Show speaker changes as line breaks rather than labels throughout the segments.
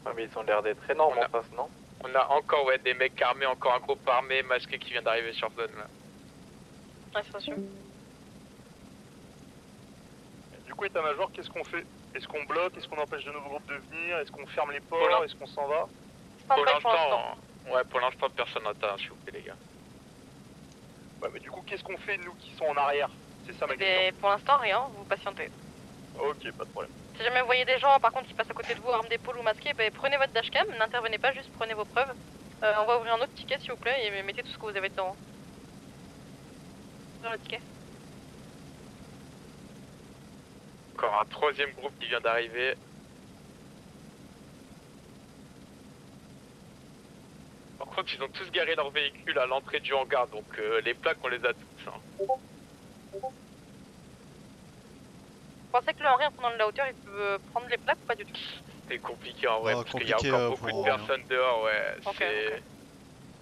Ouais, mais ils ont l'air d'être énormes en face, non?
On a encore des mecs armés, encore un groupe armé, masqué qui vient d'arriver sur zone là.
Ouais, c'est sûr.
Du coup, état-major, qu'est-ce qu'on fait? Est-ce qu'on bloque? Est-ce qu'on empêche de nouveaux groupes de venir? Est-ce qu'on ferme les ports? Est-ce qu'on s'en va?
Pour l'instant, pour l'instant personne n'atteint, s'il vous plaît les gars.
Ouais, mais du coup, qu'est-ce qu'on fait, nous qui sont en arrière? C'est ça ma question.
Et pour l'instant, rien, vous patientez.
Ok, pas de problème.
Si jamais vous voyez des gens, par contre, qui passent à côté de vous, armes d'épaule ou masqués, prenez votre dashcam, n'intervenez pas, juste prenez vos preuves. On va ouvrir un autre ticket, s'il vous plaît, et mettez tout ce que vous avez dedans. Dans le ticket.
Encore un troisième groupe qui vient d'arriver. Par contre, ils ont tous garé leur véhicule à l'entrée du hangar, donc les plaques, on les a tous. Hein.
Vous pensez que le Henri, en prenant de la hauteur, il peut prendre les plaques ou pas du tout?
C'est compliqué en vrai,
Ah,
parce qu'il y a encore beaucoup de personnes dehors, ouais.
Ok.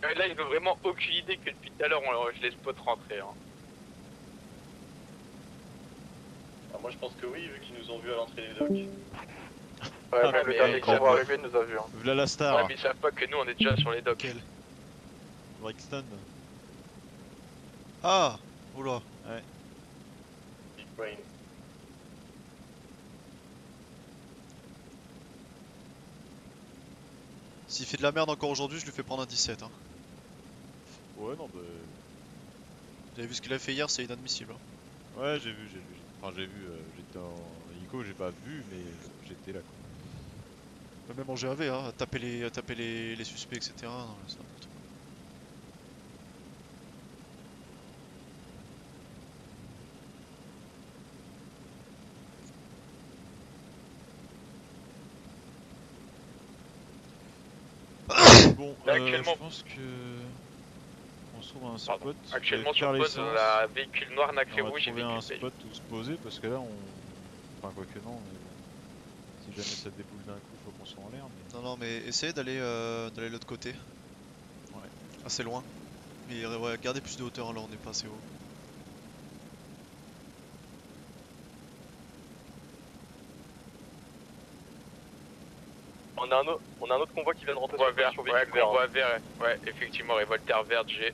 Là, ils ont vraiment aucune idée que depuis tout à l'heure, je les spot rentrer. Hein.
Alors moi je pense que oui, vu qu'ils nous ont vus à l'entrée des docks.
Ouais, même le dernier convoi arrivé nous a vu. Hein.
V'là la star.
Ouais, mais ils savent pas que nous, on est déjà sur les docks.
Quel Brixton. Ah. Oula. Ouais.
Big brain.
S'il fait de la merde encore aujourd'hui, je lui fais prendre un 17. Hein.
Ouais, non, bah.
Vous avez vu ce qu'il a fait hier, c'est inadmissible. Hein.
Ouais, j'ai vu. Enfin, j'ai vu, j'étais en hélico, j'ai pas vu, mais j'étais là quoi.
Même en GAV, hein, taper les suspects, etc. Non, c'est n'importe quoi.
Bon,
Là, actuellement,
je pense que. On se trouve un spot.
Actuellement, sur pause, la véhicule noir nacré
on va
rouge et
trouver un
véhicule beige.
spot où se poser parce que là, on. Enfin, quoi que non, mais. Si jamais ça déboule d'un coup, faut qu'on soit en l'air. Mais...
Non, mais essayez d'aller de l'autre côté.
Ouais.
Assez loin. Mais ouais, gardez plus de hauteur, là on n'est pas assez haut.
On a un autre convoi qui vient de rentrer
Convoi vert,
sur
ouais,
véhicule vert.
convoi vert, ouais, effectivement, révolteur vert G.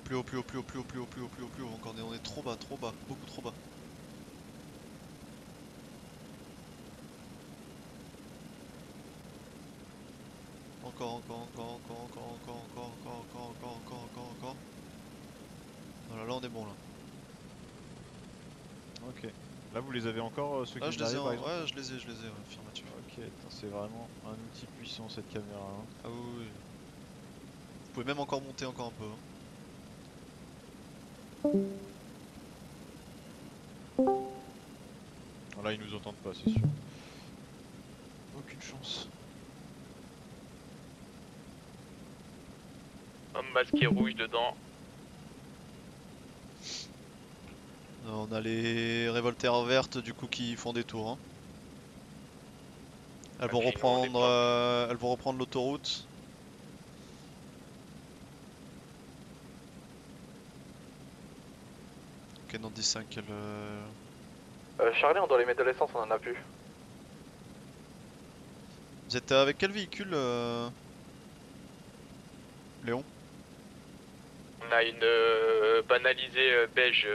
Plus haut, encore on est trop bas, beaucoup trop bas. Encore. Voilà, là on est bon là.
Ok. Là, vous les avez encore, ceux
Là
qui
je les ai,
par exemple.
ouais, je les ai, affirmatif.
Ok, c'est vraiment un outil puissant cette caméra. Hein.
Ah oui. Vous pouvez même encore monter encore un peu.
Ah, là, ils nous entendent pas, c'est sûr. Aucune chance.
Homme masqué rouge dedans.
On a les révoltères vertes du coup qui font des tours. Hein. Elles vont reprendre l'autoroute. Ok, dans 10-5
Charlie, on doit les mettre de l'essence, on en a plus.
Vous êtes avec quel véhicule Léon?
On a une banalisée beige.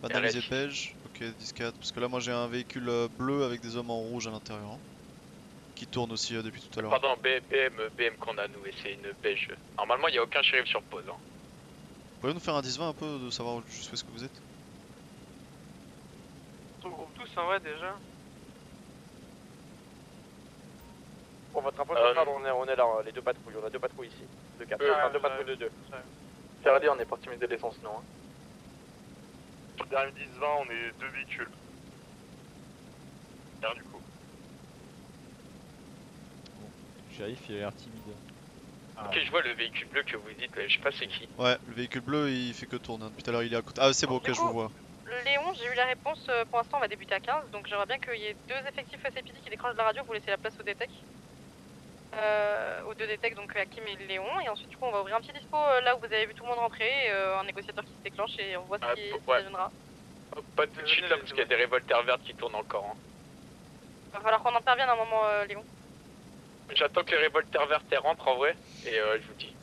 Banalisé
RS.
beige, ok 10-4, parce que là moi j'ai un véhicule bleu avec des hommes en rouge à l'intérieur. Hein, qui tourne aussi depuis tout à l'heure.
Pardon, BM qu'on a nous, et c'est une beige. Normalement, il n'y a aucun shérif sur pause. Hein.
Vous pouvez nous faire un 10-20 un peu, de savoir juste où est-ce que vous êtes?
On groupe tous en vrai déjà.
Pour votre info, on est là, les deux patrouilles. On a deux patrouilles ici. Deux quatre. Enfin, deux patrouilles de deux.
Charlie, on est parti mettre de l'essence, non? Hein.
Derrière 10-20, on est deux véhicules. Rien du coup.
Le shérif, il a l'air timide. Ah,
Ok, je vois le véhicule bleu que vous dites, je sais pas c'est qui.
Ouais, le véhicule bleu il fait que tourner. Hein. Depuis tout à l'heure il est à côté. Ah c'est bon, ok, je vous vois.
Léon, j'ai eu la réponse, pour l'instant on va débuter à 15, donc j'aimerais bien qu'il y ait deux effectifs SAPD qui décrochent de la radio pour laisser la place au DTEC. Aux deux DTEC, donc Hakim et Léon, et ensuite du coup on va ouvrir un petit dispo là où vous avez vu tout le monde rentrer, un négociateur qui se déclenche et on voit ce qui deviendra.
Pas tout de suite là, parce qu'il y a des révoltères vertes qui tournent encore. Hein.
Va falloir qu'on intervienne à un moment, Léon.
J'attends que les révolteurs verts rentrent en vrai, et je vous dis.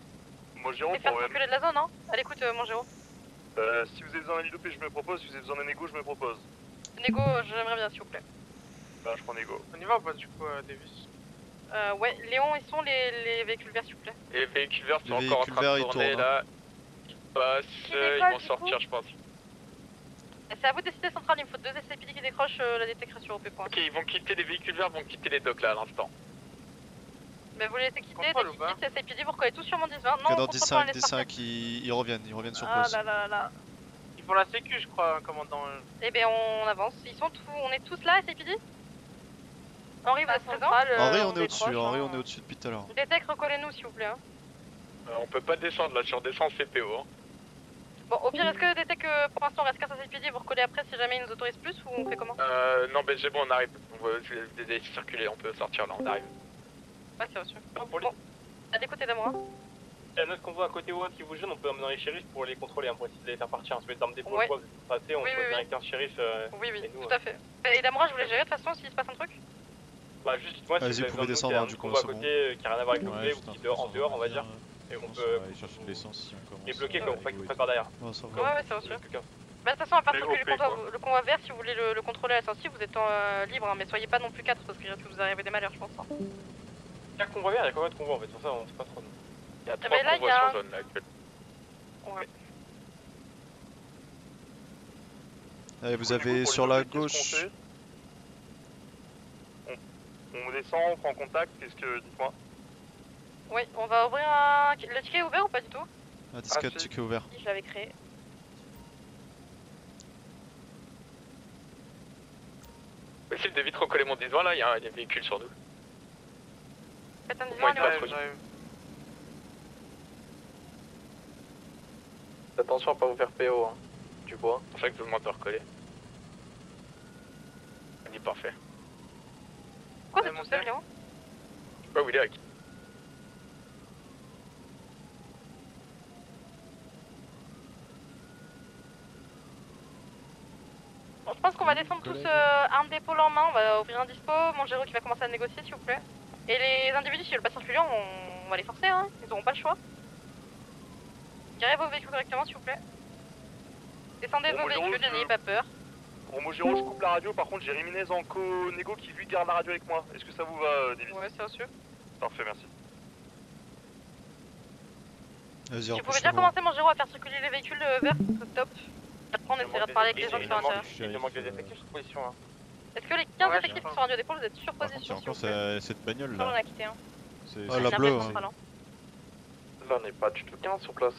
Moi, Géro,
Et faire
problème.
circuler de la zone, hein. À l'écoute, mon Géro.
Si vous avez besoin d'un IDP, je me propose. Si vous avez besoin d'un égo, je me propose.
Négo, j'aimerais bien, s'il vous plaît.
Bah, je prends l'égo.
On y va ou pas du coup, Davis?
Ouais, Léon, ils sont les véhicules verts, s'il vous plaît.
Et les véhicules verts sont
Les
encore en
véhicules
train
verts,
de
ils
tourner
tournent,
là. Ils passent,
Qui
ils
décolle,
vont
du
sortir,
coup
je pense.
C'est à vous de décider centrale, il me faut 2 SCPD qui décrochent la détecte sur OP.
Ok, ils vont quitter les véhicules verts, vont quitter les docks là à l'instant.
Mais vous les laissez quitter,
Contrôle
dès
ou
qu'ils
pas
quittent SCPD, vous recollez tous sur mon 10-20. Non,
Cadre
on contrôle pas, on
10-5,
laisse partir.
D5, ils reviennent sur
Ah
place.
là là là.
Ils font la sécu, je crois, commandant.
Eh ben on avance, on est tous là, SCPD. Henri, vous êtes présent?
Henri, on est au-dessus, Henri, on est au-dessus depuis tout à l'heure.
Détecte, recollez-nous s'il vous plaît. Hein.
On peut pas descendre là, je suis en descente CPO. Hein.
Bon, au pire, est-ce que Détecte, pour l'instant, on reste 15 SCPD, vous recollez après si jamais ils nous autorisent plus ou on fait comment?
Non, mais c'est bon, on arrive. On va circuler, on peut sortir là, on arrive.
Ouais, c'est reçu.
Ah,
Bon, à l'écoute de moi.
Il y a un autre convoi à côté ou autre qui vous gêne, on peut emmener les shérifs pour les contrôler, pour essayer de les faire partir. Se mettre dans le dépôt,
Ouais.
je crois que vous passez, on
Oui,
peut
oui, oui.
directeur shérif.
Oui,
et nous,
tout à fait. Et Damora, je voulais gérer de toute façon s'il se passe un truc.
Bah, juste, moi, si
Vas-y,
vous
vous
avez
pouvez
besoin de nous,
descendre,
il y a un
du
autre
coup,
convoi à
c'est bon.
côté qui a rien à voir avec le
Ouais,
blé ou
juste
qui est en dehors, on va dire. Et on peut
aller chercher de l'essence si on commence.
les bloquer
à
comme pas
rigoler.
qu'ils prennent par derrière.
Ouais, ça va.
Ouais, ouais, c'est reçu.
Quelqu'un.
Bah, de toute façon, à part
Mais
que
on fait, quoi.
le convoi vert, si vous voulez le contrôler à la sortie, vous êtes libre, hein, mais soyez pas non plus 4 parce qu'il risque de vous arriver des malheurs, je pense. Hein.
Chaque convoi vert, il y a combien de convois en fait? Sur ça, on sait pas trop.
Il y a
mais
3
là, il y
convois
a-
sur zone là actuellement.
Ouais.
Allez, vous
Du coup,
avez
pour
sur
les
la
IDP, qu'est-ce
gauche.
qu'on fait on descend, on prend contact, qu'est-ce que. Dites-moi.
Oui, on va ouvrir un. Le ticket est ouvert ou pas du tout?
Un disquette,
si.
ticket ouvert.
Si, je l'avais créé.
Possible de vite recoller mon 10-20 là, il y a un véhicule sur nous.
Faites un
Moi,
10
il
ans,
va
Léon.
trop.
Attention à pas vous faire PO, hein. Du bois.
C'est pour ça que je vous demande de recoller. On est parfait.
Pourquoi
Ouais,
t'es tout seul, Léon?
Je sais pas où il est, Aki.
Bon, je pense qu'on va descendre tous armes d'épaule en main, on va ouvrir un dispo, mon Géro qui va commencer à négocier s'il vous plaît. Et les individus, s'ils veulent pas circuler, on va les forcer, hein. Ils auront pas le choix. Garez vos véhicules correctement s'il vous plaît. Descendez de
Bon,
vos
moi,
véhicules,
Géro,
n'ayez pas peur.
Pour Mojiro, je coupe la radio, par contre, j'ai Riminez en co-négo qui lui garde la radio avec moi. Est-ce que ça vous va, Davis?
Ouais, c'est reçu.
Parfait, merci.
Vas-y,
Si vous pouvez
rapproche-toi.
déjà commencer, mon Géro, à faire circuler les véhicules verts, ce serait top. Après, on essaiera de parler avec les gens qui sont à l'intérieur.
Il nous manque des effectifs sur position là.
Est-ce que les 15
Ouais,
effectifs
je
qui sont radio d'épaule, vous êtes sur
Par contre, il y a
position s'il
encore
vous plaît?
cette bagnole
On en
là.
a quitté un.
C'est-
Ah,
c'est-
la
Bien
bleue,
fait,
ouais.
central, hein.
Là, on n'est pas du tout 15 sur place.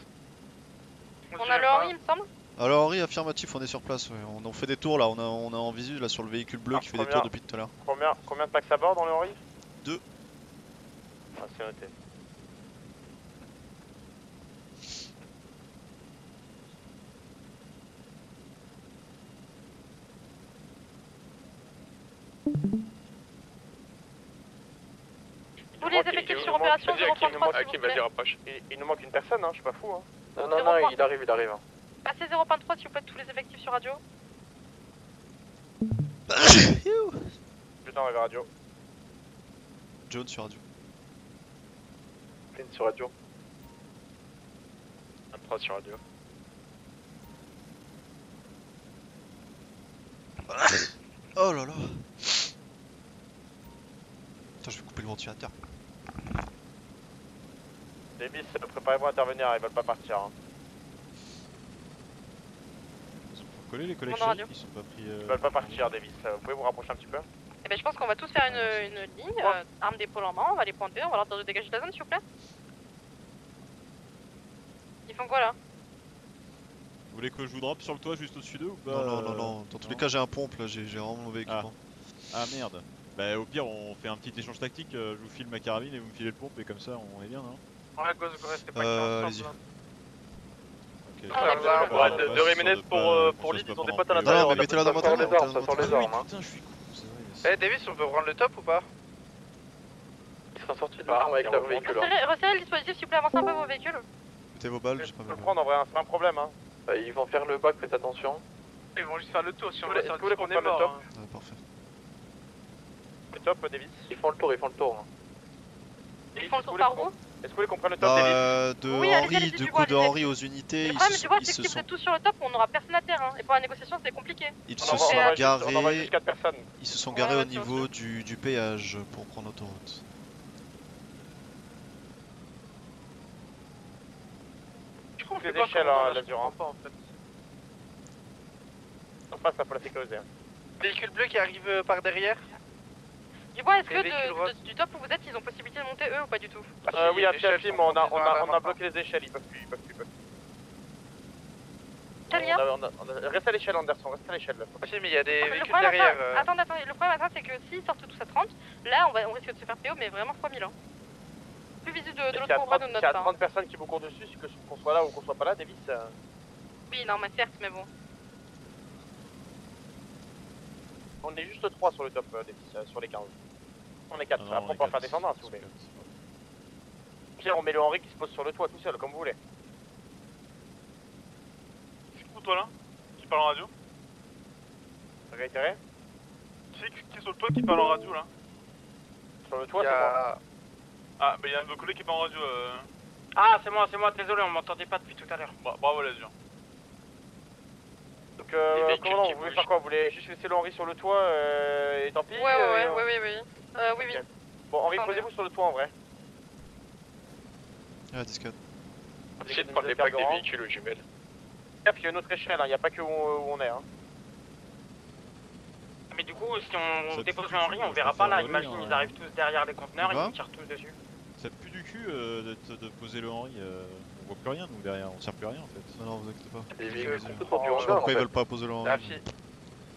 On a le Henri, il me semble.
Alors Henri, affirmatif, on est sur place, ouais. On fait des tours là, on a en visu là sur le véhicule bleu
Ah,
qui fait des
première.
tours depuis tout à l'heure.
Combien de packs à bord dans le Henri?
2.
Ah, c'est noté.
Tous les effectifs sur opération
Vas-y, Aki,
033 s'il
Aki,
vous
vas-y,
plaît.
rapproche.
Il nous manque une personne, hein, je suis pas fou. Hein.
Non, non,
Zéro
non,
point.
il arrive, il arrive.
Passez 0.3 s'il vous plaît, tous les effectifs sur radio.
Putain, on va radio.
John sur radio.
Clean sur radio.
23 sur radio.
Oh là là. Attends, je vais couper le ventilateur.
Davis, préparez-vous à intervenir, ils veulent pas partir. Hein.
Ils ont pas collé les collègues
Demande en radio.
shérifs, ils sont pas pris.
Ils veulent pas partir, Davis. Vous pouvez vous rapprocher un petit peu?
Eh ben, je pense qu'on va tous faire une ligne, armes d'épaule en main, on va les pointer, on va leur dire de dégager de la zone s'il vous plaît. Ils font quoi là?
Vous voulez que je vous drop sur le toit juste au-dessus d'eux ou pas?
Non, non, non, non. Dans tous les cas, j'ai un pompe là, j'ai vraiment mauvais équipement.
Ah merde. Bah au pire on fait un petit échange tactique, je vous file ma carabine et vous me filez le pompe et comme ça on est bien non?
Ouais, go, restez pas
allez-y.
ensemble.
Ok.
Ah, d'accord.
Ouais, de Riménez pour Lille, ils ont des potes à l'intérieur.
Non, mais mettez-la dans
Ça
votre
sort les
arme.
armes, ça sort les armes. Hein.
Putain je suis con, c'est vrai.
Eh, Davis, on peut prendre le top ou pas? Ils sont sortis de l'arme avec leur véhicule. hein.
Resserrez le dispositif s'il vous plaît, avancez un peu vos véhicules.
Mettez vos balles,
Je
j'ai pas
peux
mal.
le prendre en vrai, hein, c'est pas un problème. Hein.
Ils vont faire le bac, faites attention.
Ils vont juste faire le tour si on
Est-ce
veut
que
faire
vous voulez qu'on prenne le top?
Ouais, parfait.
Le top, Davis. Ils font le tour, hein.
Ils font le tour par où?
Est-ce que vous voulez qu'on prenne le top, Davis?
De
Oui, allez-y,
Henry,
allez-y,
de
du
coup
bois,
de
allez-y.
Henry aux unités,
Le
ils
problème
se
du bois,
ils
c'est que
se
si vous
sont
êtes tous sur le top, on n'aura personne à terre, hein. Et pour la négociation, c'est compliqué.
ils
On
se
envoie-
sont
on envoie
On envoie juste
garés
4 personnes.
ils se sont
Ouais,
garés
ouais,
au
bien
niveau du péage pour prendre l'autoroute.
Du coup, on
Des
fait quoi
échelles,
comme
hein,
mandat, je
l'Azur,
comprends pas, en fait.
On passe là pour la sécurité.
Véhicule bleu qui arrive par derrière.
Du bois, est-ce
Les
que
véhicules roses.
du top où vous êtes, ils ont possibilité de monter eux ou pas du tout?
Oui, à pied, mais on a bloqué les échelles, ils peuvent plus.
Quel lien?
Reste à l'échelle, Anderson, reste à l'échelle.
Si, mais il y a des
Le
véhicules
problème,
derrière.
attendez, le problème, c'est que s'ils sortent tous à 30, là, on risque de se faire PO, mais vraiment fois 1000 ans. Plus visible de l'autre endroit de
S'il y
notre
a
part.
30 personnes qui vous courent dessus, qu'on soit là ou qu'on soit pas là, Davis.
Oui, non, mais certes, mais bon.
On est juste 3 sur le top, Davis, sur les 15. On est 4,
Ah non,
après on peut en faire descendre un si vous voulez. Pierre, on met le Henri qui se pose sur le toit tout seul, comme vous voulez.
C'est qui toi là? Qui parle en radio?
Réitéré.
Qui est sur le toit qui parle en radio là?
Sur le toit,
Il y
c'est moi.
a...
Ah, bah y'a un de vos collègues qui parle en radio.
Ah, c'est moi, désolé, on m'entendait pas depuis tout à l'heure.
Bravo l'Azur.
Donc,
Les véhicules
comment
qui
vous voulez
bougent.
faire quoi? Vous voulez juste laisser le Henri sur le toit et tant pis?
Ouais. Oui.
Bon, Henri,
Attendez.
posez-vous sur le toit en vrai.
Ah, discute.
Essayez de prendre les plaques des véhicules aux jumelles.
Et puis il y a une autre échelle, il n'y a pas que où on est.
Mais du coup, si
Ça
on
te
dépose
fout
le
du
Henri,
cul,
on
ça
verra
fait
pas là.
voler,
Imagine,
hein.
ils arrivent tous derrière les conteneurs,
Quoi
ils nous tirent tous dessus.
Ça pue du cul de poser le Henri, on voit plus rien nous derrière, on sert plus à rien en fait.
Non, vous inquiétez pas.
Des
Je
véhicules
sais
complètement du
pas
hangar en
pourquoi ils
fait.
veulent pas poser le Henry.
La fille.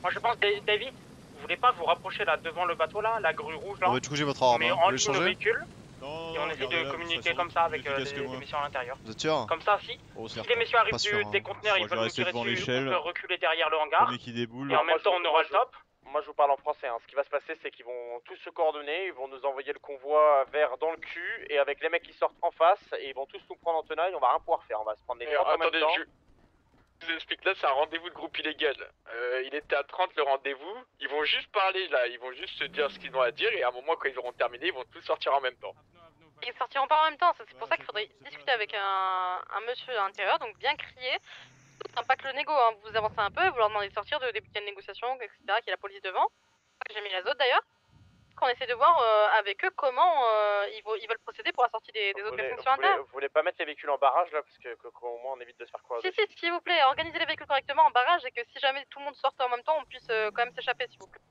Moi, je pense, David, vous voulez pas vous rapprocher là devant le bateau là, la grue rouge là?
On va du coup j'ai votre arme,
Mais
hein.
on
vous voulez
ligne nos
changer?
véhicules
Non,
et on essaie de
gardez-la,
communiquer
toute façon,
comme ça avec
plus efficace que
des
moi.
missions à l'intérieur.
Vous êtes sûr?
Comme ça, si
Oh,
les messieurs arrivent
pas sûr, hein.
des conteneurs, ils
Moi, je vais
veulent nous
rester
tirer
devant
dessus,
l'échelle.
on peut reculer derrière le hangar.
Premier qui déboule.
Et en même temps, on aura le top.
Moi je vous parle en français, Ce qui va se passer c'est qu'ils vont tous se coordonner, ils vont nous envoyer le convoi vers dans le cul et avec les mecs qui sortent en face et ils vont tous nous prendre en tenaille, on va rien pouvoir faire, on va se prendre des shots en même
Attendez,
temps.
je vous explique, là c'est un rendez-vous de groupe illégal. Il était à 30 le rendez-vous, ils vont juste parler là, ils vont juste se dire ce qu'ils ont à dire et à un moment quand ils auront terminé, ils vont tous sortir en même temps.
Ils sortiront pas en même temps, c'est pour ça qu'il faudrait discuter avec un monsieur à l'intérieur, donc bien crier. Ça impacte le négo, hein. Vous avancez un peu, vous leur demandez de sortir, de débuter une négociation, etc., qu'il y a la police devant. J'ai mis les autres d'ailleurs. Qu'on essaie de voir avec eux comment ils veulent procéder pour la sortie des autres personnes sur l'intérieur.
Vous voulez pas mettre les véhicules en barrage là parce qu'au moins on évite de se faire quoi?
Si, s'il vous plaît, organisez les véhicules correctement en barrage et que si jamais tout le monde sorte en même temps, on puisse quand même s'échapper, s'il vous plaît.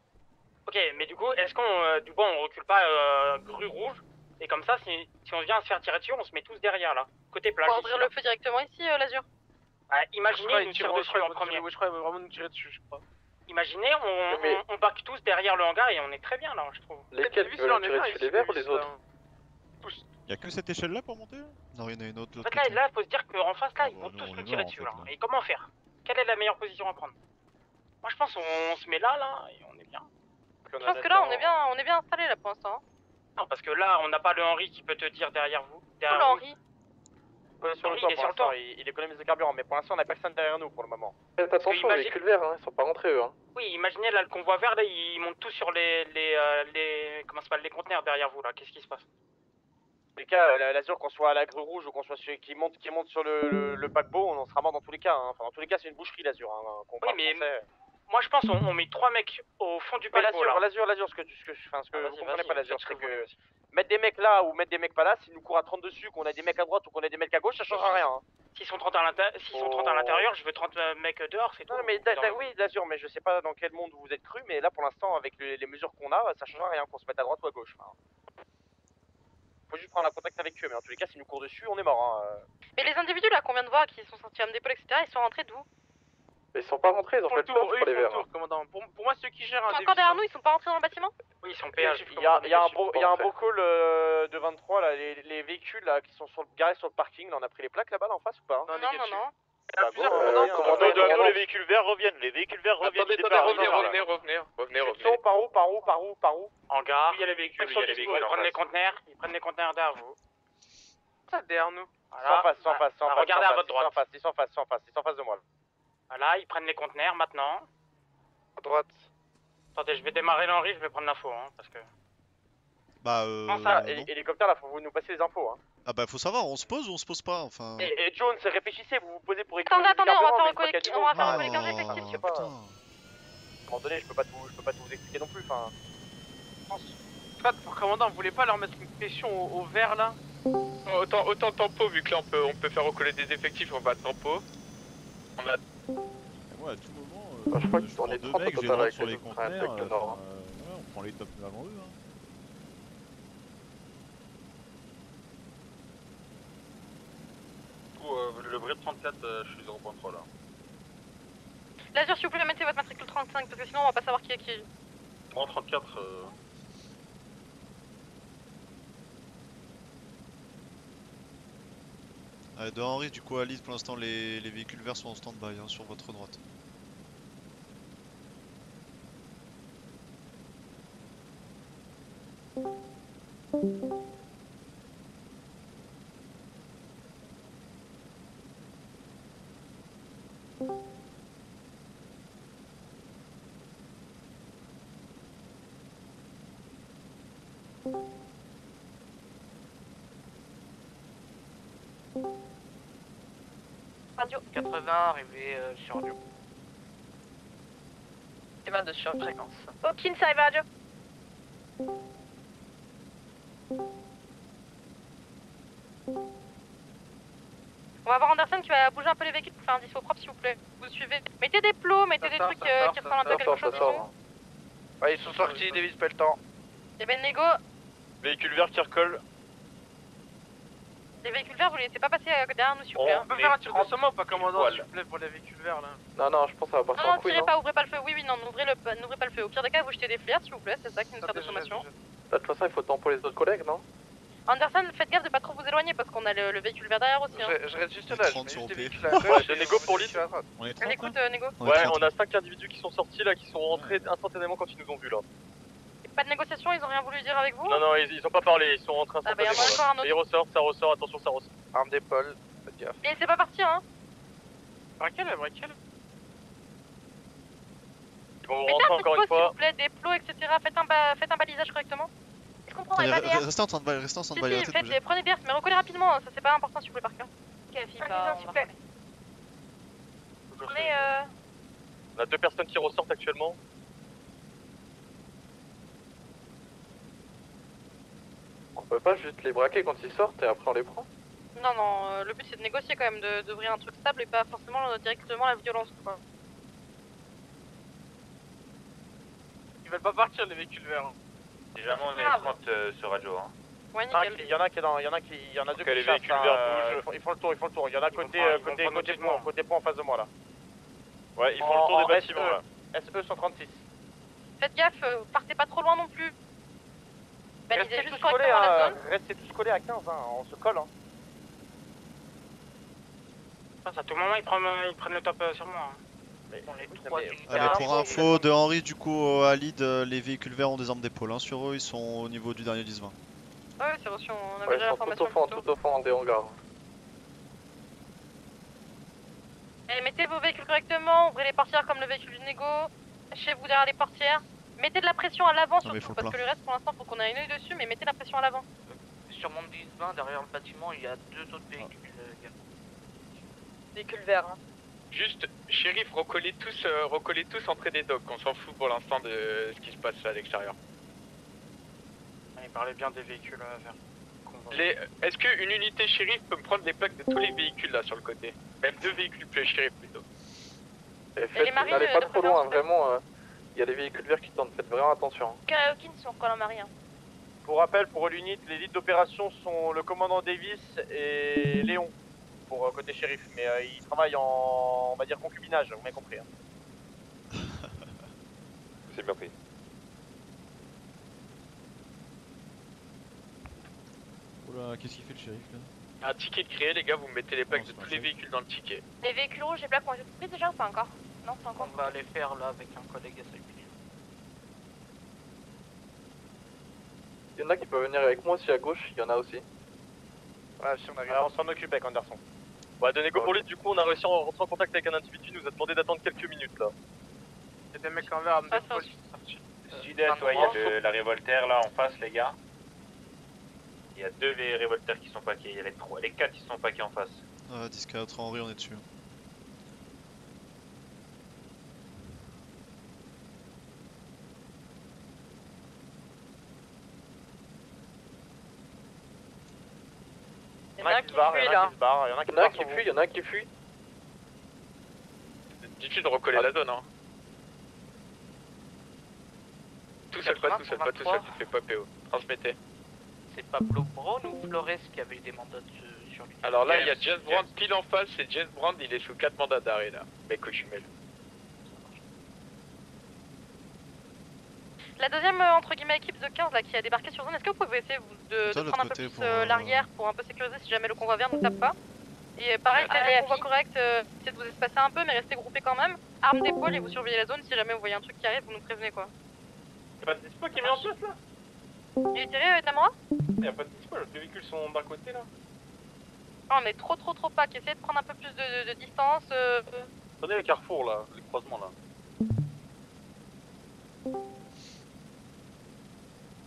Ok, mais du coup, est-ce qu'on du coup, on recule pas grue rouge? Et comme ça, si on vient se faire tirer dessus, on se met tous derrière là, côté plage.
On va
ici,
ouvrir
là.
le feu directement ici, l'Azur.
Imaginez, ils nous tirent dessus en premier.
Je crois qu'ils vont vraiment nous tirer dessus, je crois.
Imaginez,
Mais-
on back tous derrière le hangar et on est très bien là, je trouve.
Lesquels tu veux les tirer dessus, les verts ou les autres?
Y'a que cette échelle là pour monter?
Non, il y en a une autre de
En
l'autre
fait,
côté.
là, faut se dire qu'en face là,
Ah
ils
bah,
vont
nous,
tous
on
nous
est
tirer
mort, en
dessus
fait,
là.
là.
Et comment faire? Quelle est la meilleure position à prendre? Moi, je pense qu'on se met là et on est bien.
Je pense que là, on est bien installé là pour l'instant.
Non, parce que là, on n'a pas le Henri qui peut te dire derrière vous.
Où
Derrière
le
vous.
Henri?
Sur le
il
toit
est
pour
sur le
l'instant,
toit.
il économise le carburant, mais pour l'instant on a personne derrière nous pour le moment.
Faites attention, les
imagine-
véhicules verts, ils sont pas rentrés eux.
Oui, imaginez là le convoi vert, là, ils montent tous sur les comment ça s'appelle, les conteneurs derrière vous là. Qu'est-ce qui se passe?
Dans tous les cas, l'Azur, qu'on soit à la grue rouge ou qu'on soit celui qui monte sur le paquebot, on en sera mort dans tous les cas. Enfin, dans tous les cas, c'est une boucherie l'Azur. Qu'on parle
mais
français.
Moi, je pense on met 3 mecs au fond du
Mais
paquebot là.
l'Azur, ce que
Vas-y,
vous comprenez
vas-y,
pas l'Azur,
faites
c'est
ce que vous
que mettre des mecs là ou mettre des mecs pas là, s'ils nous courent à 30 dessus, qu'on a des mecs à droite ou qu'on a des mecs à gauche, ça changera rien.
S'ils sont 30 à l'intérieur, je veux 30 mecs dehors, c'est tout.
Non, mais oui, l'Azur, mais je sais pas dans quel monde vous êtes cru, mais là pour l'instant, avec les mesures qu'on a, ça changera rien qu'on se mette à droite ou à gauche. Faut juste prendre un contact avec eux, mais en tous les cas, s'ils nous courent dessus, on est mort.
Mais les individus là qu'on vient de voir qui sont sortis à MDPOL, etc., ils sont rentrés d'où?
Ils sont pas rentrés, ils ont fait le tour pour les verts.
commandant. Pour moi, ceux qui gèrent
Ils sont encore derrière nous, ils sont pas rentrés dans le bâtiment?
Oui, ils sont péage.
Il y a un
en fait.
beau call de 23 là, les véhicules là qui sont garés sur le parking, là on a pris les plaques là-bas là en face ou pas?
Non.
Bah, go,
Commandant de nous, les véhicules verts reviennent,
Attendez, revenez.
Par où?
Hangar.
Il y a les véhicules,
Ils prennent les conteneurs, derrière vous.
Ça derrière nous.
Voilà.
Sans face.
Regardez à votre droite.
Ils sont en face de moi.
Voilà, ils prennent les conteneurs maintenant.
À droite.
Attendez, je vais démarrer l'Henri, je vais prendre l'info, hein, parce que...
Bah
Comment ça,
non.
Hélicoptère, là, faut vous nous passer les infos. Hein.
Ah bah faut savoir, on se pose ou on se pose pas, enfin...
Et Jones, réfléchissez, vous vous posez pour
Attendez,
économiser
attendez, on va
carburant,
faire
mais
un
une fois qu'il y a du
on va
monde,
faire un
enfin,
collectage
je
effectif.
sais pas.
putain.
À un moment donné, je peux pas tout vous expliquer non plus, enfin...
Commandant, vous voulez pas leur mettre une pression au vert là? Autant tempo, vu que là on peut faire recoller des effectifs, on va tempo. On a...
Et moi à tout moment,
je crois
je
qu'on
prends
est
2
30 au
mecs, je les
total
rentre
avec
sur
les
les
autres
conteneurs,
avec le Nord,
voilà, on prend les top avant eux. Hein.
Le vrai 34, je suis 0.3 là.
Lazur, s'il vous plaît, mettez votre matricule 35 parce que sinon on va pas savoir qui est qui.
Moi 34,
De Henry, du coup, à Lille, pour l'instant, les véhicules verts sont en stand-by hein, sur votre droite.
Radio.
80 arrivé sur radio.
Et 22 sur fréquence. Hawkins arrive à radio. On va voir Anderson qui va bouger un peu les véhicules pour faire un dispo propre s'il vous plaît. Vous suivez. Mettez des plots, mettez des trucs qui ressemblent un peu à quelque chose dessus.
Ouais, ils sont sortis, Davis, pas le temps.
Et ben Nego,
Véhicule vert qui recolle.
les véhicules verts vous les laissez pas passer derrière nous s'il vous plaît.
On peut faire un tir de sommation ou pas, commandant, s'il vous plaît, pour les véhicules verts là?
Non, je pense que ça va partir
Non,
en
non,
couille,
tirez
non?
pas, ouvrez pas le feu. Oui, non, n'ouvrez pas le feu. Au pire des cas, vous jetez des flares s'il vous plaît, c'est ça qui nous sert de sommation.
De toute façon, il faut tempo les autres collègues, non?
Anderson, faites gaffe de pas trop vous éloigner parce qu'on a le véhicule vert derrière aussi. Hein.
Je reste juste
Les
là,
30
je
sur
mets juste
OP.
des véhicules à gauche.
De Nego pour Lille.
On est 30
Allez, écoute, Nego.
On est
Ouais,
30.
on a 5 individus qui sont sortis là, qui sont rentrés instantanément quand ils nous ont vus là.
Pas de négociation, ils ont rien voulu dire avec vous?
Non, ils ont pas parlé, ils sont rentrés
Ah bah y'en
instantanément.
a encore un
là.
autre.
Et ça ressort, attention, ça ressort.
Arme d'épaule, faites gaffe.
Et c'est pas parti hein.
Braquel.
Ils vont
Mettez
rentrer
un peu de
encore
pause
une
s'il
fois.
vous plaît, des plots, etc. Faites un balisage correctement. Est-ce qu'on prend
Attendez,
pas derrière?
restez en stand-by, restez en
Si,
stand-by,
si,
arrêtez de bouger.
prenez bien, mais recollez rapidement, ça c'est pas important s'il vous plaît par cœur. Ok, fille,
s'il vous plaît.
Mais
On a 2 personnes qui ressortent actuellement.
On peut pas juste les braquer quand ils sortent et après on les prend?
non, le but c'est de négocier quand même, d'ouvrir un truc stable et pas forcément directement la violence quoi.
Ils veulent pas partir les véhicules verts.
Déjà, on est
grave.
30 sur radio. Hein.
Ouais,
Ah,
nickel.
il y en a deux
Ok, les
qui chassent,
véhicules
hein,
verts
ils font le tour. Il y en a
Ils vont
côté
prendre
pont, côté pont en face de moi là.
Ouais, ils
En-
font le tour
en
des bâtiments là.
SE 136.
Faites gaffe, partez pas trop loin non plus. Balisez
Restez
juste
tous collés,
correctement la zone.
restez tous collés à 15, hein, on se colle. Hein.
À tout moment, ils prennent le top sur moi.
Mais,
On est
oui,
trois
mais-
unités.
Allez, pour info, de Henry, du coup, à Lille, les véhicules verts ont des armes d'épaule hein, sur eux, ils sont au niveau du dernier 10-20.
Ouais, c'est reçu, on avait
Ouais,
déjà
ils sont
l'information.
tout au fond en des hangars.
Et mettez vos véhicules correctement, ouvrez les portières comme le véhicule du négo, cachez-vous derrière les portières. Mettez de la pression à l'avant
mais faut
surtout,
le
parce
plein.
que le reste pour l'instant faut qu'on ait un œil dessus, mais mettez la pression à l'avant.
Sur mon 10-20, derrière le bâtiment, il y a 2 autres véhicules.
Véhicule vert. Hein.
Juste, shérif, recollez tous entrée des docks. On s'en fout pour l'instant de ce qui se passe à l'extérieur.
Il parlait bien des véhicules verts.
Est-ce qu'une unité shérif peut me prendre les plaques de tous les véhicules là sur le côté? Même 2 véhicules plus shérif plutôt.
Et
les marines,
n'allez pas
de
trop loin,
préférence,
vraiment. Il y a des véhicules verts qui tournent, faites vraiment attention.
Karaoke sont encore en marine.
Pour rappel, pour l'unité, les leads d'opération sont le commandant Davis et Léon, pour côté shérif. Mais ils travaillent en, on va dire, concubinage, vous m'avez compris. Hein.
C'est bien pris.
Oula, qu'est-ce qu'il fait le shérif là?
Un ticket de créé, les gars, vous mettez les plaques
Non,
de
c'est
tous
pas
les
fait.
véhicules dans le ticket.
Les véhicules rouges et plaques ont été pris déjà ou pas encore? Non, c'est encore.
On va les faire là avec un collègue SAP.
Il y en a qui peuvent venir avec moi aussi à gauche, il y en a aussi.
Ouais, si on arrive.
Alors, on s'en occupe avec Anderson. Ouais, de Nego pour lui, du coup, on a réussi à rentrer en contact avec un individu, il nous a demandé d'attendre quelques minutes là.
Il y a des mecs en vert à me
Ah, ça
déposer.
aussi.
Sud-est, ouais, il y a la révoltaire là en face, les gars. Il y a 2 révoltaires qui sont paqués, il y a les 4 qui sont paqués en face.
10-4, Henri, on est dessus.
Il y en a un qui fuit là.
Il y en a un qui fuit, il y en a un qui fuit.
Difficile de recoller la zone, hein. Tout seul, pas tout seul, tu te fais pas PO. Transmettez.
C'est Pablo Brown ou Flores qui avait eu des mandats sur lui?
Alors là, il y a James Brand pile en face, et James Brand il est sous 4 mandats d'arrêt là. Mec que je mêle.
La deuxième entre guillemets équipe de 15 là qui a débarqué sur zone, est-ce que vous pouvez essayer de prendre un peu plus l'arrière pour un peu sécuriser si jamais le convoi vient, ne tape pas? Et pareil, si le convoi correct, essayez de vous espacer un peu mais restez groupés quand même. Arme d'épaule et vous surveillez la zone, si jamais vous voyez un truc qui arrive, vous nous prévenez quoi.
Y'a pas de dispo qui est mis en place là?
Il est tiré Tamara?
Y'a pas de dispo, les véhicules sont d'un côté là.
Oh, on est trop pack, essayez de prendre un peu plus de distance.
Prenez le carrefour là, les croisements là.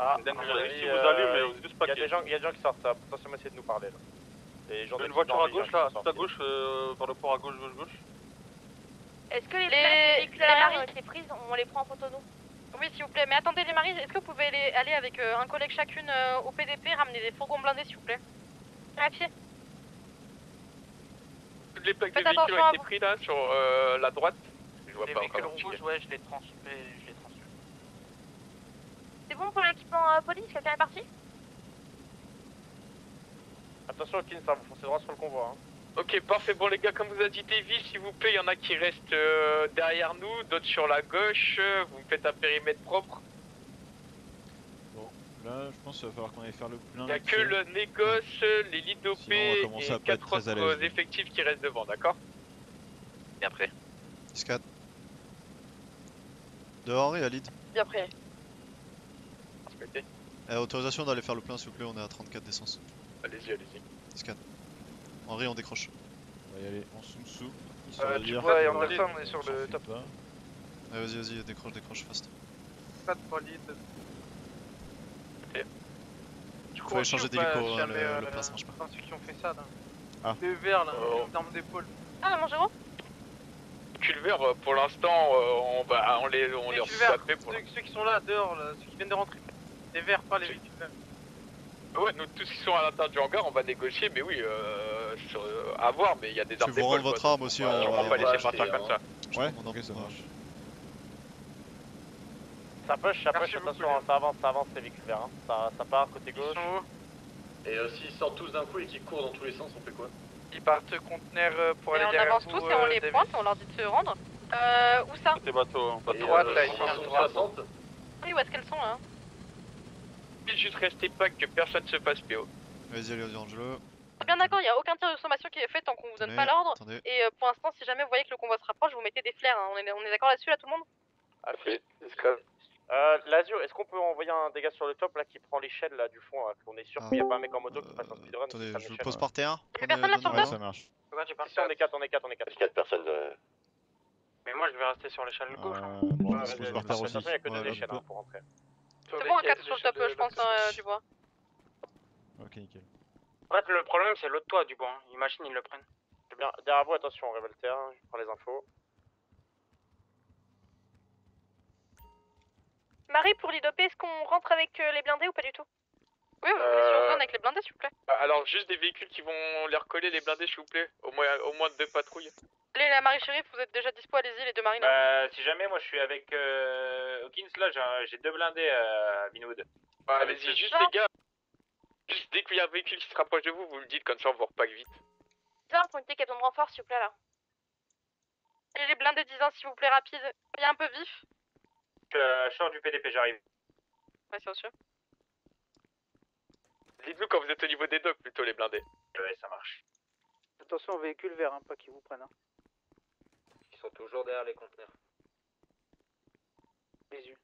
Ah,
si vous allumez, vous êtes tous paquets.
Il y a des gens qui sortent, ça va potentiellement essayer de nous parler là. Il y a
une voiture à gauche là, tout à gauche, par le port à gauche.
Est-ce que les véhicules ont été prises, on les prend en photo nous? Oui s'il vous plaît, mais attendez les maris, est-ce que vous pouvez aller avec un collègue chacune au PDP, ramener des fourgons blindés s'il vous plaît? À pied.
Toutes les plaques de véhicules ont été prises là sur la droite. Je vois
les
pas
véhicules
encore.
rouges, ouais, je les transmets.
C'est bon pour l'équipement police, quelqu'un est parti?
Attention Kin, ça vous foncez droit sur le convoi. Hein.
Ok, parfait. Bon les gars, comme vous a dit Davy, s'il vous plaît, il y en a qui restent derrière nous, d'autres sur la gauche. Vous me faites un périmètre propre.
Bon, là je pense qu'il va falloir qu'on aille faire le plein.
Il n'y a que le négoce, les lits d'OP et 4 autres effectifs qui restent devant, d'accord?
Bien prêt.
10-4. Dehors et à lead.
Bien prêt.
Autorisation d'aller faire le plein s'il vous plaît, on est à 34 d'essence.
Allez-y, allez-y.
10-4. Henri, on décroche.
On va y aller en sous-sous.
Tu vois, on est sur le top.
Vas-y, décroche fast.
Pas de valide.
Du coup, faut aller changer d'hélico, le plein ça marche pas.
Ceux qui ont fait ça là.
Ah.
Le vert là, d'armes d'épaule.
Ah mon Géraud?
Culvert, pour l'instant, on les reçoit après pour
ceux qui sont là, dehors, là, ceux qui viennent de rentrer. Les verts, pas les véhicules verts.
Ouais, nous tous qui sont à l'intérieur du hangar, on va négocier, mais oui, à voir, mais il y a des armes d'épaule.
Tu veux rendre votre arme aussi,
on va pas laisser partir comme ça.
Ouais,
ok, ça marche.
Ça push, attention, hein, ça avance les véhicules verts. Hein. Ça part côté gauche.
Et s'ils sortent tous d'un coup et qu'ils courent dans tous les sens, on fait quoi?
Ils partent contenir pour aller derrière vous.
On avance tous et on les pointe et on leur dit de se rendre. Où ça?
Côté bateau,
à droite là, ils sont à droite.
Oui, où est-ce qu'elles sont là?
Juste rester pas que personne se fasse PO.
Vas-y, allez, Angelo.
Bien d'accord, il n'y a aucun tir de sommation qui est fait tant qu'on vous donne pas l'ordre. Et pour l'instant, si jamais vous voyez que le convoi se rapproche, vous mettez des flares. Hein. On est d'accord là-dessus là tout le monde?
Ah, fait,
Lazio, est-ce qu'on peut envoyer un dégât sur le top là qui prend l'échelle là du fond là, qu'on est sûr qu'il n'y a pas un mec en moto qui passe en speedrun?
Attendez, je vous le pose par terre.
Personne là sur le
Ouais,
top?
ça marche.
Ici on est 4, on est 4.
4 personnes.
Mais moi je vais rester sur l'échelle gauche.
Bon, on se pose par terre aussi.
Il n'y a que 2 échelles pour rentrer.
C'est bon, un 4 sur le top, je pense, du bois.
Ok, nickel.
En fait, le problème c'est l'autre toit du bois. Hein. Imagine, ils le prennent.
C'est bien. Derrière vous, attention, révoltaire, je prends les infos.
Marie, pour l'IDOP, est-ce qu'on rentre avec les blindés ou pas du tout? Oui, vous venez sur zone avec les blindés, s'il vous plaît.
Alors, juste des véhicules qui vont les recoller, les blindés, s'il vous plaît. Au moins 2 patrouilles.
Allez, la Marie Shérif, vous êtes déjà dispo, allez-y, les deux marines.
Si jamais, moi je suis avec Hawkins, là j'ai 2 blindés à Binwood.
Allez-y, juste les gars. Juste dès qu'il y a un véhicule qui se rapproche de vous, vous me dites, comme ça on vous repack vite.
10 ans, pointez qu'il y a besoin de renfort, s'il vous plaît, là. Et les blindés 10 ans, s'il vous plaît, rapide. Il y a un peu vif.
Je sors du PDP, j'arrive.
Ouais, c'est sûr.
Dites-nous quand vous êtes au niveau des docks, plutôt les blindés.
Ouais, ça marche.
Attention aux véhicules verts, hein, pas qu'ils vous prennent. Hein.
Ils sont toujours derrière les conteneurs.
Les yeux.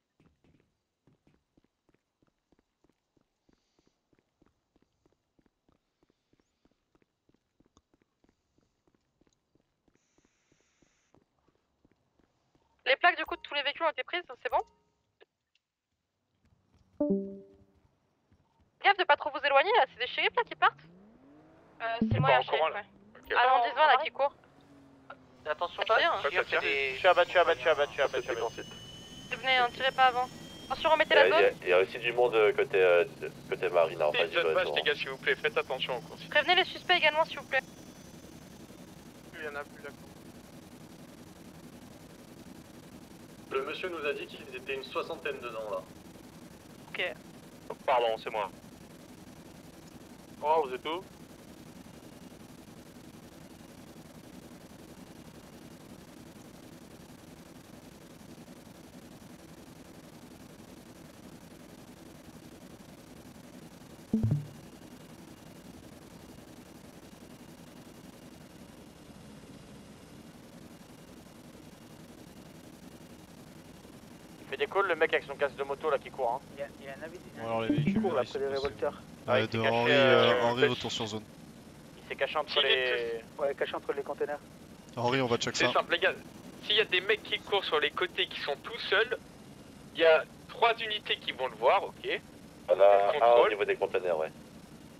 Les plaques, du coup, de tous les véhicules ont été prises, c'est bon? Gaffe de pas trop vous éloigner là, c'est des shérifs là qui partent. C'est moi et un shérif,
courant, là.
ouais. Avant 10-20 là qui court.
Attention,
Ça tire,
pas.
hein.
Ça tire.
Je suis abattu.
Venez, hein, tirez pas avant. Attention, remettez la zone.
Il y a aussi du monde côté marine.
Si, vous êtes vaches, les gars, s'il vous plaît, faites attention au consigne.
Prévenez les suspects également s'il vous plaît.
Il y en a plus là.
Le monsieur nous a dit qu'ils étaient une soixantaine dedans là.
Ok.
Pardon, c'est moi.
Oh, vous êtes où?
Il fait des calls, le mec avec son casque de moto là qui court. Hein.
Il y a un avis.
Bon, alors les véhicules. là, ils sont
les
passés où?
révolteurs.
Ah, il
Ouais,
s'est
de
caché,
Henri retour sur zone.
Il s'est caché entre
S'il
les...
est
Ouais, caché entre les containers.
Henri, on va check ça.
C'est simple, les gars. S'il y a des mecs qui courent sur les côtés qui sont tout seuls, il y a 3 unités qui vont le voir, ok.
On a un
Contrôle.
au niveau des conteneurs, ouais.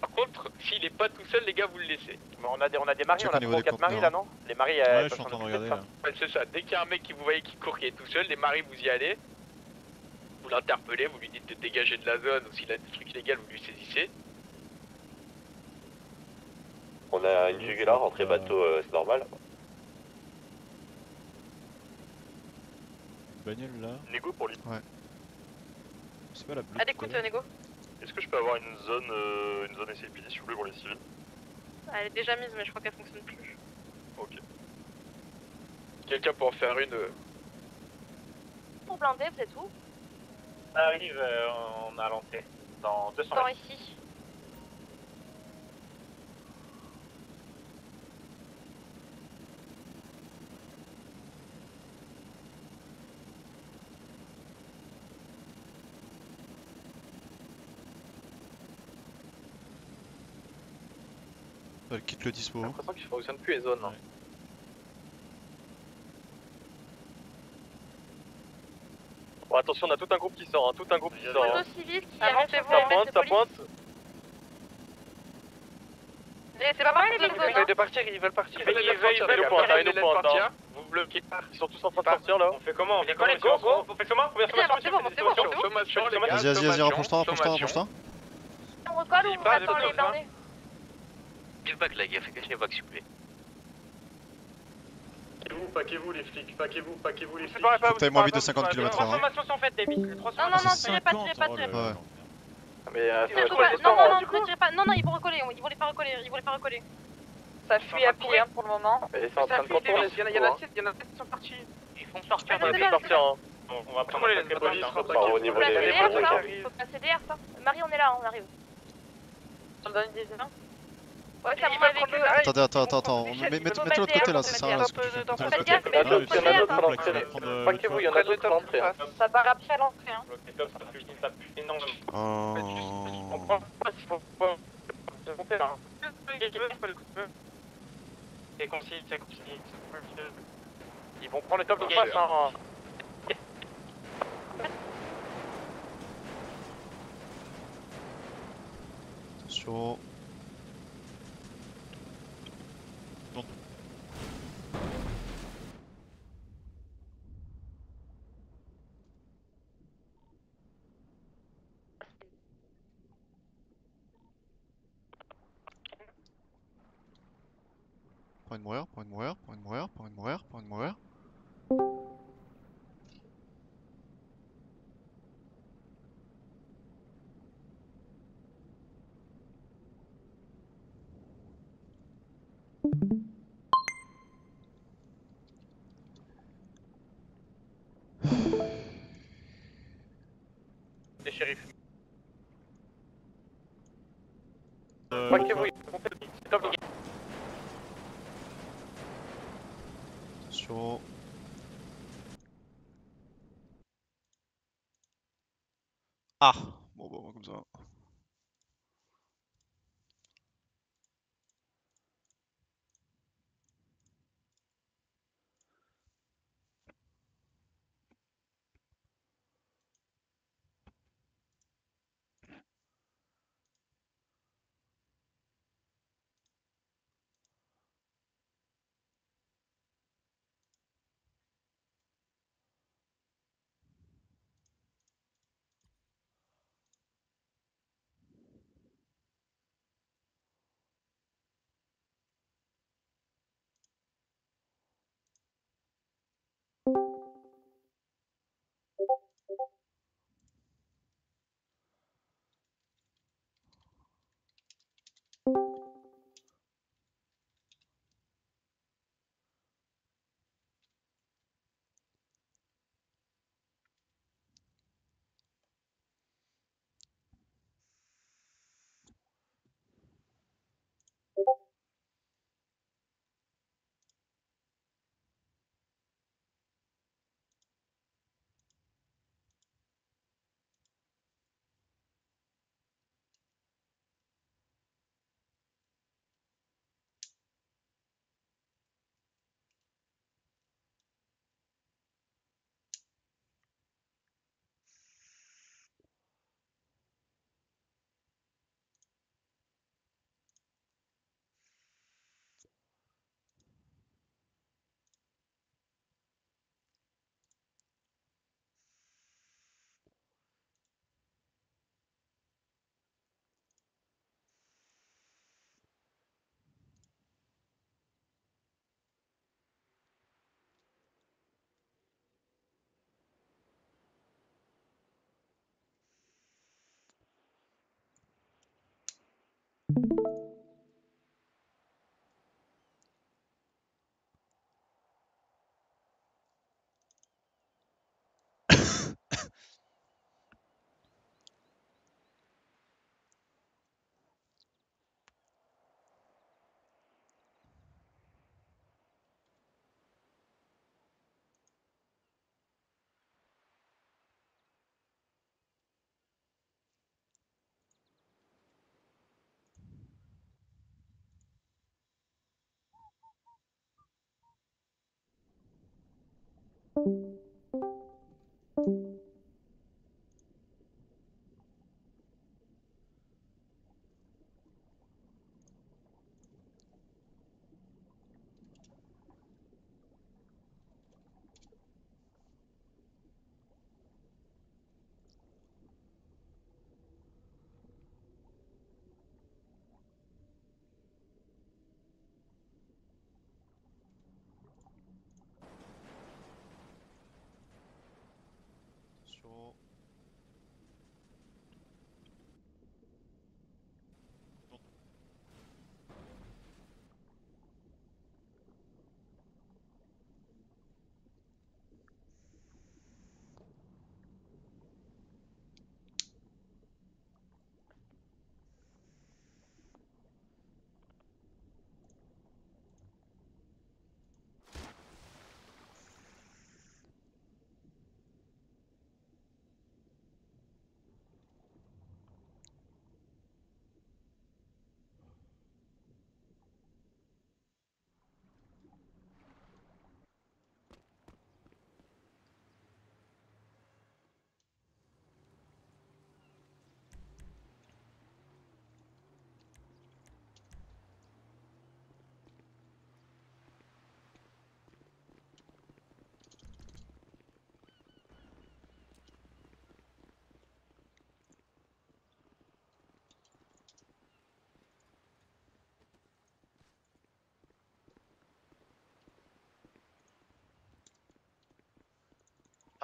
Par contre, s'il est pas tout seul, les gars, vous le laissez.
Mais on a des maris,
Check
on a
au niveau
3 ou
des
4 maris
conteneurs.
là non? Les maris
Ouais, je
peuvent
suis en
s'en
train de
occuper
regarder
ça.
là.
Ouais, c'est ça. Dès qu'il y a un mec qui vous voyez qui court, qui est tout seul, les maris vous y allez. Vous l'interpellez, vous lui dites de dégager de la zone, ou s'il a des trucs illégaux, vous lui saisissez.
On a une jugulaire entrée bateau, c'est normal.
Bagnole là.
Négo pour lui.
C'est pas la bleue.
À l'écoute Nego.
Est-ce que je peux avoir une zone SCPD s'il vous plaît pour les civils?
Elle est déjà mise mais je crois qu'elle fonctionne plus.
Ok.
Quelqu'un pour en faire une.
Pour blinder, vous êtes où?
Ça arrive, on a l'entrée. Dans 200
Dans
mètres.
ici.
Elle quitte le dispo.
J'ai l'impression qu'il fonctionne plus les zones. Hein. Bon, attention, on a tout un groupe qui sort, tout un groupe qui sort.
Moto civile qui
Ça
avancez-vous
pointe, ça pointe.
C'est pas mal les
Ils veulent partir, ils veulent partir.
Ils veulent
Ils nous pointent,
partir. Vous bloquez pas.
Ils sont tous en train de sortir là.
On fait comment?
On fait go. On fait comment? Première
C'est bon, c'est bon.
Sommation, les gars.
Vas-y, rapproche-toi.
On recolle ou on
Pas de
attend les
coffre,
blindés?
Quel bug là, gars? Fais cacher les bugs s'il vous plaît.
Paquez-vous les flics, paquez-vous les flics.
Taille moins vite de 50 km/h.
Transformations sont faites, Davis. Les
Non,
transformations.
non, tirez pas, tirez pas.
Ouais.
Mais
Surtout pas. Non, ne tirez pas. Non, ils vont recoller, ils vont les faire recoller. Ça fuit à pied pour le moment.
Et c'est en train de contourner.
Il y en a 7 qui sont partis.
Ils font sortir
Ah,
de
c'est
la
bien.
sortir.
On va prendre
les
les
polices,
Au niveau
Faut passer
des
derrière ça.
arrivent.
Faut passer derrière ça. Marie, on est là, on arrive. On donne une dizaine. Ouais, ça monte avec eux.
Attends. Mets-toi de l'autre côté là, c'est ça là.
Faites gaffe,
Il y en a d'autres, il y en a d'autres à
attends.
l'entrée. Paquez-vous, il y en a d'autres à l'entrée.
Ça part après à l'entrée. Hein.
Ça pue énormément.
On prend pas s'il faut pas.
C'est concis.
Ils vont prendre les tops de face hein.
Attention. Point de mourir.
Les shérifs.
Paquez-vous.
Attention. Ah! Bon, comme ça.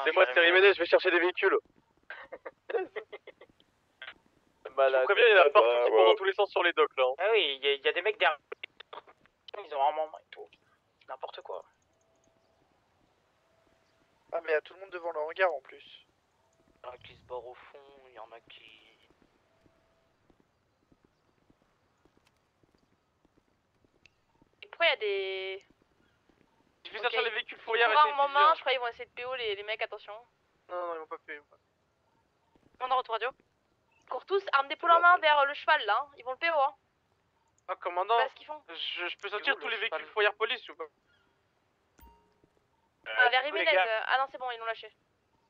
C'est moi, c'est Riménez, je vais chercher des véhicules.
Malade.
Je vous préviens, il y en a partout qui courent dans tous les sens sur les docks là.
Ah oui, il y a des mecs derrière. Ils ont vraiment et tout. N'importe quoi.
Ah mais il y a tout le monde devant le hangar en plus.
Il y en a qui se barrent au fond, il y en a qui...
Pourquoi il y a des...
Je vais sortir les véhicules fourrières et
en main, je crois qu'ils vont essayer de PO les mecs, attention.
Non, ils vont pas payer.
Commandant retour radio. Ils courent tous, armes d'épaule en main vers le cheval là, ils vont le PO hein.
Ah commandant,
Voilà ce qu'ils font.
je peux sortir tous les véhicules fourrières police ou pas?
Vers Riménez, ah non c'est bon, ils l'ont lâché.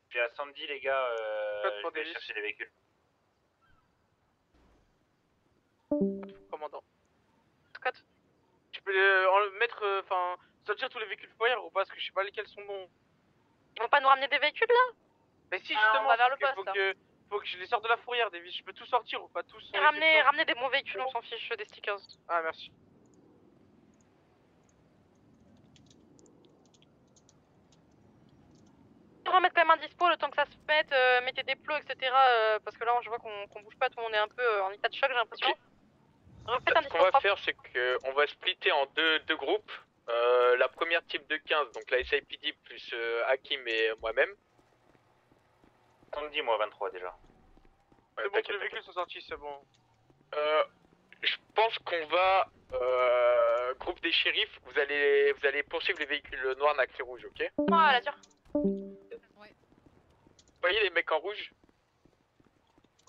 Je suis à Sandy les gars, je vais chercher les véhicules.
Commandant.
Scott.
Tu peux enfin, sortir tous les véhicules fourrières ou pas? Parce que je sais pas lesquels sont bons.
Ils vont pas nous ramener des véhicules là?
Mais si,
Ah,
justement,
on va vers le poste,
faut que je les sorte de la fourrière, des véhicules. Je peux tout sortir ou pas tous?
Ramenez des bons véhicules, on s'en fiche, des stickers.
Ah, merci.
On va mettre quand même un dispo le temps que ça se mette, mettez des plots, etc. Parce que là, je vois qu'on bouge pas, tout le monde est un peu en état de choc, j'ai l'impression.
Ce qu'on va faire, c'est qu'on va splitter en deux groupes. La première type de 15, donc la SIPD plus Hakim et moi-même.
On me dit moi 23 déjà.
C'est bon, tous les véhicules sont sortis, c'est bon.
Je pense qu'on va groupe des shérifs. Vous allez poursuivre les véhicules noirs, nacrés rouges, ok?
Moi, la tire.
Ouais. Vous voyez les mecs en rouge?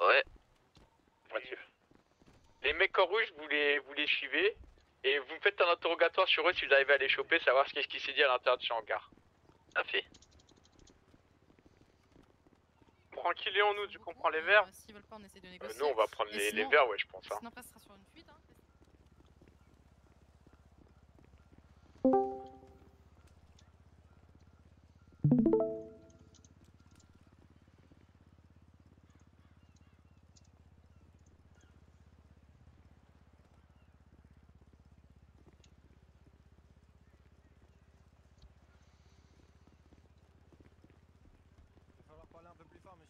Ouais.
Les mecs en rouge, vous les suivez et vous faites un interrogatoire sur eux si vous arrivez à les choper, savoir ce qui s'est dit à l'intérieur de ce hangar.
Ça fait.
Tranquillons-nous, du coup on prend les verres.
S'ils veulent pas, on essaie de négocier.
Nous on va prendre les verres, ouais, je pense. Hein.
Sinon après, ce sera sur une fuite. Hein.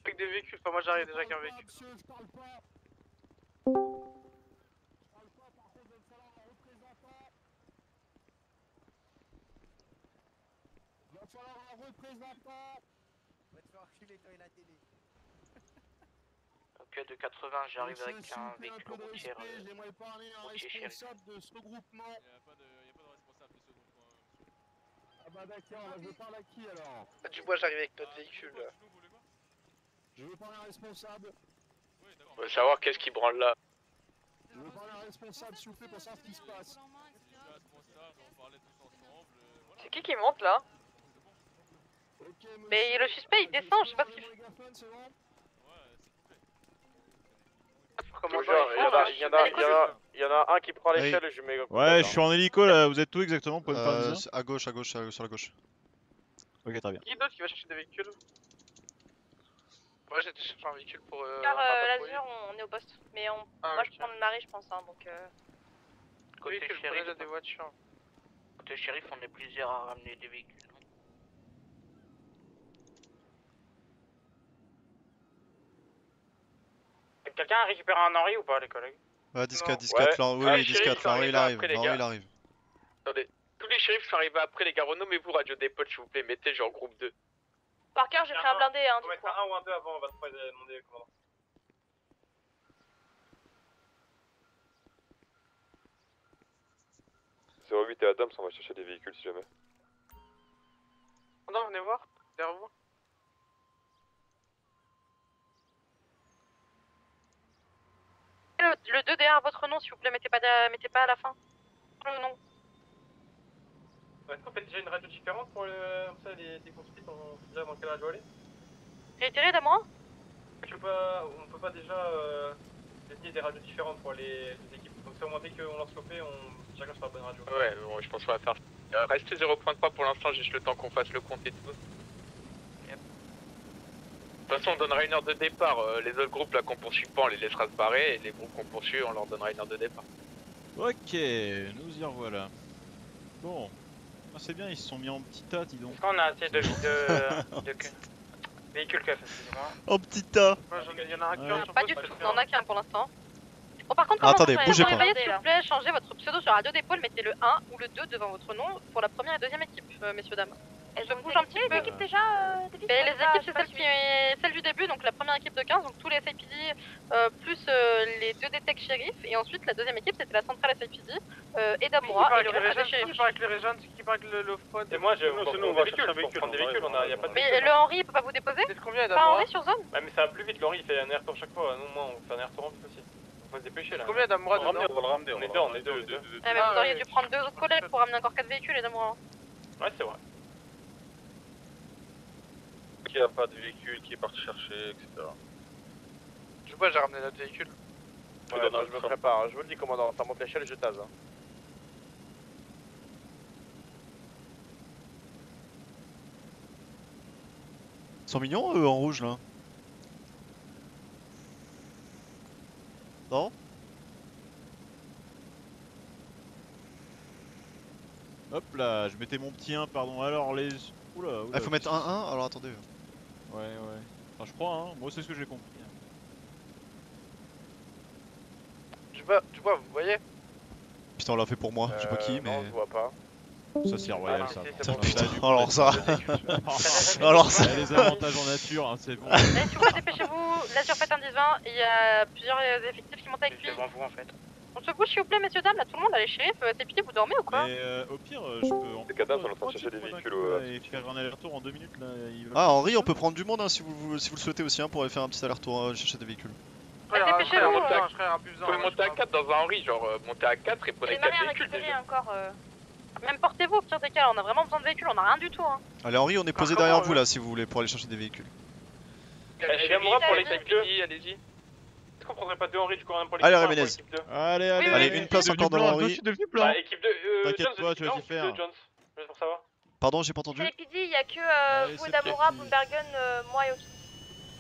Avec des véhicules, enfin moi j'arrive déjà avec un véhicule.
falloir un représentant.
Va te faire enculer toi et la télé. Ok, de 80, j'arrive
Monsieur,
avec
s'il vous
un
plaît,
véhicule
peu de
routier.
respect, j'aimerais parler à un
routier
responsable de ce groupement.
Y a pas de responsable de ce groupement, monsieur.
Ah bah d'accord, là, je parle à qui alors?
Dubois, j'arrive avec notre véhicule.
Je veux parler à un responsable.
On veut savoir qu'est-ce qui branle là.
Je veux parler à un responsable, s'il vous plaît, pour savoir ce qui se passe.
C'est qui monte là?
Ok,
Mais le suspect il descend, je sais pas ce qu'il fait.
Il y en a un qui prend l'échelle et je mets.
Ouais, je suis en hélico là, vous êtes où exactement? Vous pouvez me faire un dessin?
À gauche, sur la gauche.
Ok, très bien.
Qui d'autre qui va chercher des véhicules?
Moi j'étais chercher un véhicule pour.
Car l'Azur, on est au poste. Mais moi je prends le Marie, je pense, hein, donc.
Côté
Oui, que je
shérif,
prenais des voitures.
côté shérif, on est plusieurs à ramener des véhicules.
Quelqu'un a récupéré un Henri ou pas, les collègues?
Ouais, 10-4,
Ouais.
oui, 10-4, Henri il arrive,
les
Henri
gars.
il arrive.
Attendez, tous les shérifs sont arrivés après les gars, renommez-vous Radio Dépôt s'il vous plaît, mettez genre groupe 2.
Par cœur, j'ai pris un blindé, hein,
On va mettre un ou un 2 avant, on va te demander commandant.
« 08 et Adams, on va chercher des véhicules si jamais.
Non, venez voir, derrière vous.
Le 2 derrière votre nom, s'il vous plaît, mettez pas à la fin. Le nom.
Est-ce qu'on fait déjà une radio différente pour comme ça les courses-pites, on sait déjà dans quelle radio aller?
Réitérez d'abord.
On peut pas déjà désigner des radios différentes pour les équipes. Donc c'est au moins dès qu'on lance l'OP, chacun sur la bonne radio.
Ouais, bon, je pense qu'on va faire. Restez 0.3 pour l'instant, juste le temps qu'on fasse le compte et tout. De toute façon, on donnera une heure de départ. Les autres groupes là qu'on poursuit pas, on les laissera se barrer. Et les groupes qu'on poursuit, on leur donnera une heure de départ.
Ok, nous y revoilà. Bon, ah, c'est bien, ils se sont mis en petit tas, dis donc.
Est-ce qu'on a assez de véhicules keuf, excusez-moi?
En petit tas.
Il y en a un qui
Pas du tout, on en a qu'un pour l'instant. Bon, par contre,
Ah, attendez,
vous
bougez pas.
surveillez, s'il vous plaît, changez votre pseudo sur Radio d'épaule, mettez le 1 ou le 2 devant votre nom pour la première et deuxième équipe, messieurs, dames. Elles se bougent un petit peu. Les équipes déjà les équipes, c'est celle du début, donc la première équipe de 15, donc tous les SAPD plus les 2 détects shérifs, et ensuite la deuxième équipe c'était la centrale SAPD et Damura et le reste des shérifs.
Qui part avec les régions, qui part avec l'off-pod.
Et moi, sinon on va chercher un véhicule, prendre des véhicules, y a pas de.
Mais le Henri il peut pas vous déposer?
C'est combien
Pas
d'Amora?
Henri sur zone?
Ouais, mais ça va plus vite, Laurie il fait un air-retour chaque fois. Nous, moi, on fait un air-retour en plus aussi. On va se dépêcher là.
Combien d'Amora dedans?
On va le ramener, on est deux.
Mais vous auriez dû prendre 2 autres collègues pour ramener encore 4 véhicules et Damura.
Ouais, c'est vrai.
Qui a pas de véhicule, qui est parti chercher, etc.
Je vois, j'ai ramené notre véhicule.
Ouais, je me prépare, je vous le dis commandant, ça monte l'échelle, je tase.
Ils sont mignons eux en rouge là. Non?
Hop là, je mettais mon petit 1, pardon. Alors les... Oula,
Ah, faut mettre 1-1, alors attendez.
Ouais. Enfin, je crois, hein. Moi c'est ce que j'ai compris.
Tu vois, vous voyez?
Putain, on l'a fait pour moi, je sais pas qui, mais.
Non, je vois pas.
Ça c'est royal ça.
Putain,
Bon,
putain,
du coup,
alors ça.
Alors
Alors ça.
les avantages en nature, hein, c'est bon.
S'il vous plaît, dépêchez-vous, là sur faites un 10-20, il y a plusieurs effectifs qui montent avec lui.
Devant vous en fait.
On se bouge s'il vous plaît, messieurs, dames, là tout le monde, là les shérifs, SAPD, vous dormez ou quoi?
Mais au pire, je peux en
Les cadavres sont en train de chercher des véhicules.
et faire un aller-retour en 2 minutes là.
Ah, Henri, on peut prendre du monde hein, si vous le souhaitez aussi hein, pour aller faire un petit aller-retour chercher des véhicules.
Dépêchez-vous.
Vous pouvez monter à 4 dans un Henri, genre monter à 4 et prenez
Les
4
maris à
véhicules
récupérer
déjà.
encore. Même portez-vous au pire des cas, on a vraiment besoin de véhicules, on a rien du tout. Hein.
Allez, Henri, on est posé derrière vous là si vous voulez pour aller chercher des véhicules.
J'aimerais pour
les
l'équipe 2, allez-y. Est-ce qu'on prendrait pas 2 Henri du coup pour l'équipe
Allez,
1
Ramirez.
pour l'équipe 2?
Allez,
Allez, une place encore dans Henri.
Bah, équipe 2,
T'inquiète
Jones,
pas, tu vas
non,
t'y
équipe
faire.
2, Jones, juste pour savoir.
Pardon, j'ai pas entendu.
SAPD, il y a que
Allez,
vous
c'est
et Damura,
parti.
Boombergen, moi et Oki.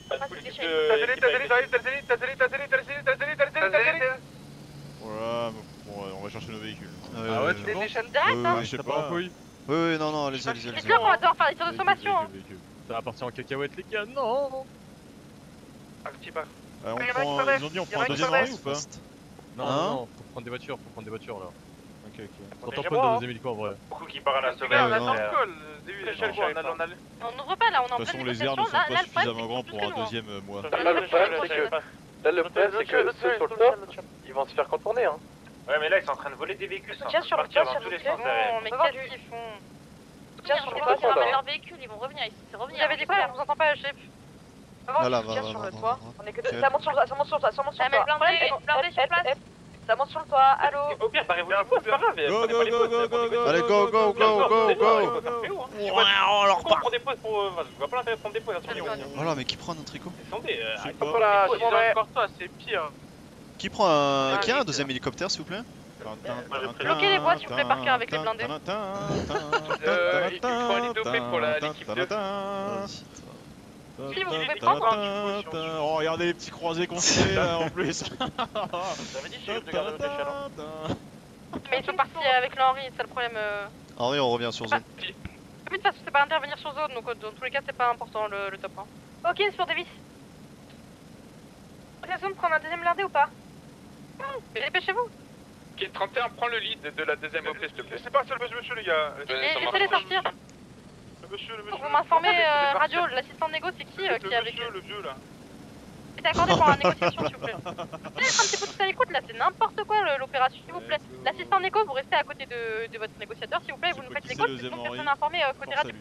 Bah,
Enfin,
du coup,
c'est des
l'équipe
shérifs.
2,
Voilà, bon, on va chercher nos véhicules.
Ah ouais, tu
Des échelles
Direct, hein?
Je sais pas.
Oui, non, allez-y, allez-y.
C'est sûr qu'on va devoir faire des tirs de sommation. Hein.
Ça va partir en cacahuète les gars, non.
Un petit pas.
On
Il y en a qui
prend,
se
ils ont dit on prend un
il y en a qui
deuxième
se
Henri ou pas?
Fast.
Non,
Hein
non, faut prendre des voitures là. Ok, ok. On
Protégez-moi,
tamponne le
hein.
deuxième hélico en vrai.
Beaucoup qui part à la
Les gars, on
sauvegarde.
attend
non.
le call. Début,
Que
je sais
je
quoi,
savais
on allait.
On n'ouvre pas là, on est en
De toute
pleine
façon, les airs ne
négociation.
sont
Là,
pas
là, le problème,
suffisamment grands
c'est
pour
qu'ils
un
sont plus que nous,
deuxième mois.
Là, le problème, c'est que, là, le problème, c'est que ceux sur le top, ils vont se faire contourner, hein.
Ouais, mais là, ils sont en train de voler des véhicules. Ils sont en train
Tiens
de
sur le
partir
toit,
dans
s'il
tous les
vous plaît.
sens derrière.
Non, mais qu'est-ce qu'ils font?
Tiens sur le toit,
Ils ramènent
là.
leur véhicule, ils vont revenir, c'est revenir. Vous avez dit quoi là? Je vous entends pas, chef.
Voilà,
je tiens
va,
sur
va,
le
va,
toit.
va.
On est que
Ok.
deux. Ça monte sur le toit, ça monte sur le toit, ça monte sur le
Ah,
toit.
mais blindé sur place.
Ça monte sur le toit, allô?
Au pire, barrez-vous du coup, c'est pas grave.
Go,
prenez
go,
pas les
go,
pauses,
go,
prenez
go,
pas
Allez,
les
go,
pauses.
go, go, go, go.
On prend des pauses pour. Je vois pas l'intérêt de prendre des pauses.
Voilà, mais qui prend un tricot?
Descendez.
Je sais
arrêtez
pas.
de
Voilà,
prendre des
je
pauses.
suis encore toi, c'est pire.
Qui prend un.
Ah,
Qui a un
vite.
deuxième hélicoptère, s'il vous plaît?
Bloquez les voies, s'il vous plaît, par cœur avec les blindés.
Il faut aller doper pour l'équipe 2.
Vas-y,
Si, vous pouvez
toi.
prendre.
Oh, regardez les petits croisés qu'on se fait là en plus.
J'avais dit je de garder notre échelle. Hein.
Mais ils sont partis avec le Henri, c'est le problème.
Henri, on revient sur zone.
De toute façon, c'est pas intervenir sur zone, donc dans tous les cas, c'est pas important le top 1. Ok, sur Davis. Occasion de prendre un deuxième blindé ou pas? Mais dépêchez-vous.
Ok, 31, prends le lead de la deuxième OP, s'il te plaît.
C'est pas ça le monsieur, les gars.
Laissez-les sortir.
Le monsieur,
Pour vous m'informer, radio, l'assistant négo, c'est qui est avec eux?
Le vieux, là.
C'est accordé pour la négociation, s'il vous plaît. Vous pouvez être un petit peu tous à l'écoute, là, c'est n'importe quoi l'opération, s'il vous plaît. L'assistant négo, vous restez à côté de votre négociateur, s'il vous plaît, vous nous faites l'écoute, c'est une personne informée côté radio.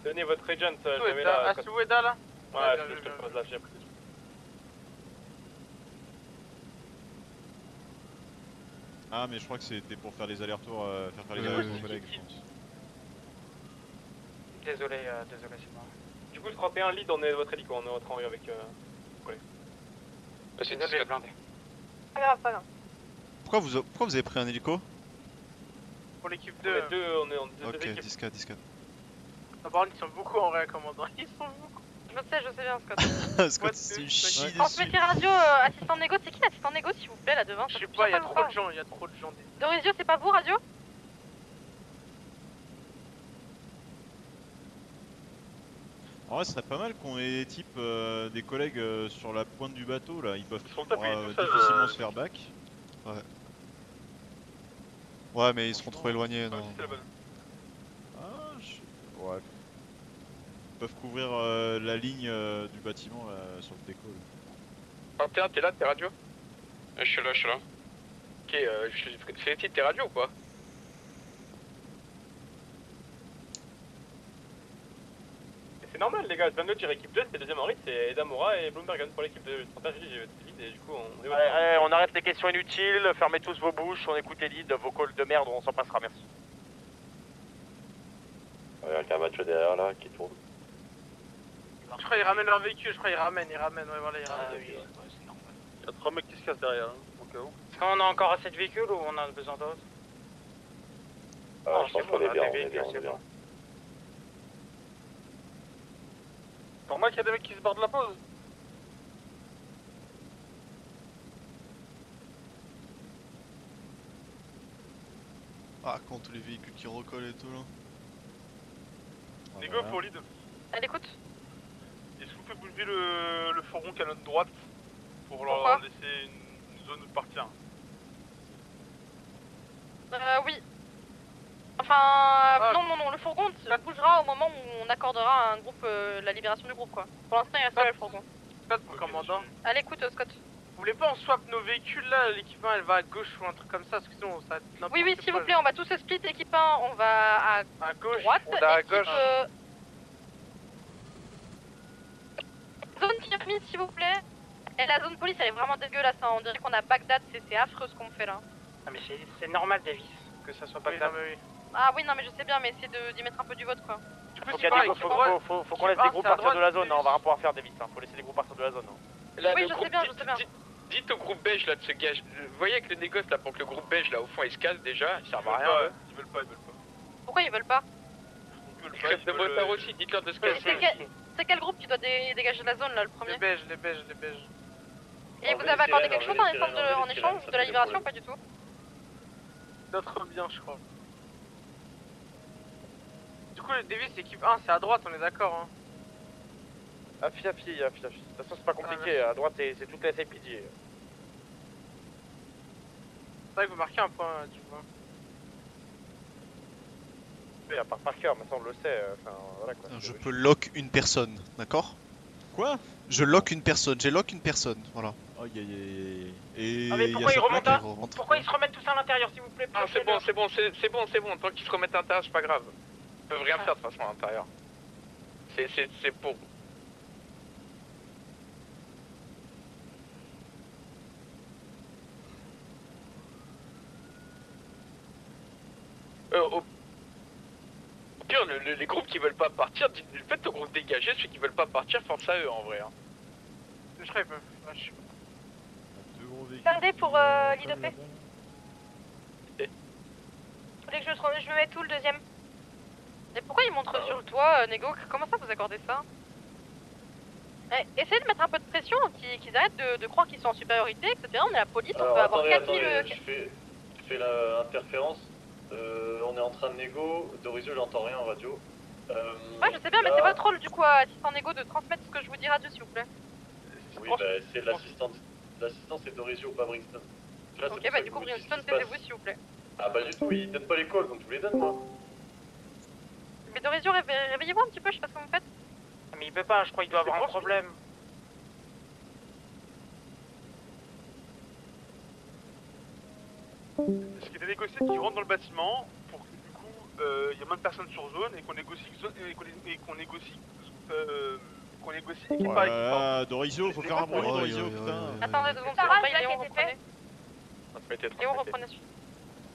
Donnez votre agent, je l'avais
Ah,
là.
c'est Ueda là?
Ouais, je te le pose là, j'ai appris.
Ah, mais je crois que c'était pour faire des allers-retours, faire les allers-retours aux collègues, je pense.
Désolé, c'est moi. Du coup, le 31 lead, on est votre hélico, on est en train avec. Ouais.
C'est
Désolé, blindé.
Pas grave, pas grave.
Pourquoi vous avez pris un hélico?
Pour l'équipe
On
2.
est deux, on est en deux
Ok,
équipes.
10-4, 10-4.
Ah, par contre, ils sont beaucoup en vrai, commandant. Ils sont beaucoup.
Je sais bien, Scott.
Scott, c'est chie dessus.
Transmettez radio, assistant négo, c'est qui l'assistant négo, s'il vous plaît, là devant?
Je sais pas, il y a trop de gens, il y a trop de gens.
Dorisio, c'est pas vous, radio?
En vrai, ce serait pas mal qu'on ait des types, des collègues sur la pointe du bateau là, ils peuvent
tapés tout seuls,
difficilement se faire back.
Ouais. Ouais, mais ils seront trop éloignés, non.
Ah, ouais. Ils peuvent couvrir la ligne du bâtiment là, sur le déco. Là.
31, t'es là, t'es radio? Je suis là, Ok, Félicite, t'es radio ou quoi?
C'est normal, les gars, 22 tir équipe 2, c'est deuxième en rythme, c'est Edamora et Bloombergen pour l'équipe de 31, j'ai dit, j'ai vite et du coup, on est
Allez, on arrête les questions inutiles, fermez tous vos bouches, on écoute les leads, vos calls de merde, on s'en passera, merci.
Avec un match derrière là qui tourne.
Je crois qu'ils ramènent leur véhicule, ouais voilà, ils ramènent.
Il y a 3 mecs qui se cassent derrière, hein, au cas où.
Est-ce qu'on a encore assez de véhicules ou on a besoin d'autres?
Je pense qu'on est bien, on est bien, on est bien.
Normal qu'il y a des mecs qui se barrent de la pause.
Ah, quand tous les véhicules qui recollent et tout là.
Les gars, pour lead.
À l'écoute.
Est-ce que vous pouvez bouger le fourgon qui est à notre droite pour leur
Pourquoi
laisser une zone de partir?
Oui. Enfin, non, le fourgon bougera au moment où on accordera à un groupe la libération du groupe, quoi. Pour l'instant, il reste là le fourgon.
Scott, mon commandant.
À l'écoute, Scott.
Vous voulez pas on swap nos véhicules là, l'équipement elle va à gauche ou un truc comme ça, parce que sinon ça va être n'importe
Oui, s'il vous plaît, on va tous se split, équipe 1, on va à
gauche,
droite,
on va à
équipe,
gauche.
Zone pyramide, s'il vous plaît. Et la zone police, elle est vraiment dégueulasse, hein. On dirait qu'on a Bagdad, c'est affreux ce qu'on fait là.
Ah mais c'est normal, Davis, que ça soit pas grave.
Ah oui, non mais je sais bien, mais essayez d'y mettre un peu du vote, quoi.
Faut qu'on laisse des groupes partir de la zone, hein, on va rien pouvoir faire des vices, hein. Faut laisser les groupes partir de la zone. Hein.
Là,
Oui,
le
je
groupe-
sais bien, je sais bien.
Dites au groupe beige là de se gager. Vous voyez avec le négoce là pour que le groupe beige là au fond il se casse déjà, il sert à rien.
Ils veulent pas.
Pourquoi ils veulent pas?
Les chefs de motard aussi, dites-leur de se casser.
C'est quel groupe qui doit dégager la zone là, le premier?
Les beiges.
Et vous avez accordé quelque chose en échange de la libération? Pas du tout.
Notre bien, je crois. Du coup, le Davis, équipe 1, c'est à droite, on est d'accord, hein.
Affi. De toute façon, c'est pas compliqué. À droite, c'est toute la SAPD.
C'est vrai que vous marquez un point, tu vois.
Oui, à part Parker, mais ça on le sait. Enfin, voilà quoi.
Je peux lock une personne, d'accord?
Quoi?
Je lock une personne, j'ai lock une personne, voilà.
Aïe aïe aïe. Et
Ah mais
y a
pourquoi ils
Choc
remontent
Mac,
à... Pourquoi ils se remettent tous à l'intérieur s'il vous plaît?
Ah c'est bon, tant qu'ils se remettent à l'intérieur, c'est pas grave. Ils peuvent rien faire de toute façon à l'intérieur. C'est pour... Au pire, les groupes qui veulent pas partir, faites au groupe dégagé, ceux qui veulent pas partir, force à eux en vrai. Hein.
Je rêve.
Attendez pour l'IDP. Vous voulez que je me mette où le deuxième? Et pourquoi ils montrent sur le toit, Nego? Comment ça vous accordez ça? Essayez de mettre un peu de pression, qu'ils arrêtent de croire qu'ils sont en supériorité, etc. On est la police, on peut avoir 4000...
Je fais l'interférence. On est en train de négo. Dorisio, j'entends rien en radio.
Ouais, je sais bien, mais c'est votre rôle du coup, assistant Nego, de transmettre ce que je vous dis radio, s'il vous plaît.
Oui, bah c'est l'assistant. L'assistant, c'est Dorisio, pas Brixton. Là,
Ok, bah du coup, Brixton, taisez-vous, s'il vous plaît.
Ah bah du tout, il donne pas les calls, donc je vous les donne moi.
Mais Dorisio, réveillez-vous un petit peu, je sais pas ce que vous faites.
Mais il peut pas, je crois qu'il doit avoir un problème.
Ce qui était négocié, c'est qu'ils rentrent dans le bâtiment pour que du coup, il y a moins de personnes sur zone et qu'on négocie équipe par équipe.
Ah, Dorisio, faut faire un bruit, Dorisio, putain.
Attendez 2 secondes, Léon, reprenez. Léon, reprenez celui.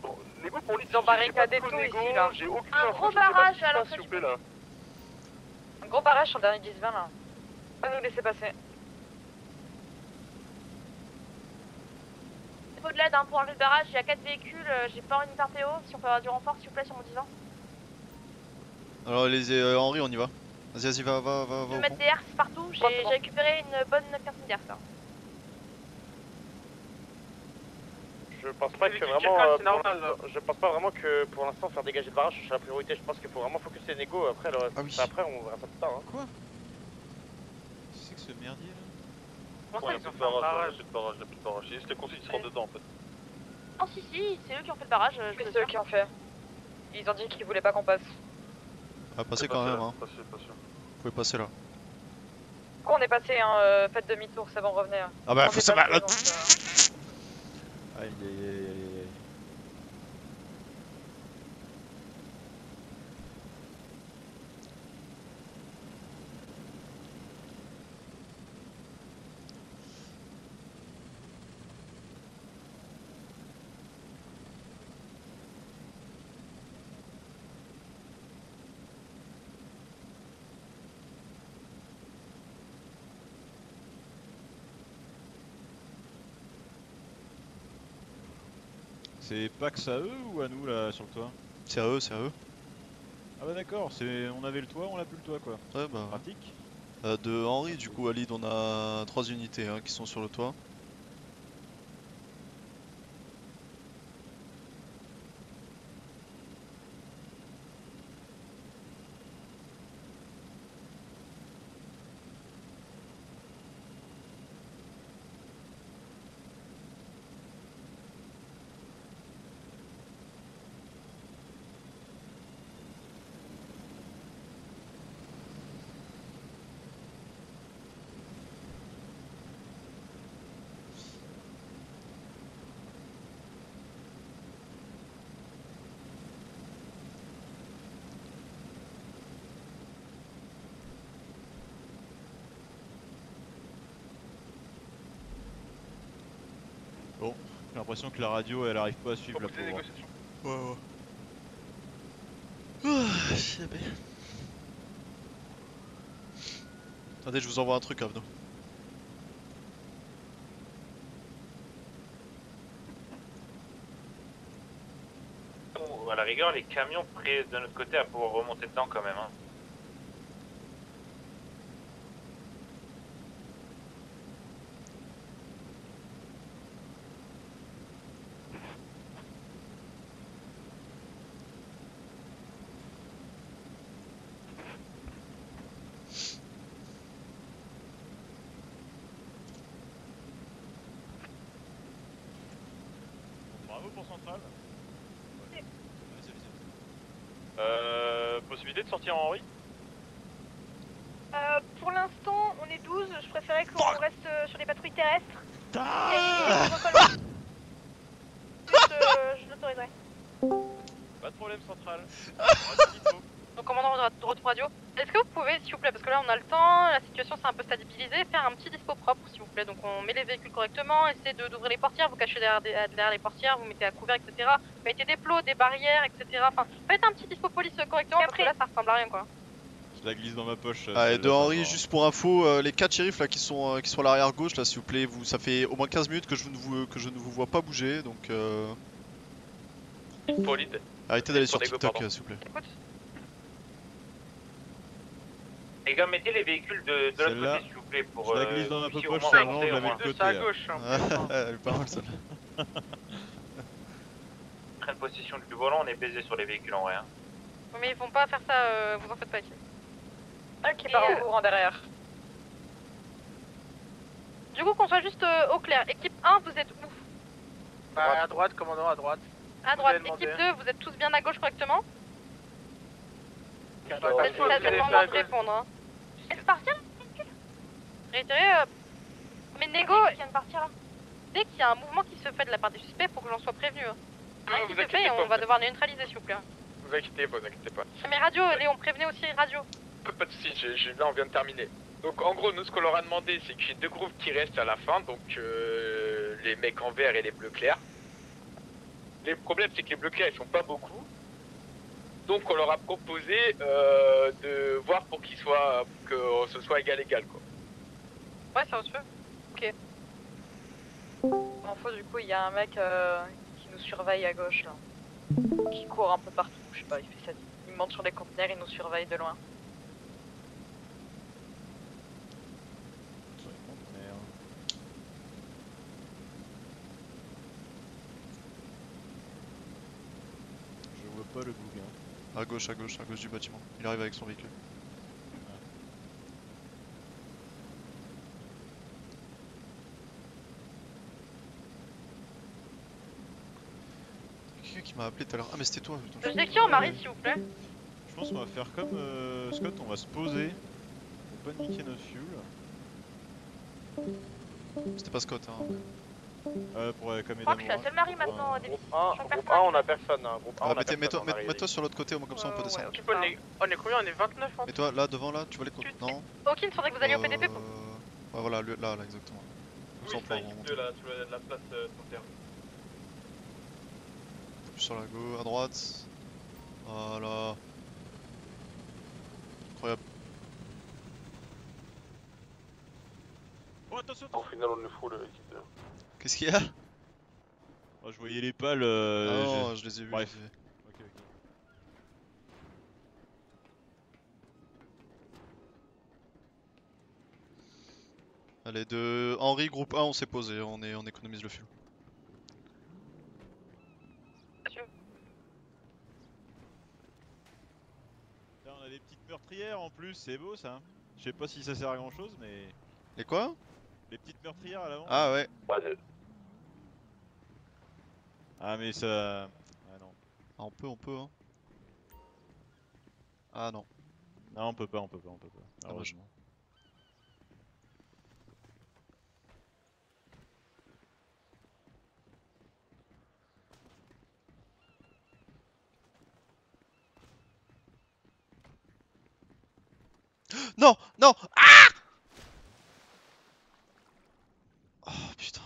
Bon, négo pour l'IT,
Ils ont barricadé tout ici, là.
j'ai aucune
Un
info
gros
sur ce qui
barrage
se
à
passe,
l'entrée
s'il vous
du
plaît là.
Un gros barrage sur le dernier 10-20 là. Pas nous laisser passer. Il faut de l'aide pour enlever le barrage, il y a 4 véhicules, j'ai pas une PO, si on peut avoir du renfort s'il vous plaît sur mon 10 ans.
Alors les Henri, on y va. Vas-y, va
Je
au
vais mettre
pont.
des herses partout, j'ai récupéré une bonne quinzaine d'herses là.
Je pense pas que vraiment, je pense pas vraiment que pour l'instant faire dégager le barrage c'est la priorité. Je pense qu'il faut vraiment focus les négos. Après, après on verra ça plus tard. Hein.
Quoi? C'est que ce merdier là?
Comment ça, ils ont fait un barrage?
Il y a plus de barrage. C'était consigne qu'ils se rendent dedans en fait.
Oh si, c'est eux qui ont fait le barrage. C'est eux qui ont fait. Ils ont dit qu'ils voulaient pas qu'on passe.
Ah, passez quand même, hein.
Passez.
Vous pouvez passer là.
Du coup on est passé, hein, faites demi-tour, ça va, on revenait.
Ah bah, ça va.
Aïe aïe aïe aïe. C'est Pax à eux ou à nous là sur le toit?
C'est à eux, c'est à eux.
Ah bah d'accord, on avait le toit, on a plus le toit quoi.
Ouais bah.
Pratique.
De Henri, du coup, à lead, on a 3 unités hein, qui sont sur le toit.
Bon, j'ai l'impression que la radio elle arrive pas à suivre la pauvre.
Ouais. Ah, c'est bien. Attendez, je vous envoie un truc, Avno.
À la rigueur, les camions près de notre côté à pouvoir remonter dedans quand même. Hein.
info pour centrale.
Ouais.
Possibilité de sortir en Henri?
Pour l'instant, on est 12. Je préférais qu'on reste sur les patrouilles terrestres. Je l'autoriserai.
Pas de problème, centrale.
Donc, commandant de retour radio, est-ce que vous pouvez, s'il vous plaît, parce que là on a le temps, la situation s'est un peu stabilisée, faire un petit dispo propre, s'il vous plaît. Donc, on met les véhicules correctement, essayez d'ouvrir les portières, vous cachez derrière les portières, vous mettez à couvert, etc. Vous mettez des plots, des barrières, etc. Enfin, faites un petit dispo police correctement, parce que là ça ressemble à rien, quoi.
Je la glisse dans ma poche.
Ah, et de Henri, juste pour info, les 4 shérifs là qui sont à l'arrière gauche là, s'il vous plaît, ça fait au moins 15 minutes que je ne vous vois pas bouger, donc arrêtez d'aller sur TikTok s'il vous plaît.
Les gars, mettez les véhicules de l'autre côté s'il vous plaît pour...
Je la glisse dans ma poche,
moins
sergent, je la
avancer,
mets
au
de
moins.
côté. À
gauche,
Elle est pas mal celle-là.
Prenne possession du volant, on est baisé sur les véhicules en rien.
Mais ils vont pas faire ça, vous en faites pas ici.
Ok, par en courant derrière.
Du coup, qu'on soit juste au clair. Équipe 1, vous êtes où?
Bah, à droite, commandant, à droite.
À droite.
Vous avez
Équipe
demandé.
2, vous êtes tous bien à gauche correctement?
C'est
C'est le moment de répondre. Hein. Est-ce que partir? Réitérez, mais négo, dès qu'il y a un mouvement qui se fait de la part des suspects, faut que j'en sois prévenu. Hein.
Non,
Qui
vous
se fait,
inquiétez
on
pas.
va devoir les neutraliser, s'il vous plaît.
Vous inquiétez pas.
Mais radio, Léon, prévenez aussi radio.
Pas de soucis, là on vient de terminer. Donc en gros, nous ce qu'on leur a demandé, c'est qu'il y ait 2 groupes qui restent à la fin, donc les mecs en vert et les bleus clairs. Le problème, c'est que les bleus clairs ils sont pas beaucoup. Donc on leur a proposé de voir pour qu'ils soient, que ce soit égal quoi.
Ouais, ça se fait. Ok.
Info, du coup, il y a un mec qui nous surveille à gauche là. Qui court un peu partout, je sais pas, il fait ça. Il monte sur les conteneurs, il nous surveille de loin.
Je vois pas le bouquin.
À gauche du bâtiment. Il arrive avec son véhicule. Quelqu'un qui m'a appelé tout à l'heure. Ah mais c'était toi.
Je sais qui en Marie, s'il vous plaît.
Je pense qu'on va faire comme Scott, on va se poser pour pas niquer notre fuel.
C'était pas Scott hein.
Pour comme
Je crois que je suis la seule Marie maintenant, Davis.
Groupe 1, on a personne. Hein. Groupe 1,
Ah,
on a personne.
mets-toi sur l'autre côté, au moins comme ça on peut descendre.
On est combien? On est 29 en
Mets-toi là devant là, tu vois les comptes. Non.
Ok, il faudrait que vous alliez au PDP pour.
Ouais voilà, là exactement. Comme ça on peut remonter.
là, tu vois la place terre.
Plus sur la gauche, à droite. Voilà. Incroyable.
Oh attention,
Au final, on est fou l'équipe 2.
Qu'est-ce qu'il y a?
Oh, je voyais les pales.
Ah non, je les ai vus.
Bref. Ok.
Allez, de Henri, groupe 1, on s'est posé, on économise le fuel.
Là, on a des petites meurtrières en plus, c'est beau ça. Je sais pas si ça sert à grand chose, mais.
Les quoi?
Les petites meurtrières à l'avant.
Ah ouais.
Ah mais ça... Ah non.
Ah, on peut hein. Ah non.
Non on peut pas. Heureusement.
Non! Non! Ah! Oh putain.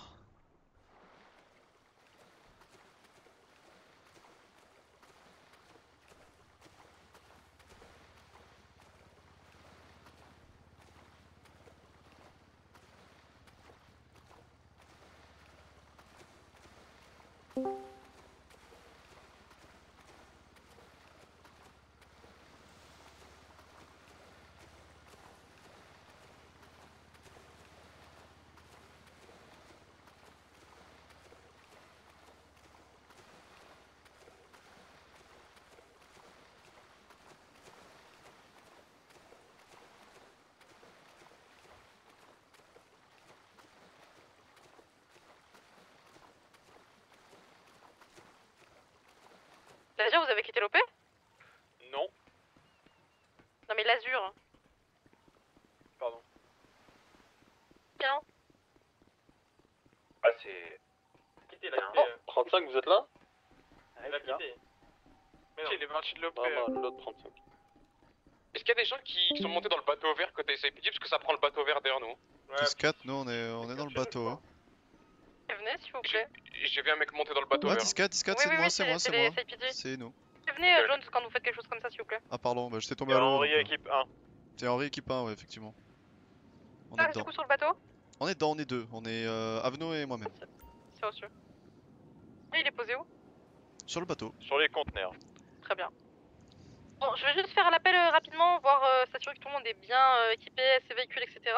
L'Azur, vous avez quitté l'OP?
Non.
Non mais l'Azur.
Pardon.
Bien.
Ah, c'est.
Quittez là. 35, vous êtes là?
Il a quitté. Mais non. Il est parti de l'OP.
Non, l'autre 35.
Est-ce qu'il y a des gens qui sont montés dans le bateau vert côté SAPD parce que ça prend le bateau vert derrière nous?
10-4, nous on est dans le bateau. Hein.
Venez s'il vous plaît.
J'ai vu un mec monter dans le bateau
Ouais,
vert.
10-4, c'est
Oui,
moi,
oui,
c'est moi,
c'est
c'est moi.
les SAPD.
C'est nous.
Venez Jones quand vous faites quelque chose comme ça s'il vous plaît.
Ah pardon, bah j'étais tombé à l'eau.
Henri
donc,
équipe 1.
C'est Henri équipe 1, ouais, effectivement. On est
Ah, du
dedans.
coup sur le bateau?
On est dedans, on est deux. On est Avno et moi-même.
C'est reçu. Et il est posé où?
Sur le bateau.
Sur les conteneurs.
Très bien. Bon, je vais juste faire l'appel rapidement, voir s'assurer que tout le monde est bien équipé, ses véhicules, etc.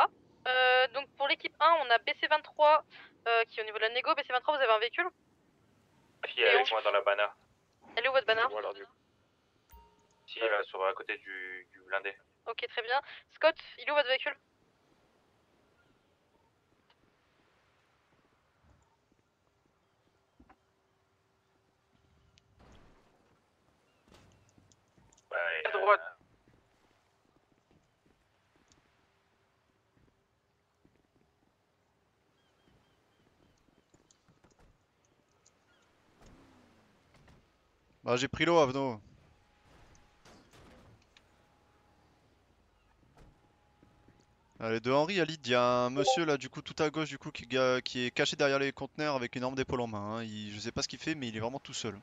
Donc pour l'équipe 1, on a BC23 qui est au niveau de la négo. BC23, vous avez un véhicule?
Qui est avec moi dans la bana.
Elle est où votre banner?
Si, là, sur à côté du blindé.
Ok, très bien. Scott, il est où votre véhicule?
Ouais,
À droite.
Bah j'ai pris l'eau, Avno. Allez, de Henri à Lyd, il y a un monsieur là du coup tout à gauche du coup qui est caché derrière les conteneurs avec une arme d'épaule en main. Hein. Je sais pas ce qu'il fait mais il est vraiment tout seul.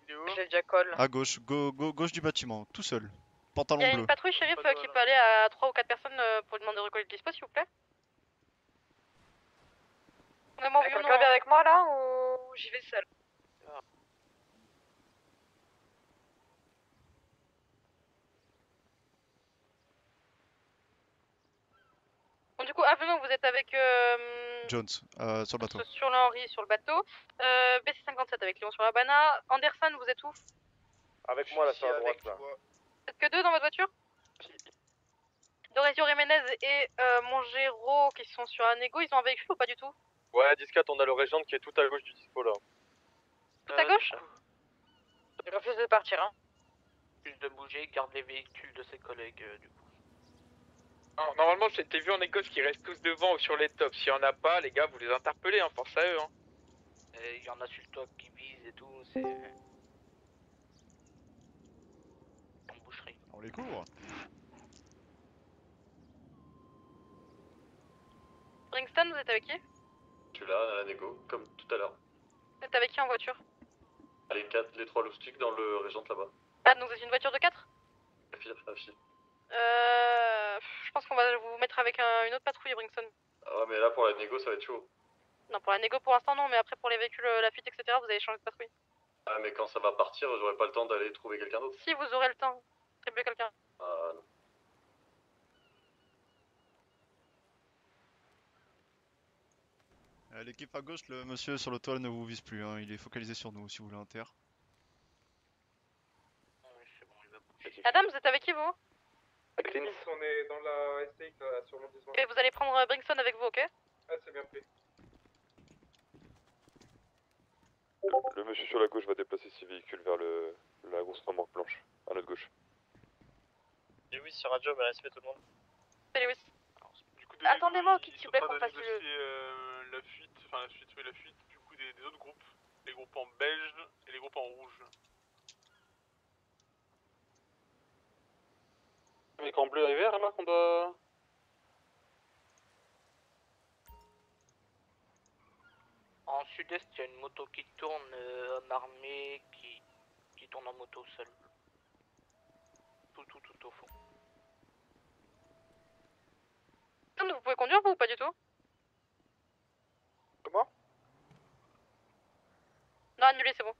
Je l'ai déjà call.
À gauche, gauche du bâtiment, tout seul.
Il
Pantalon
y a
bleu.
une patrouille shérif qui peut aller à 3 ou 4 personnes pour demander de recoller le dispo s'il vous plaît.
Quelqu'un vient avec moi là ou j'y vais seul?
Bon, du coup, Aveno, vous êtes avec
Jones, sur le bateau.
sur le Henri sur le bateau. BC57 avec Léon sur la bana. Anderson, vous êtes où?
Avec moi là sur la droite là.
Vous êtes que deux dans votre voiture? Dorizio Jiménez et Mongero qui sont sur un négo, ils ont un véhicule ou pas du tout?
Ouais, 10-4, on a le Régent qui est tout à gauche du dispo là.
Tout à gauche?
Il refuse de partir, hein.
Plus de bouger, garde les véhicules de ses collègues du coup.
Alors, normalement, c'était vu en Écosse qui restent tous devant ou sur les tops. S'il y en a pas, les gars, vous les interpellez, hein, pense à eux. Hein.
Et il y en a sur le top qui visent et tout, c'est. En boucherie.
On les couvre.
Bringston, vous êtes avec qui?
Je suis là, à la négo, comme tout à l'heure.
Vous êtes avec qui en voiture?
Les 3 loustiques dans le Régent là-bas.
Ah, donc c'est une voiture de 4?
La fille.
Je pense qu'on va vous mettre avec une autre patrouille, Bringston.
Ah ouais, mais là pour la négo, ça va être chaud.
Non, pour la négo pour l'instant non, mais après pour les véhicules, la fuite, etc., vous allez changer de patrouille.
Ah, mais quand ça va partir, j'aurai pas le temps d'aller trouver quelqu'un d'autre.
Si, vous aurez le temps. Attribuez quelqu'un.
Ah non.
L'équipe à gauche, le monsieur sur le toit ne vous vise plus, hein. Il est focalisé sur nous si vous voulez inter.
Adam, vous êtes avec qui vous?
Clint, on est dans la STX là, sur l'arrondissement.
Et vous allez prendre Bringston avec vous, ok?
Ah, c'est bien pris.
Le monsieur sur la gauche va déplacer ses véhicules vers la grosse remorque blanche, à notre gauche.
Lewis sur radio, mais respect tout le monde.
C'est Lewis.
Attendez-moi au kit s'il vous plaît pour passer
la fuite du coup des autres groupes. Les groupes en beige et les groupes en rouge.
Avec en bleu et vert là qu'on doit...
En sud-est, il y a une moto qui tourne, un armé qui tourne en moto seul. Tout au fond.
Vous pouvez conduire vous ou pas du tout?
Comment?
Non, annulé, c'est bon.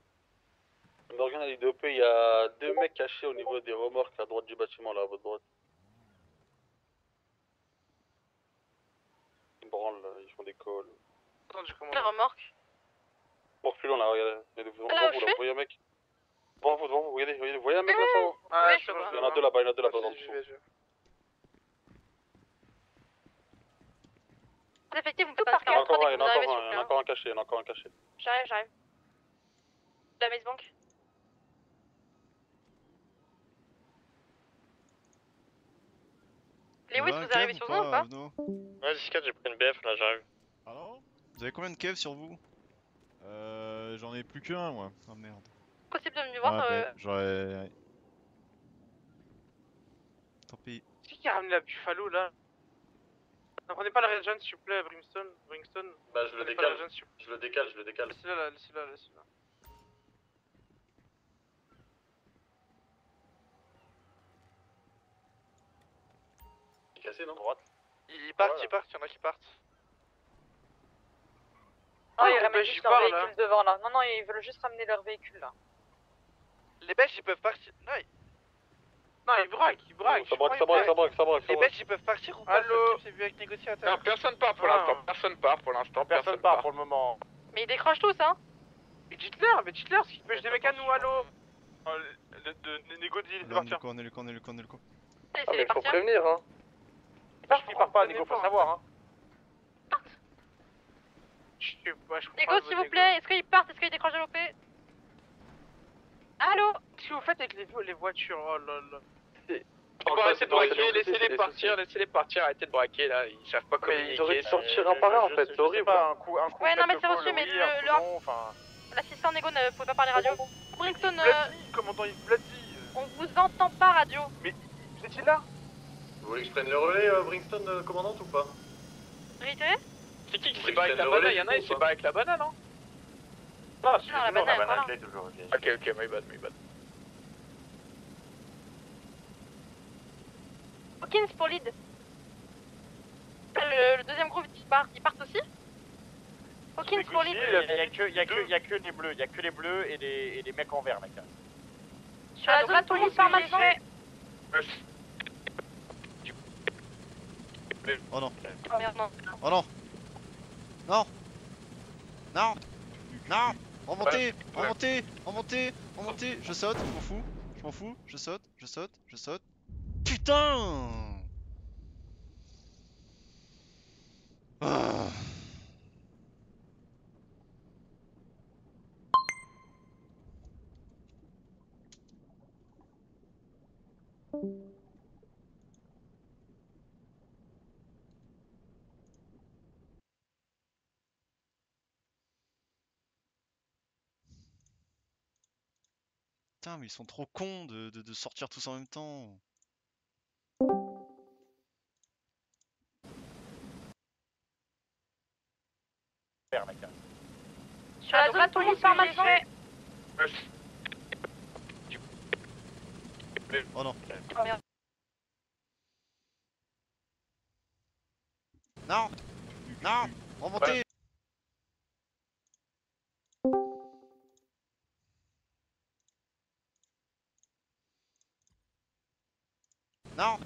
Morgan a dit DOP, il y a 2 mecs cachés au niveau des remorques à droite du bâtiment là, à votre droite. Ils branlent là, ils font des calls.
La remorque.
Bon, plus loin là, regardez. Devant
Là,
vous
je
là, vous voyez un mec. Devant vous, regardez, vous voyez un mec là sur...
Ouais, je vois.
Il y en a 2 là-bas, il y en a 2 là-bas dans le dessous.
Effectivement, vous
Il
pouvez
y en a
pas
encore un, il y en a
arriver,
encore un, il y en a encore un caché, il y en a encore un caché.
J'arrive. La Maze Bank. Lewis, vous arrivez sur nous ou pas?
Ouais, Jessica, j'ai pris une BF, là, j'arrive.
Pardon?
Vous avez combien de caves sur vous?
J'en ai plus qu'un, moi.
Oh merde.
Possible de me voir
J'aurais...
Tant pis.
Qui a ramené la Buffalo là? Ne prenez pas la Regen s'il vous plaît, Brimstone.
Bah, je le décale. Je le décale.
Laissez-la là, laissez-la.
Il est cassé, non?
Droite.
Ils partent, il y en a qui partent.
Non, ils ramènent
Belges,
juste
ils
leur
parlent,
véhicule
là.
devant là. Non, ils veulent juste ramener leur véhicule là.
Les Belges, ils peuvent partir.
Non, ils braquent.
Ça braque.
Les Belges, ils peuvent partir ou pas?
Allô?
C'est vu avec négociateur. Non, personne part pour l'instant. Personne part
pour le moment.
Mais ils décrochent tous, hein.
Mais dites-leur, parce qu'ils pêchent des mecs à nous, allô?
De négo de
On est le con.
Laissez-les partir.
prévenir, hein. Je pars pas, Nico, faut savoir, hein.
Nico, s'il vous plaît, est-ce qu'ils partent? Est-ce qu'ils décrochent de l'OP? Allô?
Qu'est-ce que vous faites avec les voitures? Oh là là.
On va arrêter de braquer, laissez-les partir, arrêtez de braquer là, ils savent pas communiquer.
Mais ils auraient dû sortir un par un en fait, c'est horrible. Un coup
Ouais, non, mais c'est reçu, mais l'assistant négo ne pouvait pas parler radio. Brimstone,
Commandant Yves Blady.
on vous entend pas radio.
Mais vous étiez là?
Vous voulez que je prenne le relais, Brimstone, commandante ou pas?
Réitéré?
C'est qui s'est barré avec la banane? Y'en a, il s'est barré avec la banane, non?
Non,
la banane, voilà.
est toujours ok.
Ok, my bad.
Hawkins pour lead. Le deuxième groupe, ils partent aussi? Hawkins pour lead.
Il y a que les bleus et les mecs en vert, mec.
Sur la zone, tout le monde part maintenant.
Oh non.
Oh merde, non.
Oh non. Non. Remontez. Je saute, je m'en fous. Je saute. Putain. Ah. Putain, mais ils sont trop cons de sortir tous en même temps.
Vert, mec.
Sur la zone, tout le monde part maintenant.
Oh non.
Oh merde.
Non. Remontez. Non.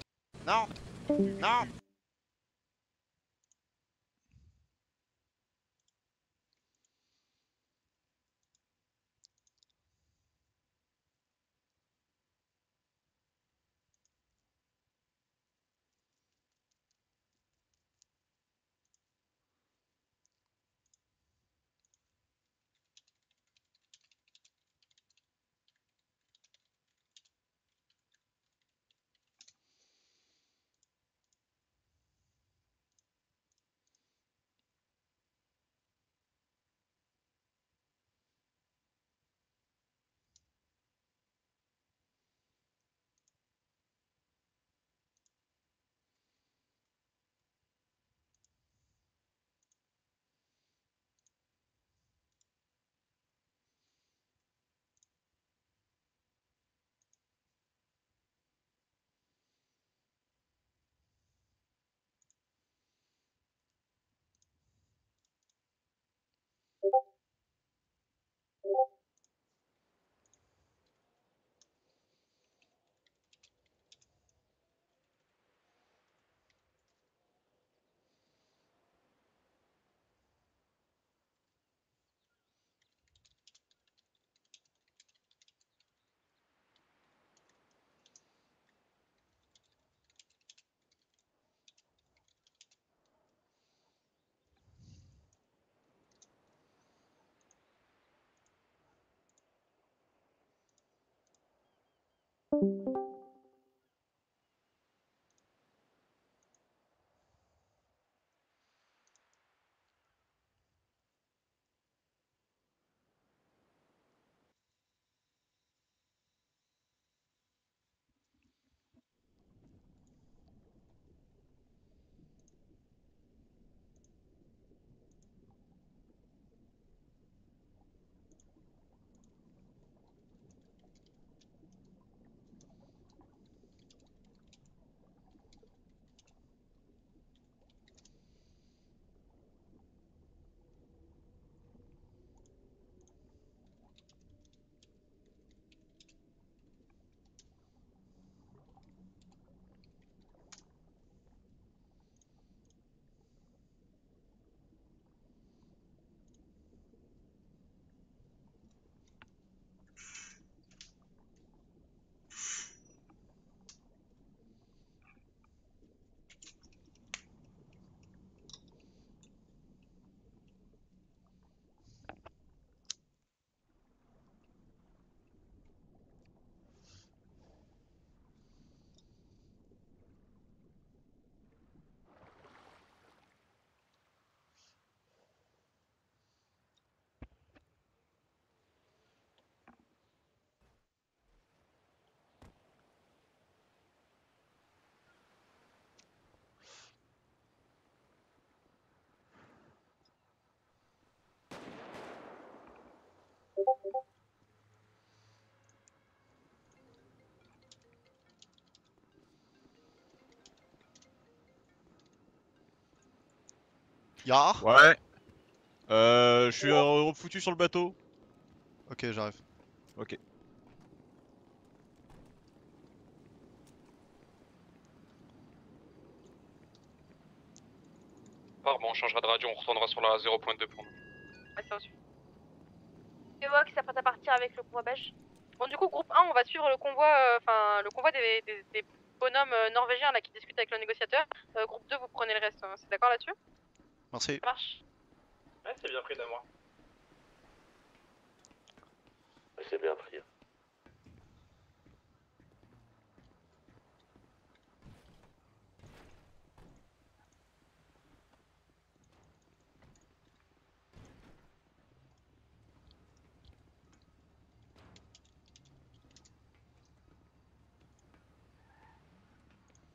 Ya.
Ouais. Je suis refoutu sur le bateau.
Ok, j'arrive.
Ok.
Bon, on changera de radio, on retournera sur la 0.2 pour nous.
Ouais, c'est reçu.
Et moi qui s'apprête à partir avec le convoi belge.
Bon, du coup, groupe 1, on va suivre le convoi, le convoi des bonhommes norvégiens là qui discutent avec le négociateur. Groupe 2, vous prenez le reste, hein. C'est d'accord là-dessus?
Merci.
Ça marche.
Ouais, c'est bien pris de moi.
C'est bien pris.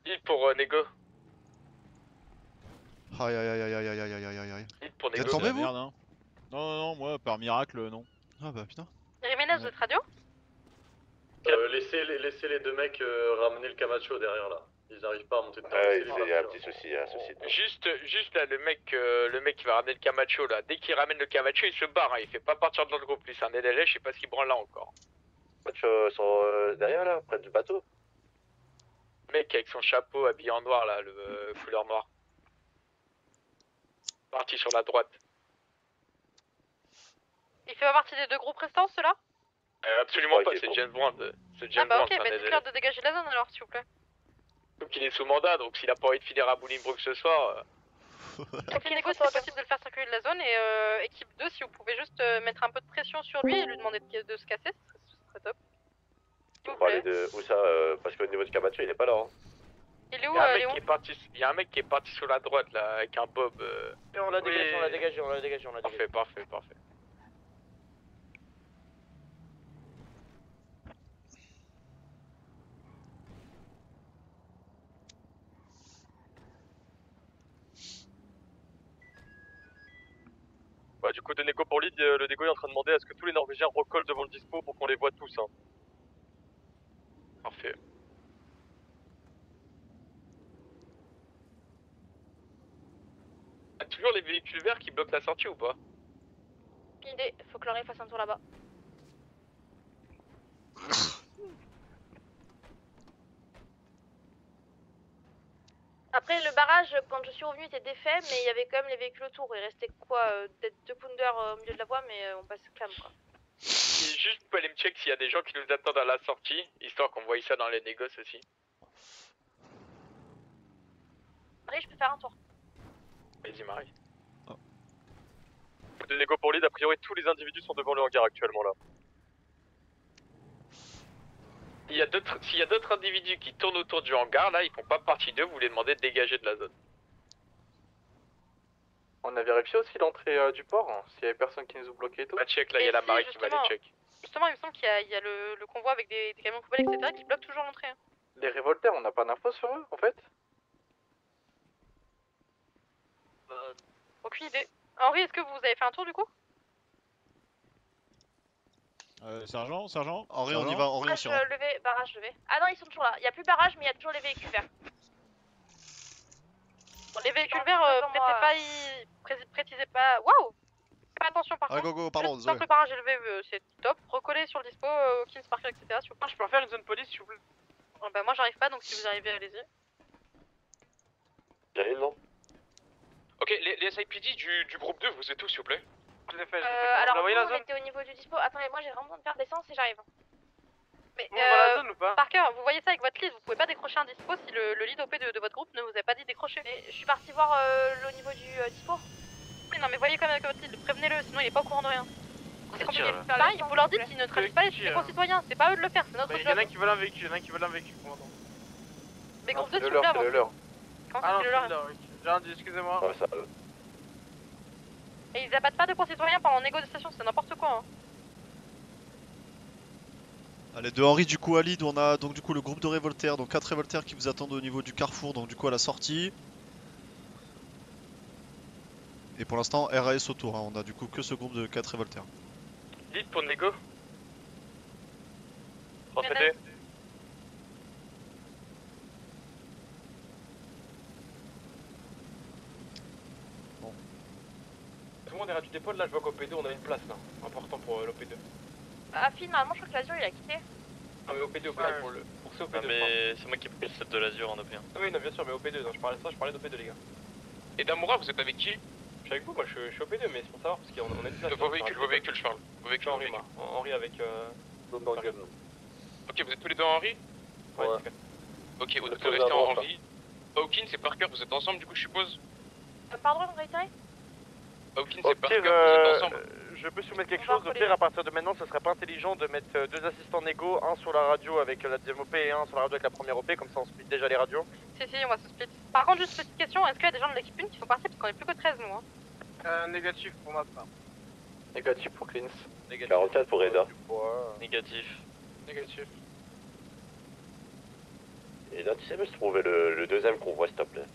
Lead pour Nego.
Aïe aïe aïe aïe aïe aïe aïe aïe aïe aïe.
Lead pour
Vous êtes
Nego.
tombé vous?
Merde, hein. Non, moi par miracle, non.
Ah bah putain.
Jiménez, vous êtes radio?
Laissez les deux mecs ramener le Camacho derrière là. Ils arrivent pas à monter de terrain.
Ouais, il y a un petit souci,
Juste là, le mec qui va ramener le Camacho là, dès qu'il ramène le Camacho, il se barre, hein. Il fait pas partir de notre groupe, lui c'est un LLA, je sais pas ce qu'il branle là encore.
Camacho sont derrière là, près du bateau.
Le mec avec son chapeau habillé en noir là, le couleur noire. Parti sur la droite.
Il fait pas partie des deux groupes restants, ceux-là?
Absolument pas, c'est James Brown. C'est James
Ah bah
Brown,
ok,
c'est un
bah
LLA.
dites-leur de dégager la zone alors, s'il vous plaît.
Donc il est sous mandat, donc s'il a pas envie de finir à Bolingbrook ce soir...
Donc il négocie, c'est possible de le faire circuler de la zone et équipe 2, si vous pouvez juste mettre un peu de pression sur lui et lui demander de se casser, ce serait top.
On va aller de où ça parce qu'au niveau du Camacho, il est pas là. Hein.
Il est où,
Il y a un mec
Léon?
il y a un mec qui est parti sur la droite là, avec un bob.
Et on l'a dégagé, on l'a dégagé, on l'a dégagé, on l'a dégagé.
Parfait.
Bah du coup de Nego pour lead, le Nego est en train de demander à ce que tous les Norvégiens recollent devant le dispo pour qu'on les voit tous. Hein.
Parfait. T'as toujours les véhicules verts qui bloquent la sortie ou pas?
Une idée, faut que Laurie fasse un tour là-bas. Après, le barrage, quand je suis revenu, était défait, mais il y avait quand même les véhicules autour. Il restait quoi, peut-être 2 pounders au milieu de la voie, mais on passe calme quoi.
Et juste vous pouvez aller me check s'il y a des gens qui nous attendent à la sortie, histoire qu'on voie ça dans les négoces aussi.
Allez, je peux faire un tour.
Vas-y Marie.
De Nego pour lead, a priori tous les individus sont devant le hangar actuellement là.
S'il y a d'autres individus qui tournent autour du hangar, là, ils font pas partie d'eux, vous les demandez de dégager de la zone.
On a vérifié aussi l'entrée du port, hein, s'il y avait personne qui nous a bloqué et tout.
Bah check, là, il y a la Marie qui va les check.
Justement, il me semble qu'il y a le convoi avec des camions poubelles, etc. qui bloquent toujours l'entrée. Hein.
Les révolteurs, on n'a pas d'infos sur eux en fait?
Aucune idée. Henri, est-ce que vous avez fait un tour du coup?
Sergent
Henri, on y va, Henri, on s'y rend.
Levé, barrage levé. Ah non, ils sont toujours là. Il y a plus de barrage, mais il y a toujours les véhicules verts.
Bon, les véhicules verts, précisez pas. Waouh! Faites attention par contre.
Go, pardon,
Tant
désolé.
que le barrage est levé, c'est top. Recollez sur le dispo, Kings Parker, etc. Si vous plaît.
Je peux faire une zone police s'il vous plaît?
Bah, moi j'arrive pas, donc si vous arrivez, allez-y.
J'arrive, non?
Ok, les SIPD du groupe 2, vous êtes où s'il vous plaît?
Je l'ai fait,
Alors,
vous
nous,
la
on
zone?
était au niveau du dispo. Attendez, moi j'ai vraiment besoin de faire d'essence et j'arrive.
Mais,
Bon, on voit la zone ou pas?
Parker, vous voyez ça avec votre lead, vous pouvez pas décrocher un dispo si le lead OP de votre groupe ne vous a pas dit décrocher.
Mais je suis partie voir le niveau du dispo.
Oui, non, mais voyez quand même avec votre lead, prévenez-le, sinon il est pas au courant de rien. C'est compliqué.
là.
Pareil, vous leur dites qu'ils neutralisent pas les concitoyens, c'est pas à eux de le faire, c'est notre
Il y en
job.
a qui veulent un véhicule, comment on entend?
Mais groupe 2,
c'est
s'il
le
vous plaît,
leur, c'est le leur.
Comment
Ah
ça,
non,
c'est
c'est
le
le
leur?
leur, j'ai rien dit, excusez-moi.
Ouais, ça.
Et ils abattent pas de concitoyens pendant négociation, c'est n'importe quoi. Hein.
Allez, de Henri du coup à lead, on a donc du coup le groupe de révoltaires, donc 4 révoltaires qui vous attendent au niveau du carrefour, donc du coup à la sortie. Et pour l'instant RAS autour, hein, on a du coup que ce groupe de 4 révoltaires.
Lead pour Nego.
Transmettez. les radios d'épaule, là je vois qu'au P2 on a une place là, important pour l'OP2.
Ah, finalement, je crois que l'Azur il a quitté.
Ah mais OP2, pour ce OP2.
Ah, mais c'est moi qui ai pris le set de l'Azur en OP1.
Ah oui, non, bien sûr, mais OP2, non, je parlais d'OP2 les gars.
Et Damura, vous êtes avec qui?
Je suis avec vous, moi je suis OP2, mais c'est pour savoir, parce qu'on a une place.
Vos véhicules, je parle. Vos véhicules,
Henri, Henri avec...
Ok, vous êtes tous les deux en Henri?
Ouais.
Ok, vous êtes restés en Henri. Hawkins et Parker, vous êtes ensemble du coup, je suppose?
Pardon, réitérez?
Hawkins
Au
et Parker,
pire,
vous êtes ensemble.
je peux soumettre quelque chose. Au pire, à partir de maintenant, ce serait pas intelligent de mettre deux assistants négo, un sur la radio avec la deuxième OP et un sur la radio avec la première OP, comme ça on split déjà les radios.
Si, on va se split. Par contre, juste petite question, est-ce qu'il y a des gens de l'équipe 1 qui sont partis parce qu'on est plus que 13 nous
Négatif pour ma part.
Négatif pour Cleans.
Négatif.
44 pour Reda.
Négatif.
Négatif.
Et là, tu sais me trouver le deuxième convoi, s'il te plaît.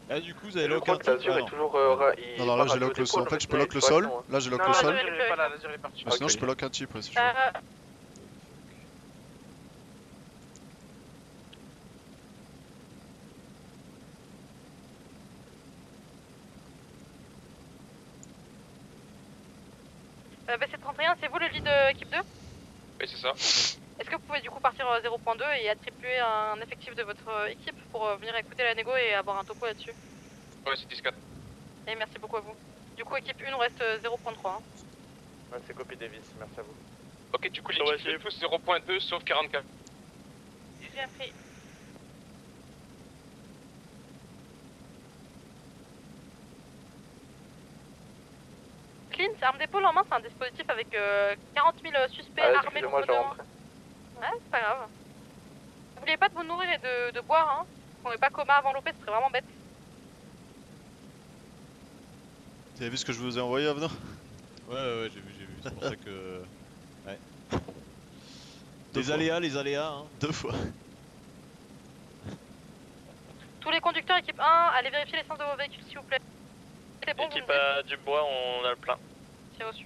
Ah, du coup, vous avez
Je
lock
crois
un
que
type.
l'Azur est toujours.
Non, là j'ai lock le sol. En fait, je peux lock le sol. Là, j'ai lock le sol.
l'Azur est pas là, l'Azur est parti.
Mais sinon, je peux lock un type, ouais, si tu veux.
BC31, c'est vous le lead équipe 2?
Oui, c'est ça.
Est-ce que vous pouvez du coup partir 0.2 et attribuer un effectif de votre équipe pour venir écouter la négo et avoir un topo là-dessus?
Ouais, c'est 10-4.
Et merci beaucoup à vous. Du coup, équipe 1 reste 0.3.
Ouais, c'est copie Davis, merci à vous.
Ok, du coup, l'équipe est tous 0.2 sauf 44.
J'ai pris.
Clean, arme d'épaule en main, c'est un dispositif avec 40 000 suspects armés.
Excusez-moi, je vais rentrer.
Ouais, c'est pas grave. N'oubliez pas de vous nourrir et de boire, hein. On n'est pas coma avant l'OP, ce serait vraiment bête.
Vous avez vu ce que je vous ai envoyé, Avenant?
Ouais, j'ai vu. C'est pour ça que. Ouais. Les aléas, hein.
2 fois.
Tous les conducteurs équipe 1, allez vérifier l'essence de vos véhicules s'il vous plaît. C'est bon,
Équipe à Dubois, on a le plein.
c'est reçu.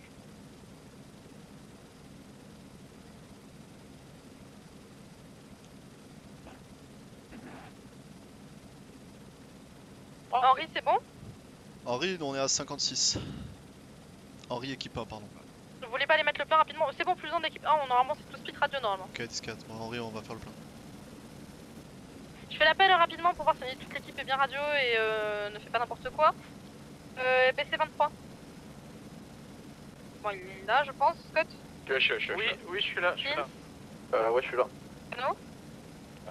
Henri, c'est bon?
Henri, on est à 56. Henri, équipe 1, pardon.
Vous voulez pas aller mettre le plein rapidement? C'est bon, plus besoin d'équipe 1, normalement c'est tout split radio normalement.
Ok, 10-4. Bon, Henri, on va faire le plein.
Je fais l'appel rapidement pour voir si toute l'équipe est bien radio et ne fait pas n'importe quoi. BC23. Bon, il est là, je pense, Scott.
Oui, je suis là.
Ouais, je suis là.
Non?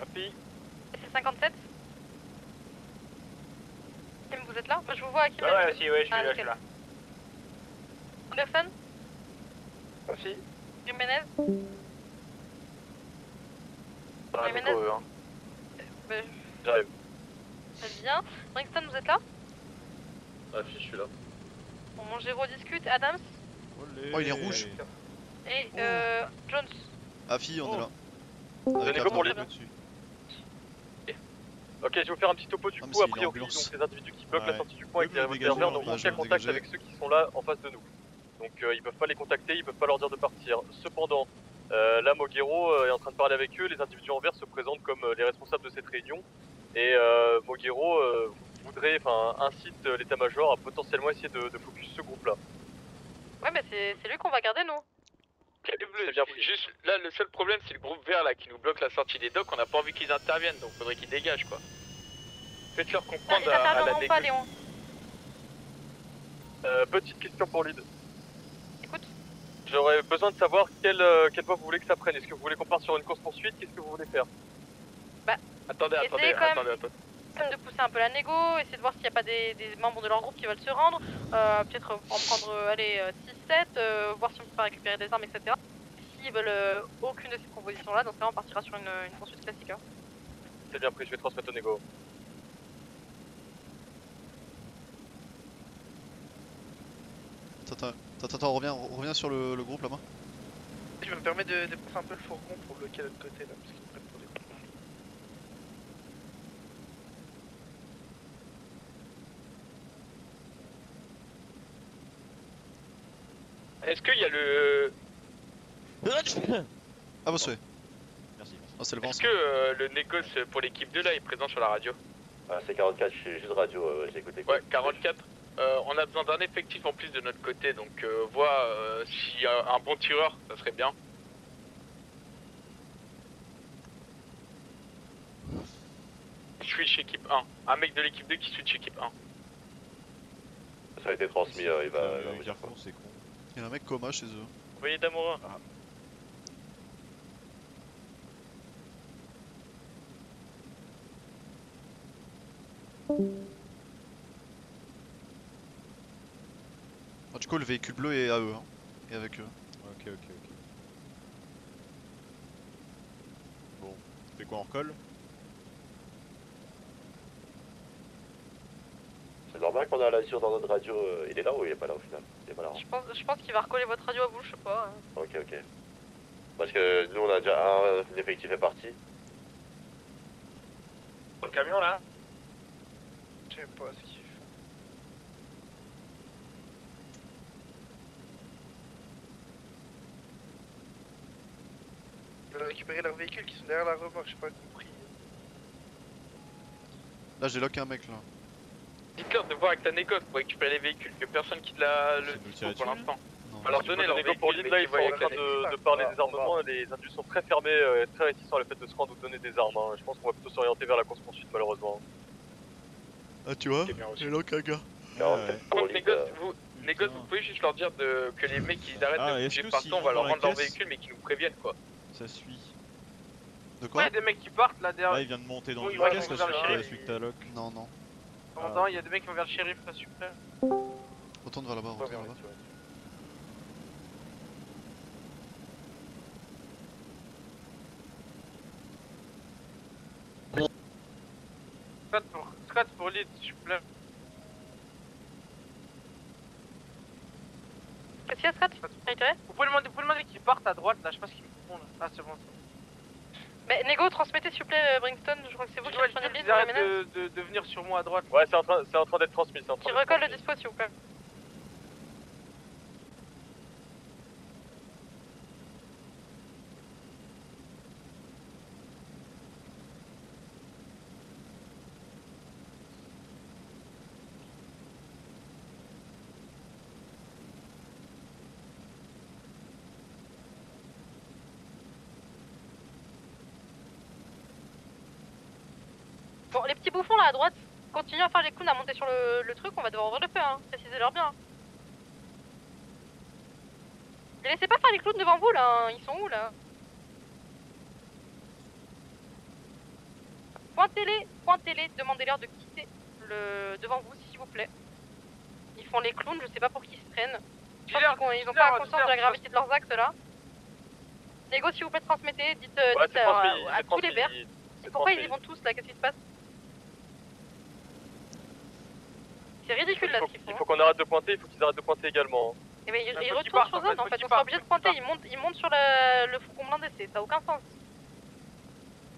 Happy.
BC57. Kim, vous êtes là? Moi, je vous vois à Kim.
Ouais, si, ouais, je suis là.
Anderson?
Merci.
Jiménez?
Jiménez.
J'arrive. Très bien. Bringston, vous êtes là?
Je suis là.
Bon, mon Géro discute. Adams?
Oh, il est rouge.
Et Jones?
Afi, on est là.
Donnez go pour lead. Ok, je vais vous faire un petit topo du coup, a priori, donc les individus qui bloquent la sortie du pont avec les revolvers verts n'ont aucun contact avec ceux qui sont là en face de nous. Donc ils peuvent pas les contacter, ils peuvent pas leur dire de partir. Cependant, là Moguero est en train de parler avec eux, les individus en vert se présentent comme les responsables de cette réunion. Et Moguero voudrait, incite l'état-major à potentiellement essayer de focus ce groupe-là.
Ouais, mais c'est lui qu'on va garder, nous.
C'est bien pris. Juste là, le seul problème, c'est le groupe vert là qui nous bloque la sortie des docks. On n'a pas envie qu'ils interviennent, donc faudrait qu'ils dégagent quoi. Faites-leur comprendre
Ils
à la
n'interviendront pas, Léon.
Petite question pour lead.
Écoute.
J'aurais besoin de savoir quelle voie vous voulez que ça prenne. Est-ce que vous voulez qu'on parte sur une course-poursuite? Qu'est-ce que vous voulez faire?
Bah,
attendez.
De pousser un peu la négo, essayer de voir s'il n'y a pas des membres de leur groupe qui veulent se rendre, peut-être en prendre 6-7, voir si on peut pas récupérer des armes, etc. S'ils veulent aucune de ces propositions-là, dans ce cas on partira sur une poursuite classique. Hein.
C'est bien pris, je vais transmettre au négo.
Attends, reviens sur le groupe là-bas.
Je me permets de pousser un peu le fourgon pour bloquer l'autre côté là, parce qu'ils me prennent pour des...
Est-ce qu'il y a le...
Ah, bon, c'est. Merci. Oh, c'est le vent.
Est-ce que le négoce pour l'équipe 2 là est présent sur la radio?
Ah, c'est 44, je suis juste radio, j'ai écouté.
Ouais, 44. On a besoin d'un effectif en plus de notre côté, donc vois s'il y a un bon tireur, ça serait bien. Switch équipe 1. Un mec de l'équipe 2 qui switch équipe 1.
Ça a été transmis, il va...
Carrefour, c'est con.
Il y a un mec coma chez eux.
Vous voyez Damorin.
Ah, du coup, le véhicule bleu est à eux, hein, et avec eux.
Ok. Bon, c'est quoi, on recolle?
C'est normal qu'on a l'azur dans notre radio, il est là ou il est pas là au final? Il est pas là. Hein.
Je pense qu'il va recoller votre radio à vous, je sais pas.
Ok. Parce que nous on a déjà un effectif est parti.
Le camion là?
Je sais pas ce qu'il fait.
Ils veulent récupérer leurs véhicules qui sont derrière la remorque, j'ai pas compris.
Là, j'ai lock un mec là.
Dites-leur de voir avec ta négoce pour récupérer les véhicules, que personne quitte le dispo pour l'instant. On va leur donner leur véhicule,
pour l'île là, ils sont en train de parler des armements, les indus sont très fermés, très réticents à le fait de se rendre ou de donner des armes. Hein. Je pense qu'on va plutôt s'orienter vers la course poursuite malheureusement.
Ah tu vois, j'ai lock un gars.
Par contre, négoce, vous pouvez juste leur dire que les mecs ils arrêtent de bouger partout, on va leur rendre leur véhicule mais qu'ils nous préviennent quoi.
Ça suit.
De quoi?
Ouais, des mecs qui partent là derrière.
Là il vient de monter dans
Bon,
une
ils vont
caisse, là
vers le
celui
shérif.
celui que t'as lock.
Non.
Pendant, il y a des mecs qui vont vers le shérif là, super.
Retourne vers là-bas, retourne vers là-bas.
Scott pour lead, s'il vous plaît.
Qu'est-ce qu'il y a, Scott?
Vous pouvez demander qu'ils partent à droite là, je sais pas ce qu'ils me font là. Ah, c'est bon.
Mais Nego, transmettez s'il vous plaît, Bringston, je crois que c'est vous qui prenez le lead
Ils
pour les
arrêtent
menaces.
de venir sur moi à droite.
Ouais, c'est en train d'être transmis.
Qui recolle le dispo s'il vous plaît. Bon, les petits bouffons là à droite, continuez à faire les clowns à monter sur le truc, on va devoir ouvrir le feu, hein. Précisez-leur bien. Les laissez pas faire les clowns devant vous là, hein. Ils sont où là? Pointez-les, demandez-leur de quitter devant vous s'il vous plaît. Ils font les clowns, je sais pas pour qui ils se prennent. Je pense qu'ils ont pas conscience de la gravité de leurs actes là. Négo, s'il vous plaît, transmettez, dites à tous les verts. Pourquoi ils y vont tous là? Qu'est-ce qui se passe? C'est ridicule là ce qu'ils font.
Il faut qu'on arrête de pointer, il faut qu'ils arrêtent de pointer également.
Et mais ils retournent sur zone en fait, on sera obligé de pointer, ils montent sur le fourgon blindé, ça a aucun sens.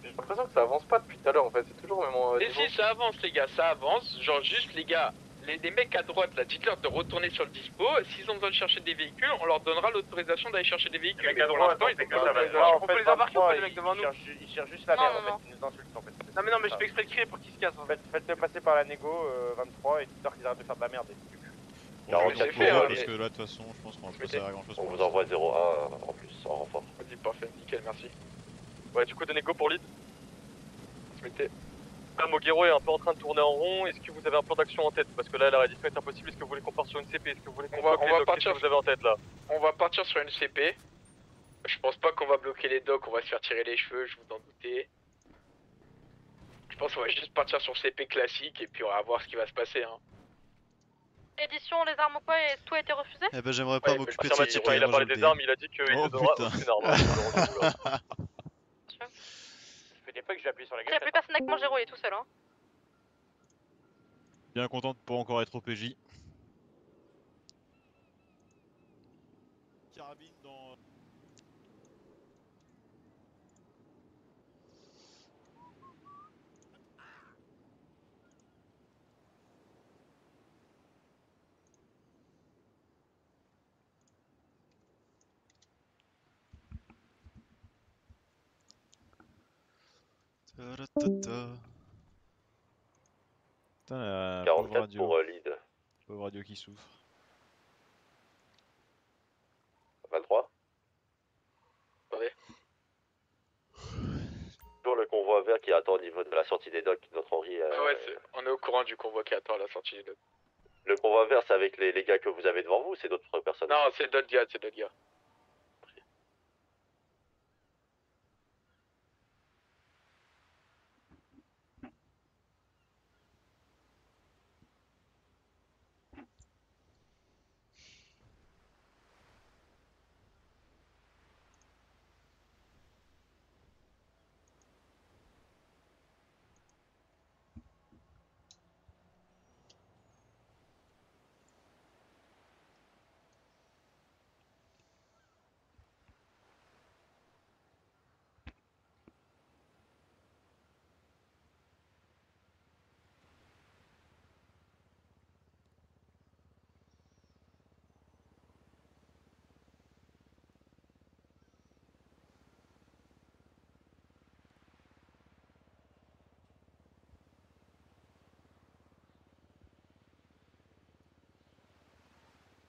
J'ai l'impression que ça avance pas depuis tout à l'heure en fait, c'est toujours le même.
Et si ça avance les gars, ça avance, genre juste les gars, les mecs à droite là, dites-leur de retourner sur le dispo, s'ils ont besoin de chercher des véhicules, on leur donnera l'autorisation d'aller chercher des véhicules.
Les mecs à droite,
ils
c'est que ça va.
On peut les embarquer ou pas les mecs devant nous?
Ils cherchent juste la merde en fait, ils nous insultent en fait.
Non mais je fais exprès de crier pour qu'ils se cassent.
Faites-le passer par la négo 23 et dites-leur qu'ils arrêtent de faire de la merde.
On va faire parce que là de toute façon je pense qu'on va pas servir à grand chose.
On vous envoie 0-1 en plus, en renfort.
Vas-y, parfait, nickel, merci.
Ouais, du coup, donnez go pour lead. Mettez. Là, Mogero est un peu en train de tourner en rond. Est-ce que vous avez un plan d'action en tête? Parce que là, la reddition est impossible. Est-ce que vous voulez qu'on parte sur une CP? Est-ce que vous voulez qu'on bloque les docks? Qu'est-ce que vous avez en tête là?
On va partir sur une CP. Je pense pas qu'on va bloquer les docks, on va se faire tirer les cheveux, je vous en doutez. Je pense qu'on va juste partir sur CP classique et puis on va voir ce qui va se passer. Hein.
Édition, les armes ou quoi, et tout a été refusé?
Eh ben j'aimerais pas m'occuper de cette CP.
Il a parlé des armes, il a dit qu'il
ne
donnera aucune arme.
Je pas que j'ai appuyé sur la
Il n'y a plus personne avec Mogero, il est tout seul. Hein.
Bien content de pas encore être au PJ. Carabine dans...
Ta-ra-ta-ta.
Putain, la
44
pauvre radio.
pour lead.
Pauvre radio qui souffre.
23.
Ouais.
Toujours le convoi vert qui attend au niveau de la sortie des docks, notre Henri.
Ouais, on est au courant du convoi qui attend à la sortie des docks.
Le convoi vert, c'est avec les gars que vous avez devant vous ou c'est d'autres personnes?
Non, c'est d'autres gars, c'est d'autres gars.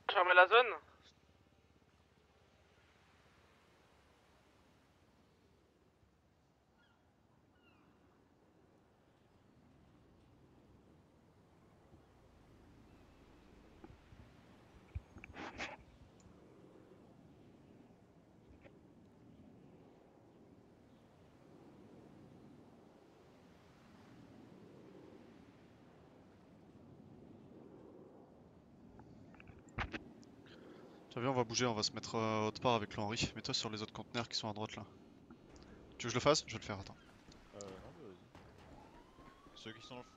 Fermer la zone.
Tiens, viens, on va bouger, on va se mettre autre part avec le Henri. Mets-toi sur les autres conteneurs qui sont à droite là. Tu veux que je le fasse? Je vais le faire, attends.
Non, bah vas-y. Ceux qui sont dans le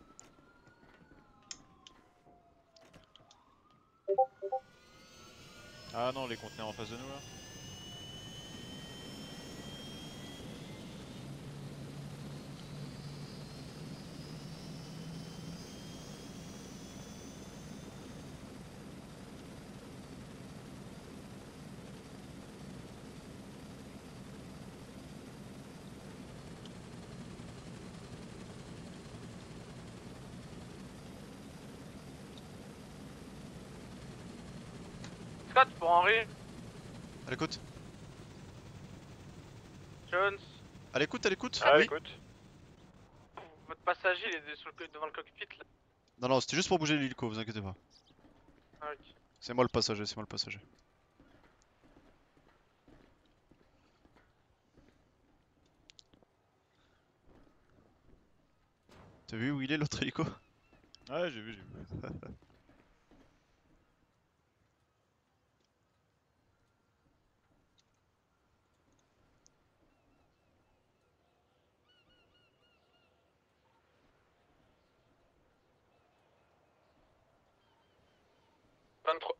fond. Ah non, les conteneurs en face de nous là.
Scott pour Henry.
À l'écoute.
Jones.
À l'écoute, à l'écoute.
À
Oui.
l'écoute. Votre passager il est devant le cockpit là.
Non, non, c'était juste pour bouger l'hélico, vous inquiétez pas.
Ah, ok.
C'est moi le passager, c'est moi le passager. T'as vu où il est l'autre hélico?
Ouais, j'ai vu, j'ai vu.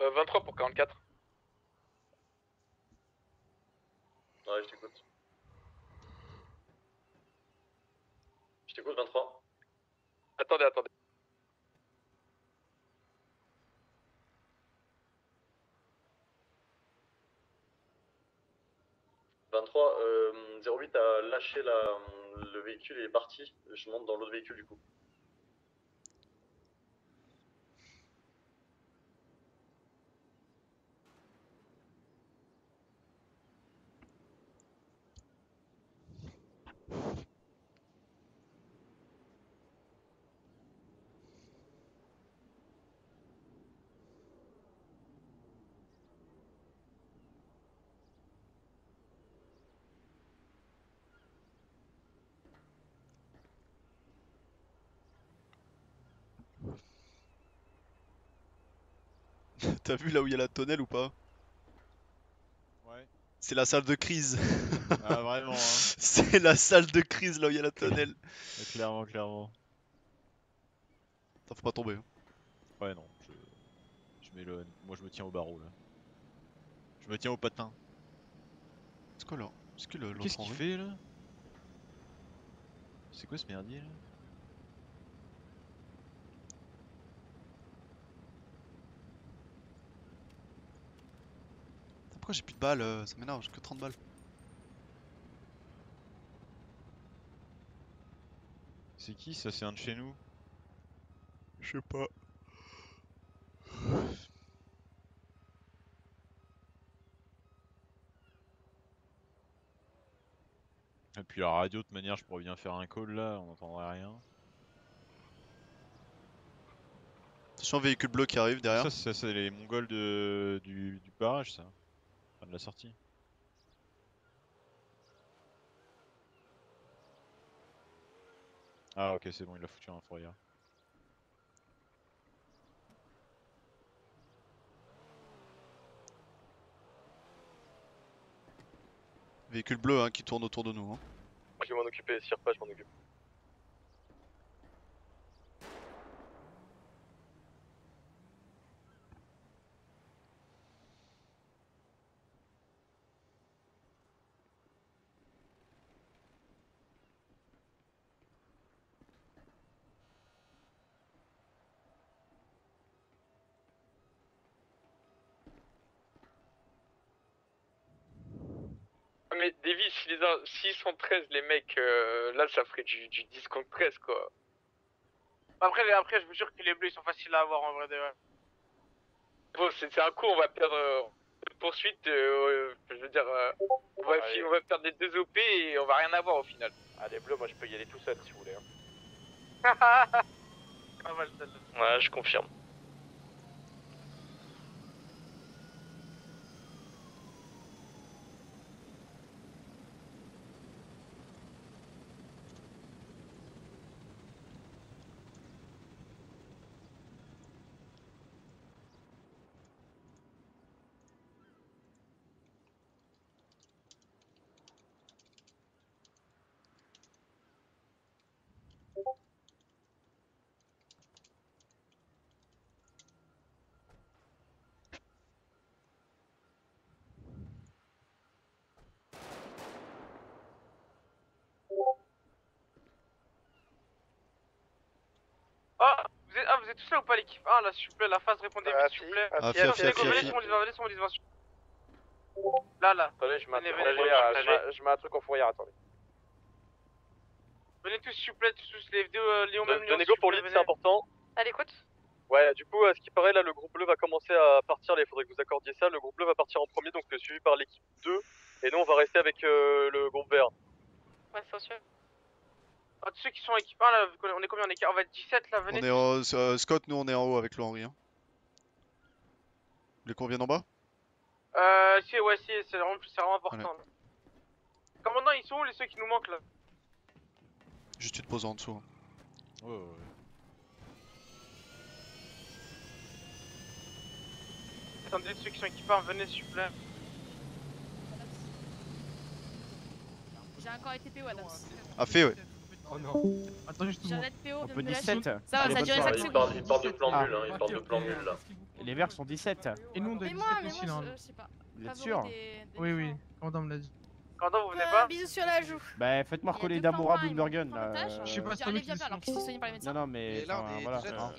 « 23 pour 44.
Ouais, je t'écoute. Je t'écoute, 23.
Attendez.
23, 08 a lâché le véhicule et est parti. Je monte dans l'autre véhicule du coup.
T'as vu là où il y a la tonnelle ou pas?
Ouais.
C'est la salle de crise.
Ah vraiment hein.
C'est la salle de crise là où il y a la tonnelle.
Clairement, clairement.
T'en faut pas tomber. Hein.
Ouais non, je m'éloigne. Moi je me tiens au barreau là. Je me tiens au patin.
C'est quoi là?
Qu'est-ce qu'il fait là? C'est quoi ce merdier là?
Pourquoi j'ai plus de balles? Ça m'énerve, j'ai que 30 balles.
C'est qui ça? C'est un de chez nous?
Je sais pas.
Et puis la radio, de toute manière, je pourrais bien faire un call là, on n'entendrait rien.
Attention, véhicule bleu qui arrive derrière.
Ça c'est les Mongols du barrage, ça. Enfin, de la sortie. Ah ok, c'est bon, il a foutu un fourrière.
Véhicule bleu hein, qui tourne autour de nous. Hein.
Je vais m'en occuper, si pas, je m'en occupe.
Mais Davis, s'ils sont 13 les mecs, là ça ferait du 10 contre 13 quoi.
Après je vous jure que les bleus ils sont faciles à avoir en vrai de vrai.
Bon c'est un coup on va perdre de poursuite, je veux dire on va perdre les 2 OP et on va rien avoir au final.
Ah les bleus moi je peux y aller tout seul si vous voulez.
Pas mal celle-là.
Ouais, je confirme.
Vous êtes tous là ou pas l'équipe 1 là s'il vous plaît, la phase répondez vite s'il vous plaît. Venez sur mon division. Là.
Attendez, je mets un truc en fourrière, attendez.
Venez tous s'il vous plaît, tous les vidéos Léon même
De négo pour lead, c'est important.
À l'écoute.
Ouais, du coup, ce qui paraît là, le groupe bleu va commencer à partir, il faudrait que vous accordiez ça. Le groupe bleu va partir en premier, donc suivi par l'équipe 2. Et nous, on va rester avec le groupe vert.
Ouais, c'est sûr.
Tous ceux qui sont équipe 1 là, on est combien? On va être 17 là, venez.
On est Scott, nous on est en haut avec le Henry. Hein. Vous voulez qu'on vienne en bas?
Si, c'est vraiment important.
Allez.
Là. Commandant, ils sont où les ceux qui nous manquent là?
Juste tu te poses en dessous. Hein.
Ouais.
Attendez, ceux qui sont équipés, venez s'il vous plaît.
J'ai encore été PO Adams.
Ah fait ouais.
Oh non. Attends juste
J'ai un net PO,
on
viens
peut
de me
17.
lâcher. Ça va, ça a duré 5 secondes.
Il parle de plan nul, hein, il parle de plan nul là.
Les verts sont 17. Et nous on doit
Mais
être
moi,
17 aussi là.
je sais pas.
Vous êtes sûr? Oui, commandant me l'a dit.
Commandant, vous venez pas?
Bisous sur la joue.
Bah faites-moi recoller d'Amoura Bloombergen là.
Je sais pas si c'est bien alors qu'ils sont soignés par les médecins.
Non mais
là, on est
voilà.
déjà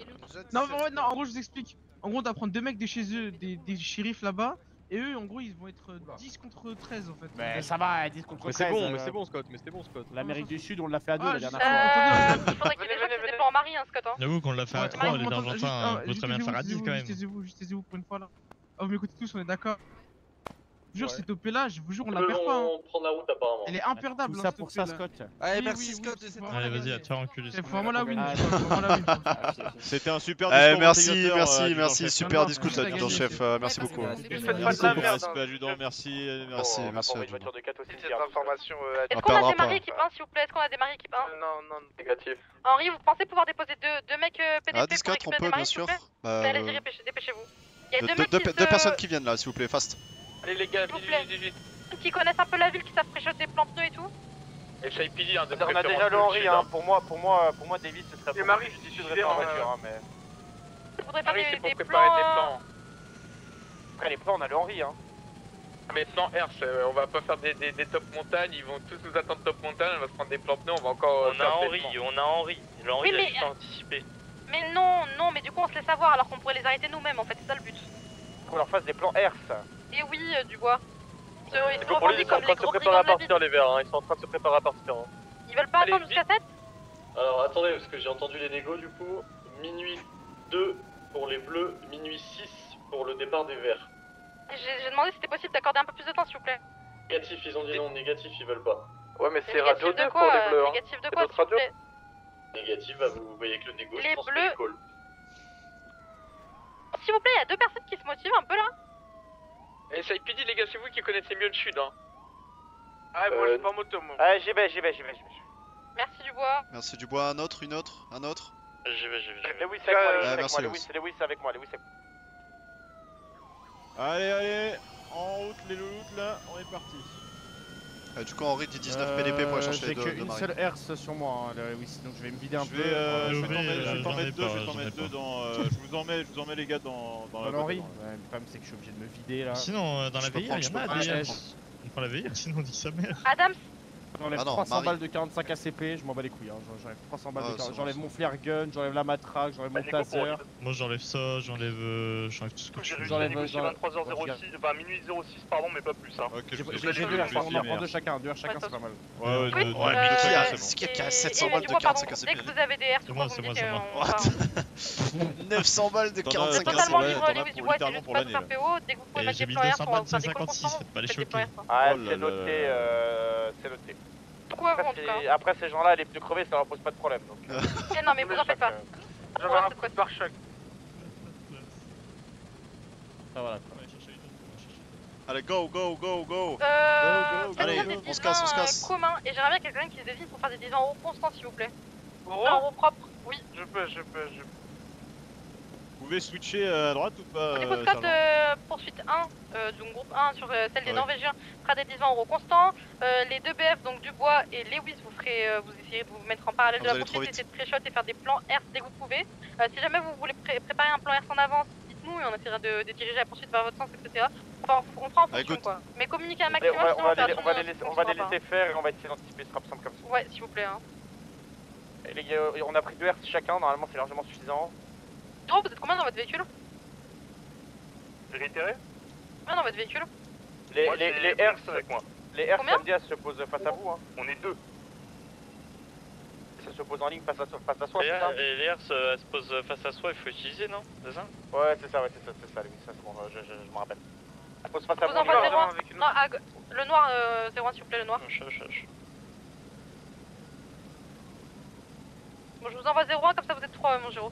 Non, en gros je vous explique. En gros on doit prendre 2 mecs de chez eux, des shérifs là-bas. Et eux, en gros, ils vont être 10 contre 13 en fait. Mais ça va, 10 contre 13.
Mais c'est bon, Scott,
L'Amérique du Sud, on l'a fait à 2 la dernière
fois. Il faudrait qu'il y ait des gens qui étaient pas en mari, hein, Scott.
J'avoue qu'on l'a fait à 3, les Argentins, faut très bien faire à 10 quand même.
Taisez-vous pour une fois là. Oh, mais écoutez tous, on est d'accord. Je vous jure, cette OP là, je vous jure, on la perd pas.
On prend la route apparemment.
Elle est imperdable. Tout ça pour ça, Scott.
Allez, merci Scott de cette. Allez, vas-y, à te faire enculer.
C'est vraiment la win.
C'était un super discours.
Merci, super discours adjudant chef, merci beaucoup.
Respect adjudant, merci.
Cette information.
Est-ce qu'on a démarré équipe 1 s'il vous plaît? Est-ce qu'on a démarré équipe 1?
Non.
Négatif.
Henri, vous pensez pouvoir déposer deux mecs PDP
Ah,
pour
10-4 on
récupérer
peut
des
bien
maris,
sûr.
Allez-y, dépêchez-vous. Il y a
Deux personnes qui viennent là, s'il vous plaît, fast.
Allez les gars,
S'il vous plaît. Qui connaissent un peu la ville, qui savent préchoter des plans pneus et tout.
Et SIPD, hein, de
On a déjà le Henry, hein. Pour moi Davis ce serait
Et Marie,
plus judicieux de rester en voiture, hein, mais.
Il faudrait faire
c'est pour
des
préparer des
plans.
plans.
Après les plans, on a le Henry, hein.
Mais plan Herse, on va pas faire des top montagnes, ils vont tous nous attendre top montagne, on va se prendre des plans pneus, on va encore.
On a Henry. Le Henry,
Oui, mais-
il a juste anticipé.
Mais non, mais du coup on se laisse avoir alors qu'on pourrait les arrêter nous-mêmes en fait, c'est ça le but.
Qu'on leur fasse des plans Herse.
Et oui, Dubois. Ils se
Pour lui,
revendiquent
ils sont en
comme
train
les
de se
gros
préparer à
brigands de la ville.
partir, les verts, hein. Ils sont en train de se préparer à partir.
Ils veulent pas attendre jusqu'à 7?
Alors attendez, parce que j'ai entendu les négos du coup. minuit 2 pour les bleus, minuit 6 pour le départ des verts.
J'ai demandé si c'était possible d'accorder un peu plus de temps, s'il vous plaît.
Négatif, ils ont dit non, négatif, ils veulent pas.
Ouais, mais c'est
Négatif
radio
de
2 pour
quoi,
les bleus. Hein.
Négatif de quoi, s'il vous plaît?
Négatif, bah vous voyez que le négo,
Les
je pense
bleus.
que call.
S'il vous plaît, il y a 2 personnes qui se motivent un peu là.
Et SIPD, les gars, c'est vous qui connaissez mieux le sud, hein.
Ah, moi j'ai pas moto, moi.
Ouais, j'y vais.
Merci Dubois.
Merci Dubois, un autre.
J'y vais.
Lewis avec moi,
merci,
Lewis avec moi.
Allez, en route les louloutes là, on est parti.
Du coup, Henri dit 19 PDP pour aller chercher
J'ai
de
qu'une
Marie.
seule herse sur moi, hein, Lewis, donc je vais me vider un peu.
Je vais t'en mettre deux dans. Je vous en mets les gars dans la
Henri.
boîte.
Le problème c'est que je suis obligé de me vider là.
Sinon, dans la VIR, il y en a des. On prend la VIR, sinon on dit sa mère.
Adams.
J'enlève 300 balles de 45 ACP, je m'en bats les couilles. Hein. J'enlève 300 balles de 45. J'enlève mon flare gun, j'enlève la matraque, j'enlève mon taser.
Moi j'enlève ça, j'enlève tout ce que tu veux.
J'enlève
23h06, enfin minuit 06 pardon, mais pas plus. Hein.
J'ai 2 herses, on en prend 2 chacun, 2 herses chacun, c'est pas mal.
Ouais, mais qui a 700 balles de 45 ACP?
Dès que vous avez des airs,
c'est moi.
900 balles de 45 ACP.
Totalement libre, Lewis Dubois, c'est juste pas faire PO. Dès que vous pouvez mettre des plans airs, on va vous faire des comptes constants.
Faites pas les choquer.
Ah, c'est noté, c'est noté. Après ces gens-là, les pneus crevés, ça leur pose pas de problème.
Non mais vous en faites pas.
J'avais un coup de pare-choc.
Ah voilà.
Allez, go. Allez, on se casse.
Commun, et j'aimerais bien quelqu'un qui se désigne pour faire des 10 en haut constants, s'il vous plaît.
En
haut propre, oui.
Je peux.
Vous pouvez switcher à droite ou pas?
Au niveau de code poursuite 1, donc groupe 1 sur celle des Norvégiens, fera des 10 en euros constants. Les 2 BF, donc Dubois et Lewis, vous essayerez de vous mettre en parallèle de la poursuite, essayer de pré-shot et faire des plans herse dès que vous pouvez. Si jamais vous voulez préparer un plan herse en avance, dites-nous et on essaiera de diriger la poursuite vers votre sens, etc. Enfin, on fera en fonction quoi. Mais communiquez un maximum,
on va les laisser faire et on va essayer d'anticiper ce rapide comme ça.
Ouais, s'il vous plaît. Hein.
Et les gars, on a pris 2 herses chacun, normalement c'est largement suffisant.
Oh, vous êtes combien dans votre véhicule?
Réitéré?
Ah, dans votre véhicule?
Les herses
avec moi.
Les herses MDA se posent face à vous. Hein.
On est 2.
Ça se pose en ligne face à soi, c'est ça?
Les herses, elles se posent face à soi, il faut utiliser, non? C'est ça?
Ouais, c'est ça, oui, ça c'est bon, je me rappelle. Elle pose face à vous.
Non, le noir, 01 s'il vous plaît, le noir. Bon, je vous envoie 01, comme ça vous êtes 3, mon Géraud.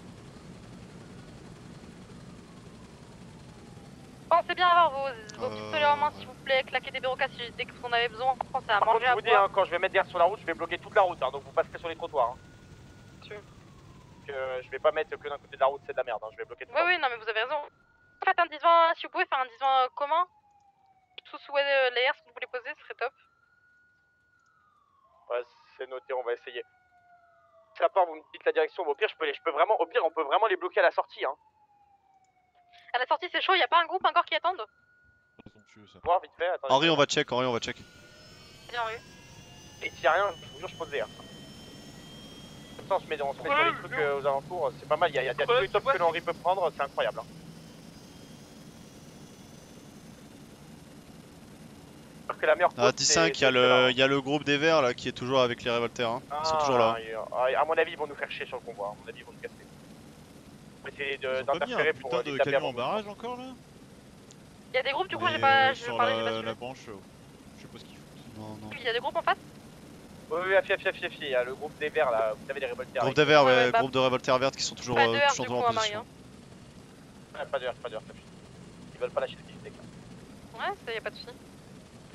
Pensez bien à avoir vos pistolets en main, s'il vous plaît, claquez des bureaucrates dès que vous en avez besoin. Pensez à manger, à boire.
Je vous dis, hein, quand je vais mettre des herses sur la route, je vais bloquer toute la route, hein, donc vous passerez sur les trottoirs. Hein. Je vais pas mettre que d'un côté de la route, c'est de la merde, hein, je vais bloquer tout.
Oui, non, mais vous avez raison. Faites un 10-20, si vous pouvez faire un 10-20 commun, sous les herses que vous voulez poser, ce serait top.
Ouais, c'est noté, on va essayer. Si à part vous me dites la direction, au pire, on peut vraiment les bloquer à la sortie, hein.
À la sortie c'est chaud, y a pas un groupe encore qui attendent?
Voir vite fait, attendez.
Henri, on va check.
Bien Henri.
Et s'il y a rien, je vous jure, je pose des herses. Comme ça on se met sur les trucs aux alentours, c'est pas mal, il y a tous les tops que Henri peut prendre, c'est incroyable. Hein. Que la meilleure
à 10-5, il y a le groupe des verts là qui est toujours avec les révolters. Hein. Ils sont toujours là.
À mon avis, ils vont nous faire chier sur le convoi. À mon avis, ils vont nous casser. On va essayer d'interférer pour
les taper en barrage encore là.
Il y a des groupes, du coup, j'ai pas
sur la branche, je sais pas ce qu'ils font.
Non.
Il y a des groupes en face?
Oui, il y a le groupe des verts là, vous savez, les révolteurs.
Groupe des verts, ouais, groupe de révolteurs vertes qui sont toujours en position.
Pas d'heure, ils veulent pas lâcher le stick.
Ouais, ça y a pas de soucis.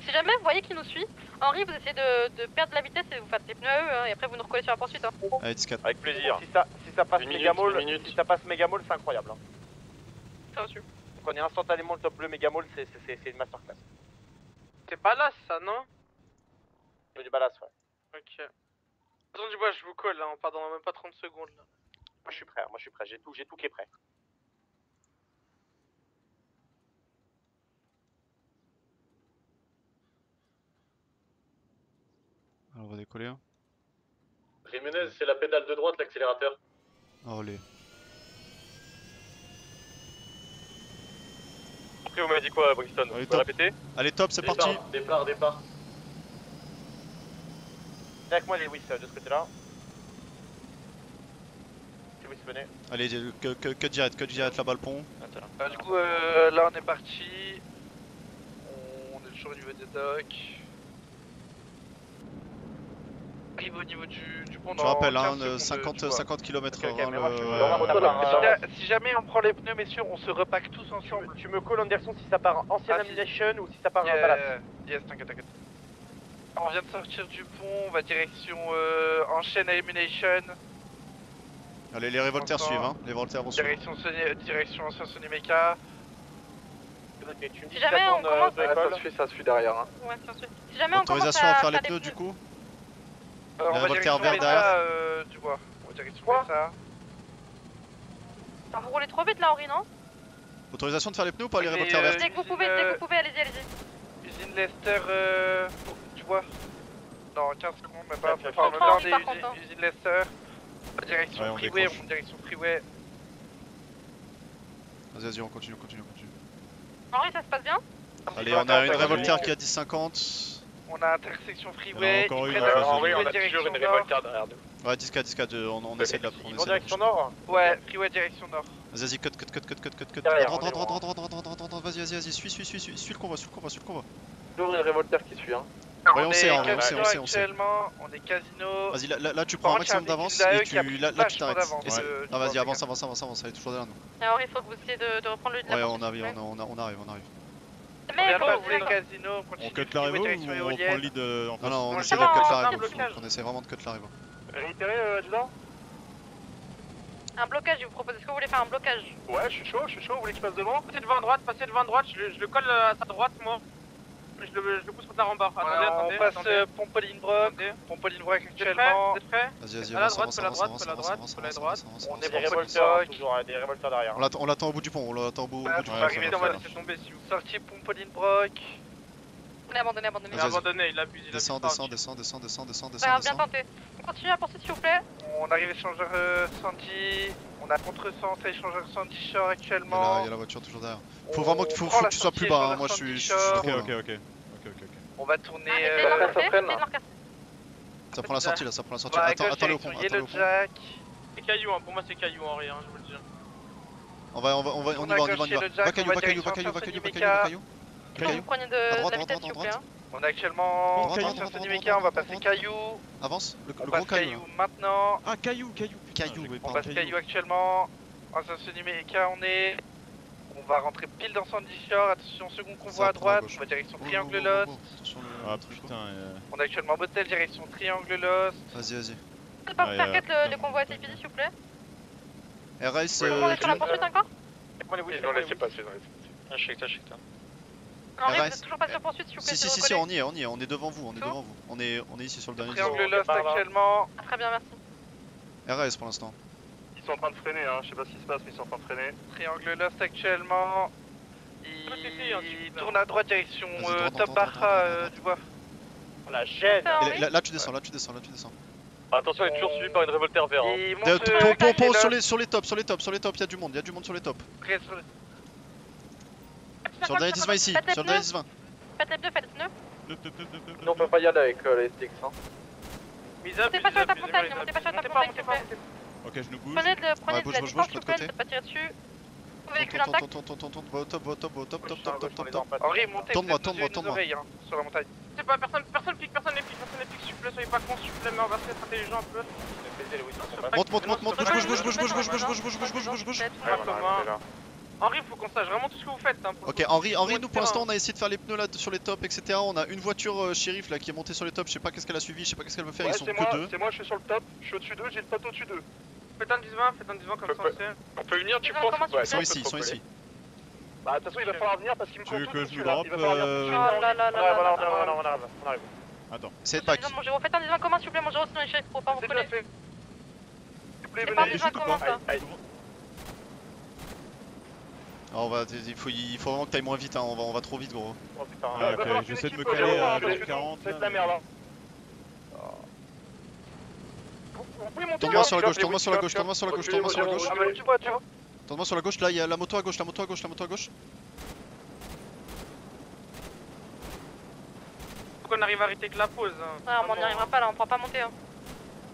Si jamais vous voyez qu'il nous suit, Henri, vous essayez de perdre la vitesse et vous faites les pneus à eux, hein, et après vous nous recollez sur la poursuite. Hein.
Allez, 10-4.
Avec plaisir. Si ça passe Megamall, c'est incroyable. Hein.
Ça reçu.
Donc on est instantanément le top bleu Megamall, c'est une masterclass.
C'est Balas ça, non?
C'est du Balas, ouais.
Ok. Attention du bois, je vous colle là, on part dans même pas 30 secondes là.
Moi je suis prêt, j'ai tout qui est prêt.
Alors on va décoller. Hein.
Jiménez, c'est la pédale de droite, l'accélérateur.
Allez.
Après, vous m'avez dit quoi, Brixton? Vous pouvez répéter?
Allez, top, c'est parti.
Départ.
Avec moi, Lewis, de ce côté-là. si vous venez.
Allez, cut direct là-bas le pont.
Du coup, là on est parti. On est toujours au niveau des docks. Arrive au niveau du pont.
Je rappelle, hein, 50 km/h.
Si jamais on prend les pneus, messieurs, on se repack tous ensemble.
Tu me calls en direction si ça part ancienne ammunition ou si ça part balade.
Yes, t'inquiète. On vient de sortir du pont, on va direction enchaîne ammunition.
Allez, les révolteurs suivent, hein. Les révolteurs vont suivre.
Direction ancien Sonimeka.
Si jamais on commence
ça suit derrière. Hein.
Ouais, ça suit. Si jamais on commence
autorisation à faire les pneus du coup.
Les révolteurs verts derrière. Du bois. On va direction ça.
Vous roulez trop vite là, Henri, non?
Autorisation de faire les pneus ou pas les révolteurs verts?
Dès que vous pouvez, allez-y.
Usine Lester, du bois. Dans 15 secondes, même pas. Usine Lester. Direction freeway, on monte direction freeway.
Vas-y, on continue.
Henri, ça se passe bien?
Allez, on a une révolteur qui a 10-50.
On a intersection freeway.
Henri, on a toujours une révolteur derrière nous.
Ouais, 10-4, on essaie de la prendre.
Ils vont direction nord?
Ouais, freeway direction nord.
Vas-y, cut. Rentre, vas-y, suis le convoi.
Toujours une révolteur qui suit, hein.
Ouais, on sait.
Actuellement, on est casino.
Vas-y, là tu prends un maximum d'avance et là tu t'arrêtes. Ah, vas-y, avance, elle est toujours derrière nous.
Alors, il faut que vous essayez de reprendre le lead.
Ouais, on arrive.
On vient de passer le casino,
on cut la révo ou on prend le lead en face?
Non, on essaie de cut la révo. On essaie vraiment de cut la révo.
Réitérez, adjudant.
Un blocage, je vous propose. Est-ce que vous voulez faire un blocage?
Ouais, je suis chaud. Vous voulez que je passe devant?
Passez devant à droite, je le colle à sa droite, moi. Je le pousse contre la rambarde.
On passe Pompoline-Broc actuellement.
Vous êtes prêts?
Vas-y,
à la droite.
On est
des révolteurs, toujours des révolteurs derrière.
On l'attend au bout du pont, on va
arriver, on va laisser tomber si vous sortez Pompoline-Broc.
On est abandonné,
il abuse. Descends.
Bien tenté. On continue à poursuivre s'il vous plaît.
On arrive échangeur Sandy. On a contresens à échangeur Sandy Shore actuellement.
Il y a la voiture toujours derrière. Faut vraiment que tu sois plus bas, hein. Moi je suis
Ok.
On va tourner.
Ça prend la sortie là, Attends le pont.
C'est caillou, pour moi c'est caillou Henri, je vous le dis.
On y va. Va caillou.
Vous prenez de la vitesse s'il vous plaît.
On est actuellement sur Sonimeka, on va passer caillou.
Avance, le
on
gros
passe
caillou.
Maintenant.
Ah, caillou.
On passe caillou actuellement. Sur Sonimeka, on va rentrer pile dans Sandy Shore. Attention, second convoi à droite. On va direction Triangle Lost.
Ah putain.
On est actuellement en motel, direction Triangle Lost.
Vas-y.
Vous pouvez pas faire cut le convoi SAPD s'il vous plaît?
RS.
On est sur la poursuite encore?
Ils ont laissé passer.
Check toi.
Henri, vous êtes toujours pas sur poursuite s'il vous plaît?
Si, on y est, on est devant vous, On est ici sur le dernier disque.
Triangle Lost actuellement.
Très bien, merci.
RS pour l'instant.
Ils sont en train de freiner, hein. Je sais pas ce qui se passe, mais ils sont en train de freiner.
Triangle Lost actuellement. Il tourne à droite direction Top Barra du bois.
La gêne.
Là tu descends.
Attention, il est toujours suivi par une révolteur vert.
Pont sur les tops, il y a du monde sur les tops. Sur le dernier 10-20 ici,
Faites les pneus.
Nous on peut pas y aller avec les sticks, hein.
Montez pas sur la montagne, s'il vous plaît.
Ok, je nous bouge.
Prenez de la distance s'il vous plaît, ne pas tirer dessus. Véhicule intact.
Tourne, va au top.
Henri, montez,
tourne-moi.
sur la montagne.
Je sais pas, personne pique, s'il vous plaît, soyez pas cons, s'il vous plaît, mais on va se être intelligent un peu.
Monte, bouge.
Henri, faut qu'on sache vraiment tout ce que vous faites.
Ok, Henri, nous pour l'instant on a essayé de faire les pneus là sur les tops, etc. On a une voiture shérif là qui est montée sur les tops, je sais pas qu'est-ce qu'elle a suivi, je sais pas qu'est-ce qu'elle veut faire, ils sont que deux.
C'est moi, je suis sur le top, je suis au-dessus d'eux, j'ai le pote au-dessus d'eux.
Faites un 10-20 comme ça on sait.
On peut unir, tu penses?
Ils sont ici.
Bah de toute façon il va falloir venir parce qu'il me
Tu veux
court
que
tout
je me
dessus là.
drop
On arrive.
Attends, c'est pas qui.
Faites un 10-20 commun s'il vous plaît, mon Géro, sinon les chefs, faut pas vous coller. C'est pas un 10-20 commun ça.
Il faut vraiment que t'ailles moins vite, hein. On va trop vite gros.
Ok, j'essaie de me caler à 40.
C'est de la merde là.
Tourne-moi sur la gauche. Tourne-moi sur la gauche, là il y a la moto à gauche.
Faut qu'on arrive à arrêter que la pause.
On n'y arrivera pas là, on pourra pas monter.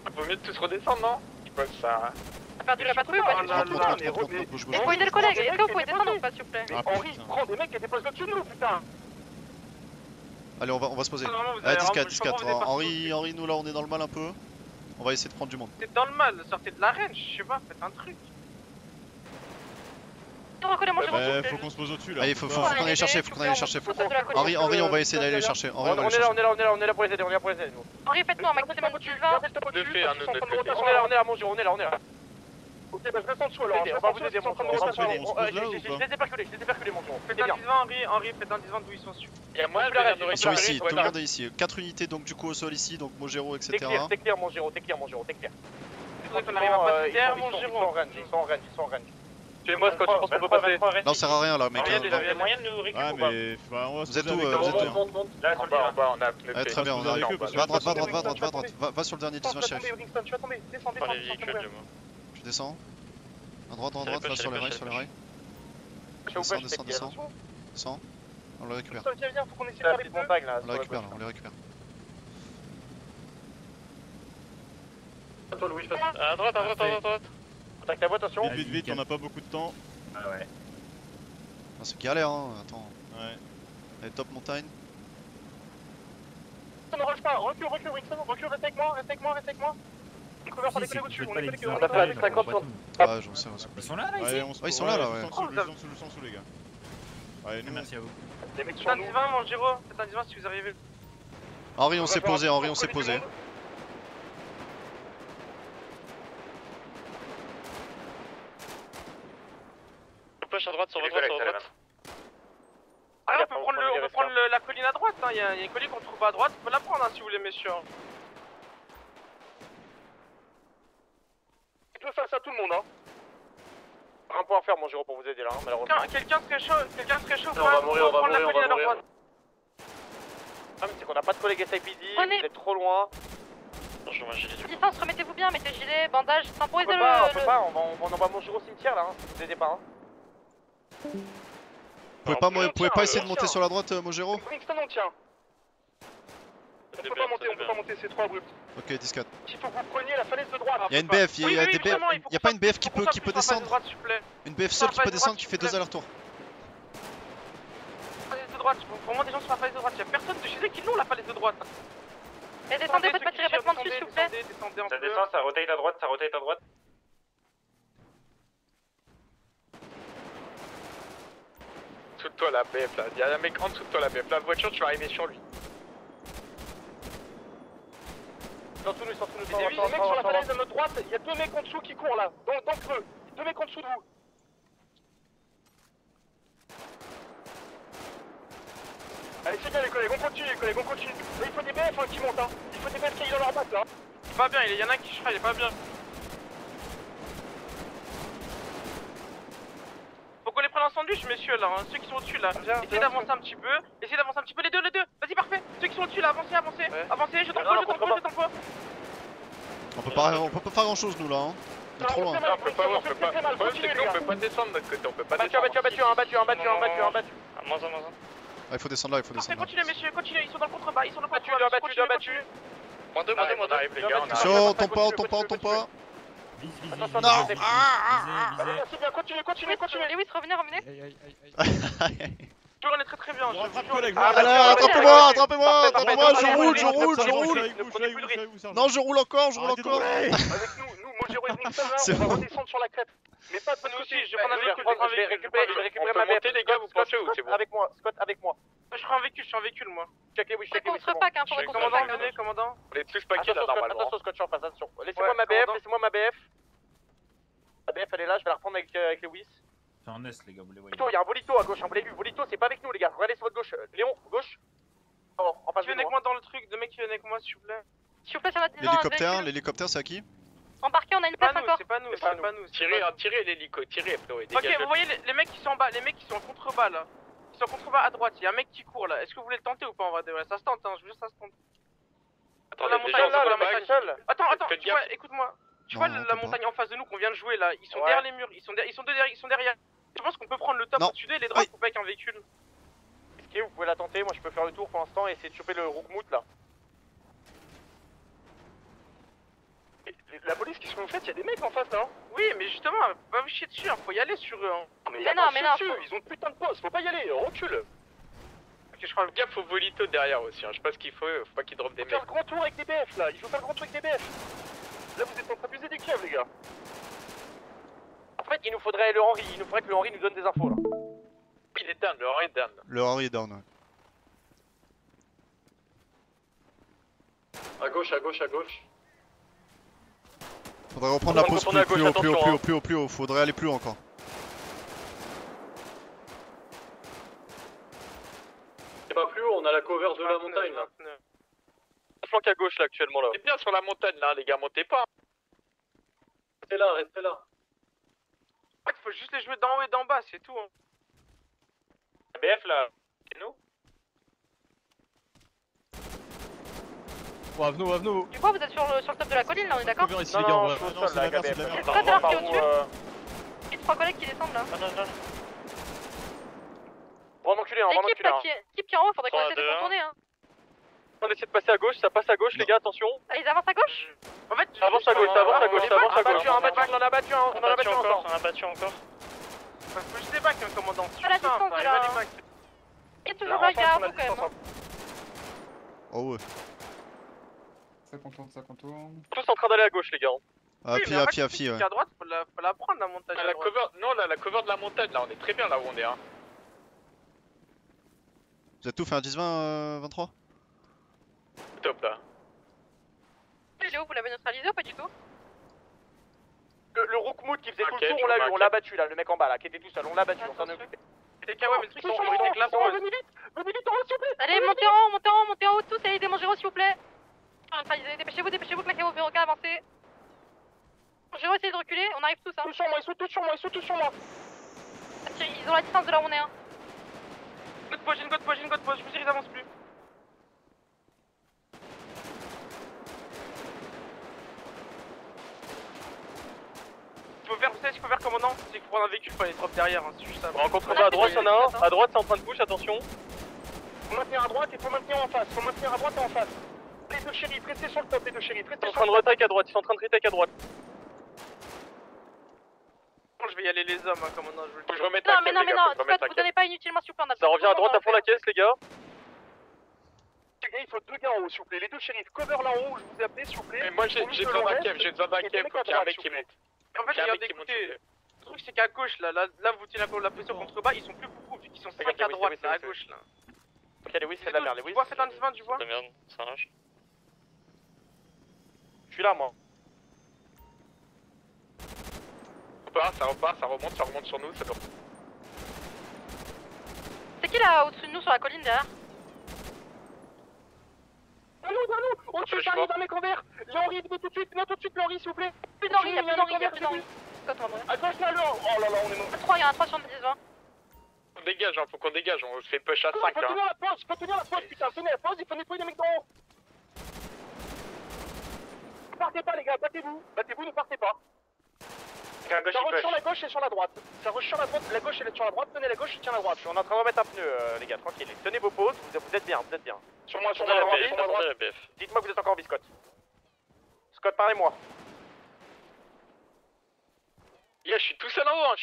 Il vaut mieux de tous redescendre, non? Je pense ça.
a perdu la patrouille ou pas?
Bouge.
Vous pouvez aider le collègue, est-ce que vous pouvez descendre ou pas, s'il vous plaît?
Henri, prends des mecs qui étaient posés au-dessus de nous, putain.
Allez, on va se poser. Allez, 10-4. Henri, nous là, on est dans le mal un peu. On va essayer de prendre du monde.
T'es dans le mal, sortez de l'arène, je sais pas, faites un truc.
Faut qu'on se pose au-dessus là.
Allez, faut qu'on aille chercher, Henri, on va essayer d'aller les chercher.
On est là pour les aider, nous.
Henri, faites-moi un maximum de 20.
On est là, mon Dieu, on est là. Ok, bah je reste en dessous alors, on va vous aider, mon Dieu. Je les ai perculés, mon Dieu.
Faites un 10-20, Henri, faites un 10-20 d'où ils sont dessus.
Ils sont ici, tout le monde est ici. 4 unités donc du coup au sol ici, donc Mogero, etc.
T'es clair, mon Géro, t'es clair.
On arrive à passer derrière mon
Géro. Ils sont en range. Tuez-moi, Scott, je pense qu'on peut passer.
Non, ça sert à rien là, mec.
Il y a moyen de nous récupérer ou pas?
Vous êtes où?
Là, sur le bas, on a.
Très bien, on arrive. Va à droite. Va sur le dernier 10-20 shérif.
Tu vas tomber, descends.
Je descends. À droite, va sur les rails. Descends. On le récupère.
Viens, faut qu'on essaie de faire les montagnes là.
On les récupère.
À droite.
Attaque la voie, attention.
Vite, on a pas beaucoup de temps.
Ah ouais.
C'est galère, hein. Attends.
Ouais.
Allez, top montagne.
Ne rush pas, recule, Winston, reste avec moi. Couvert par les collègues au-dessus, on est collègues
On a fait 50 sur.
Ah, j'en sais.
Ils sont là, ici?
Ils sont là, ouais.
Ils sont sous, les gars. Allez, nous.
Merci à vous.
Les mecs
Faites
sont
un
nous.
10-20, mon Giro, faites un 10-20 si vous arrivez.
Henri, on s'est posé.
Push à droite, sur votre droite.
Ah, on peut prendre la colline à droite, il y a une colline qu'on trouve à droite, on peut la prendre si vous voulez, messieurs.
Je peux faire ça à tout le monde, hein. Rien pour faire, mon Géro, pour vous aider là, malheureusement.
Quelqu'un serait chaud,
on va mourir.
Ah, mais c'est qu'on a pas de collègues SIPD, vous êtes trop loin.
Distance, remettez-vous bien, mettez gilet, bandage, temporisez le...
On peut pas, on envoie mon Géro au cimetière là, vous aidez pas.
Vous pouvez pas essayer de monter sur la droite, Mogero?
Brixton, on tient. On peut pas monter, c'est trop abrupt.
Ok, 10-4.
Il faut que vous preniez la falaise de droite.
Il y a une BF, il y a pas une BF qui peut descendre. Une BF seule qui peut descendre qui fait 2 allers-retours.
Falaise de droite, pour moi des gens sur la falaise de droite, il y a personne de chez eux qui l'ont la falaise de droite.
Et descendez, faites pas tirer bêtement dessus s'il vous plaît.
Ça descend, ça rotate à droite.
Sous de toi la BF là, il y a un mec en dessous de toi la BF, la voiture tu vas arriver sur lui.
Ils sont tous nous. Les mecs sur la falaise de notre droite, il y a 2 mecs en dessous qui courent là, dans le creux. 2 mecs en dessous de vous. Allez, c'est bien les collègues, on continue. Là, il faut des BF qui montent, hein. Il faut des BF qui aillent dans leur batte là.
Il est pas bien, il y en a un qui il est pas bien. Faut qu'on les prenne en sandwich, messieurs, là, hein. Ceux qui sont au-dessus, là. Essayez d'avancer un petit peu. Les deux. Vas-y, parfait. Ceux qui sont au-dessus, là, avancez. Avancez, je t'en prie.
On peut pas faire grand chose, nous là, hein. On est trop loin.
On peut pas. Le problème c'est que nous on peut pas descendre de notre côté, on peut pas descendre.
Battu.
Ah, il faut descendre là,
Continuez, messieurs, continuez. Ils sont dans le contrebas.
Battu.
Moins deux, on arrive les gars, on arrive.
Attention, on tombe pas.
Vise.
Non.
C'est bien, continuez.
Lewis, revenez.
On est très bien.
Allez, attrapez-moi, je roule. Non, je roule encore.
Avec nous, Mogero et Brixton, on va redescendre sur la crête. Mais pas de soucis, je vais prendre un véhicule. Je vais récupérer ma BF.
Les gars, vous pensez où c'est bon?
Scott, avec moi.
Je suis en véhicule, moi.
Check les
Faut qu'on se repack, hein, faut qu'on se repack.
Commandant.
On est tous paquets là normalement.
Attention, Scott, je suis en face, attention. Laissez-moi ma BF. La BF, elle est là, je vais la reprendre avec Lewis.
C'est en S, les gars, vous les voyez.
Il y a un Volito à gauche, vous l'avez vu. Volito, c'est pas avec nous, les gars. Regardez sur votre gauche. Léon, gauche. Oh, en face de
nous. Avec moi dans le truc, de mecs qui viennent avec moi, s'il vous plaît.
S'il vous plaît, sur notre
L'hélicoptère, c'est à qui?
Embarqué, on a une place encore.
C'est pas nous.
Tirez l'hélico, tirez frérot.
Ok, vous voyez les mecs qui sont en bas, les mecs qui sont en contrebas là. Ils sont en contrebas à droite, il y a un mec qui court là. Est-ce que vous voulez le tenter ou pas en vrai? Ça se tente, hein, je veux dire ça se tente.
Attends, la montagne là,
Attends, tu vois, écoute-moi. Tu vois la montagne en face de nous qu'on vient de jouer là, ils sont derrière les murs, ils sont derrière. Je pense qu'on peut prendre le top au-dessus d'eux et les droits pour pas avec un véhicule.
Ok, vous pouvez la tenter, moi je peux faire le tour pour l'instant et essayer de choper le Roukmout là. La police, qu'est-ce que vous faites? Y'a des mecs en face là, hein.
Oui, mais justement, pas vous chier dessus, hein, faut y aller sur eux. Hein.
Mais non,
Ils ont putain de poste, faut pas y aller, recule.
Ok, je crois le gars faut Volito derrière aussi, hein. Je sais pas ce qu'il faut pas qu'il drop des mecs.
Faire le grand tour avec des BF là, il faut faire le grand tour avec des BF. Là vous êtes en train d'abuser des keufs les gars.
En fait, il nous faudrait que le Henry nous donne des infos là.
Il est down, le Henry est down.
Le Henry est down, ouais.
À gauche, à gauche, à gauche.
Faudrait reprendre la pause plus haut, faudrait aller plus haut encore.
C'est pas plus haut, on a la cover de la montagne là.
Flanque à gauche là actuellement là.
C'est bien sur la montagne là, les gars, montez pas.
Restez là, restez là.
En fait, faut juste les jouer d'en haut et d'en bas, c'est tout. Hein.
BF là, c'est nous.
Oh, Avno, Avno.
Du coup, vous êtes sur le top de la colline là, on est d'accord?
Non, je suis au sol là, KBF.
C'est quoi t'as qui est au-dessus? Il y a 3 collègues qui descendent là.
Non. On va enculer, on va enculer.
L'équipe qui est en haut, faudrait qu'on essaie de contourner hein.
On essaie de passer à gauche, ça passe à gauche les gars, attention.
Ah, ils avancent à gauche?
En fait,
avance à gauche, avance à gauche, avance à gauche.
On en a battu encore.
On a battu encore.
Faut juste des bacs, hein, commandant.
À la distance de là. Il y a toujours un gars à vous quand même.
Oh ouais.
Ça contourne. Tous en train d'aller à gauche les gars.
Ah, puis ouais.
À droite, faut la prendre la montagne.
La cover, non là, la cover de la montagne là, on est très bien là où on est hein.
Vous êtes tout fait un 10-20, 23?
Top là.
Il est où? Vous l'avez neutralisé ou pas du tout?
Le Rookmout qui faisait tout le tour, on l'a battu là, le mec en bas là, qui était tout seul, on l'a battu, on s'en est occupé.
Les kawa, mais le truc, ils là,
venez vite en haut s'il vous plaît.
Allez, montez en haut tous et aidez mon Géro s'il vous plaît. Neutralisé, dépêchez-vous que la KO Véroca avancez. Géro, essayez de reculer, on arrive tous hein.
Ils sont tous sur moi.
Ils ont la distance de là où on est hein.
God push, je vous dis ils avancent plus. Vous savez ce qu'il faut faire commandant? C'est qu'il faut prendre un véhicule pour aller drop derrière, hein, c'est juste ça.
On rencontre à droite, y'en a un, à droite c'est en train de push, attention.
Faut maintenir à droite et faut maintenir en face, en face. Les deux shérifs, restez sur le top, les deux shérifs,
Ils sont en train de retake à droite, ils sont en train de retake à droite.
Je vais y aller les hommes, hein, commandant, je veux le
je remets
Non, mais vous donnez pas inutilement s'il vous plaît,
Ça revient à droite à fond la caisse les gars.
Il faut 2 gars en haut s'il vous plaît, les deux shérifs, cover là en haut, je vous ai appelé s'il vous plaît.
Mais moi j'ai besoin d'un kev, faut qu'il y ait un mec qui monte.
En fait, regardez, écoutez, le truc c'est qu'à gauche là, vous tenez la pression contre bas, ils sont plus beaucoup vu qu'ils sont 5 à droite là, à gauche là.
Ok, Lewis, c'est de la merde, Lewis.
Tu vois, faites un 10-20, tu vois?
C'est de la merde, ça arrache.
Je suis là moi.
Ça repart, ça remonte sur nous, ça doit.
C'est qui là au-dessus de nous sur la colline derrière?
Dans nous, au-dessus, j'arrive un mec en vert. L'Henri, tout de suite, l'Henri s'il vous plaît.
Plus d'Henri, il y a plus d'Henri.
À gauche là, oh là là, on est mort.
3, il y en a 3 sur le 10-20.
On dégage, hein, faut qu'on dégage, on se fait push à 5
Faut tenir la pause, putain, tenez la pause, il faut nettoyer les mecs d'en haut. Partez pas les gars, battez-vous, ne partez pas. Ça rush sur la gauche et sur la droite. Ça rush sur la droite, la gauche et sur la droite, tenez la gauche et tiens la droite. On est en train de remettre un pneu les gars, tranquille. Tenez vos pauses, vous êtes bien. Sur moi, la droite. Dites-moi que vous êtes encore en vie, Scott. Scott, parlez-moi.
Yeah, je suis tout seul en haut,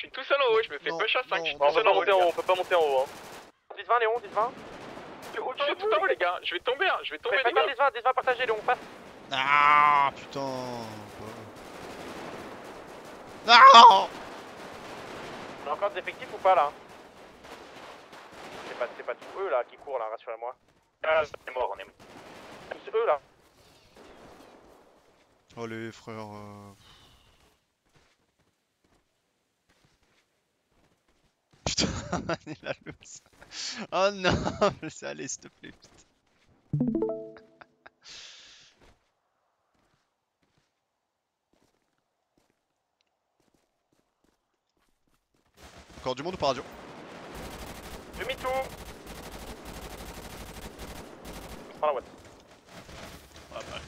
je me fais push à 5.
On peut pas monter en haut, on peut pas monter en haut.
10-20 Léon, 10-20.
Je suis tout en haut les gars, je vais tomber les
gars. 10-20, partagez Léon, passe.
Ah putain. Non.
On a encore des effectifs ou pas là? C'est pas tous eux là qui courent là, rassurez-moi.
Ah, c'est mort, on est mort.
Tous eux là.
Oh les frères. Putain, il a loose. Oh non, allez s'il te plaît, putain. Encore du monde ou pas radio?
Demi-tour. Prends la boîte.
Ah bah.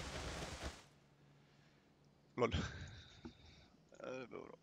Lol. Bah voilà.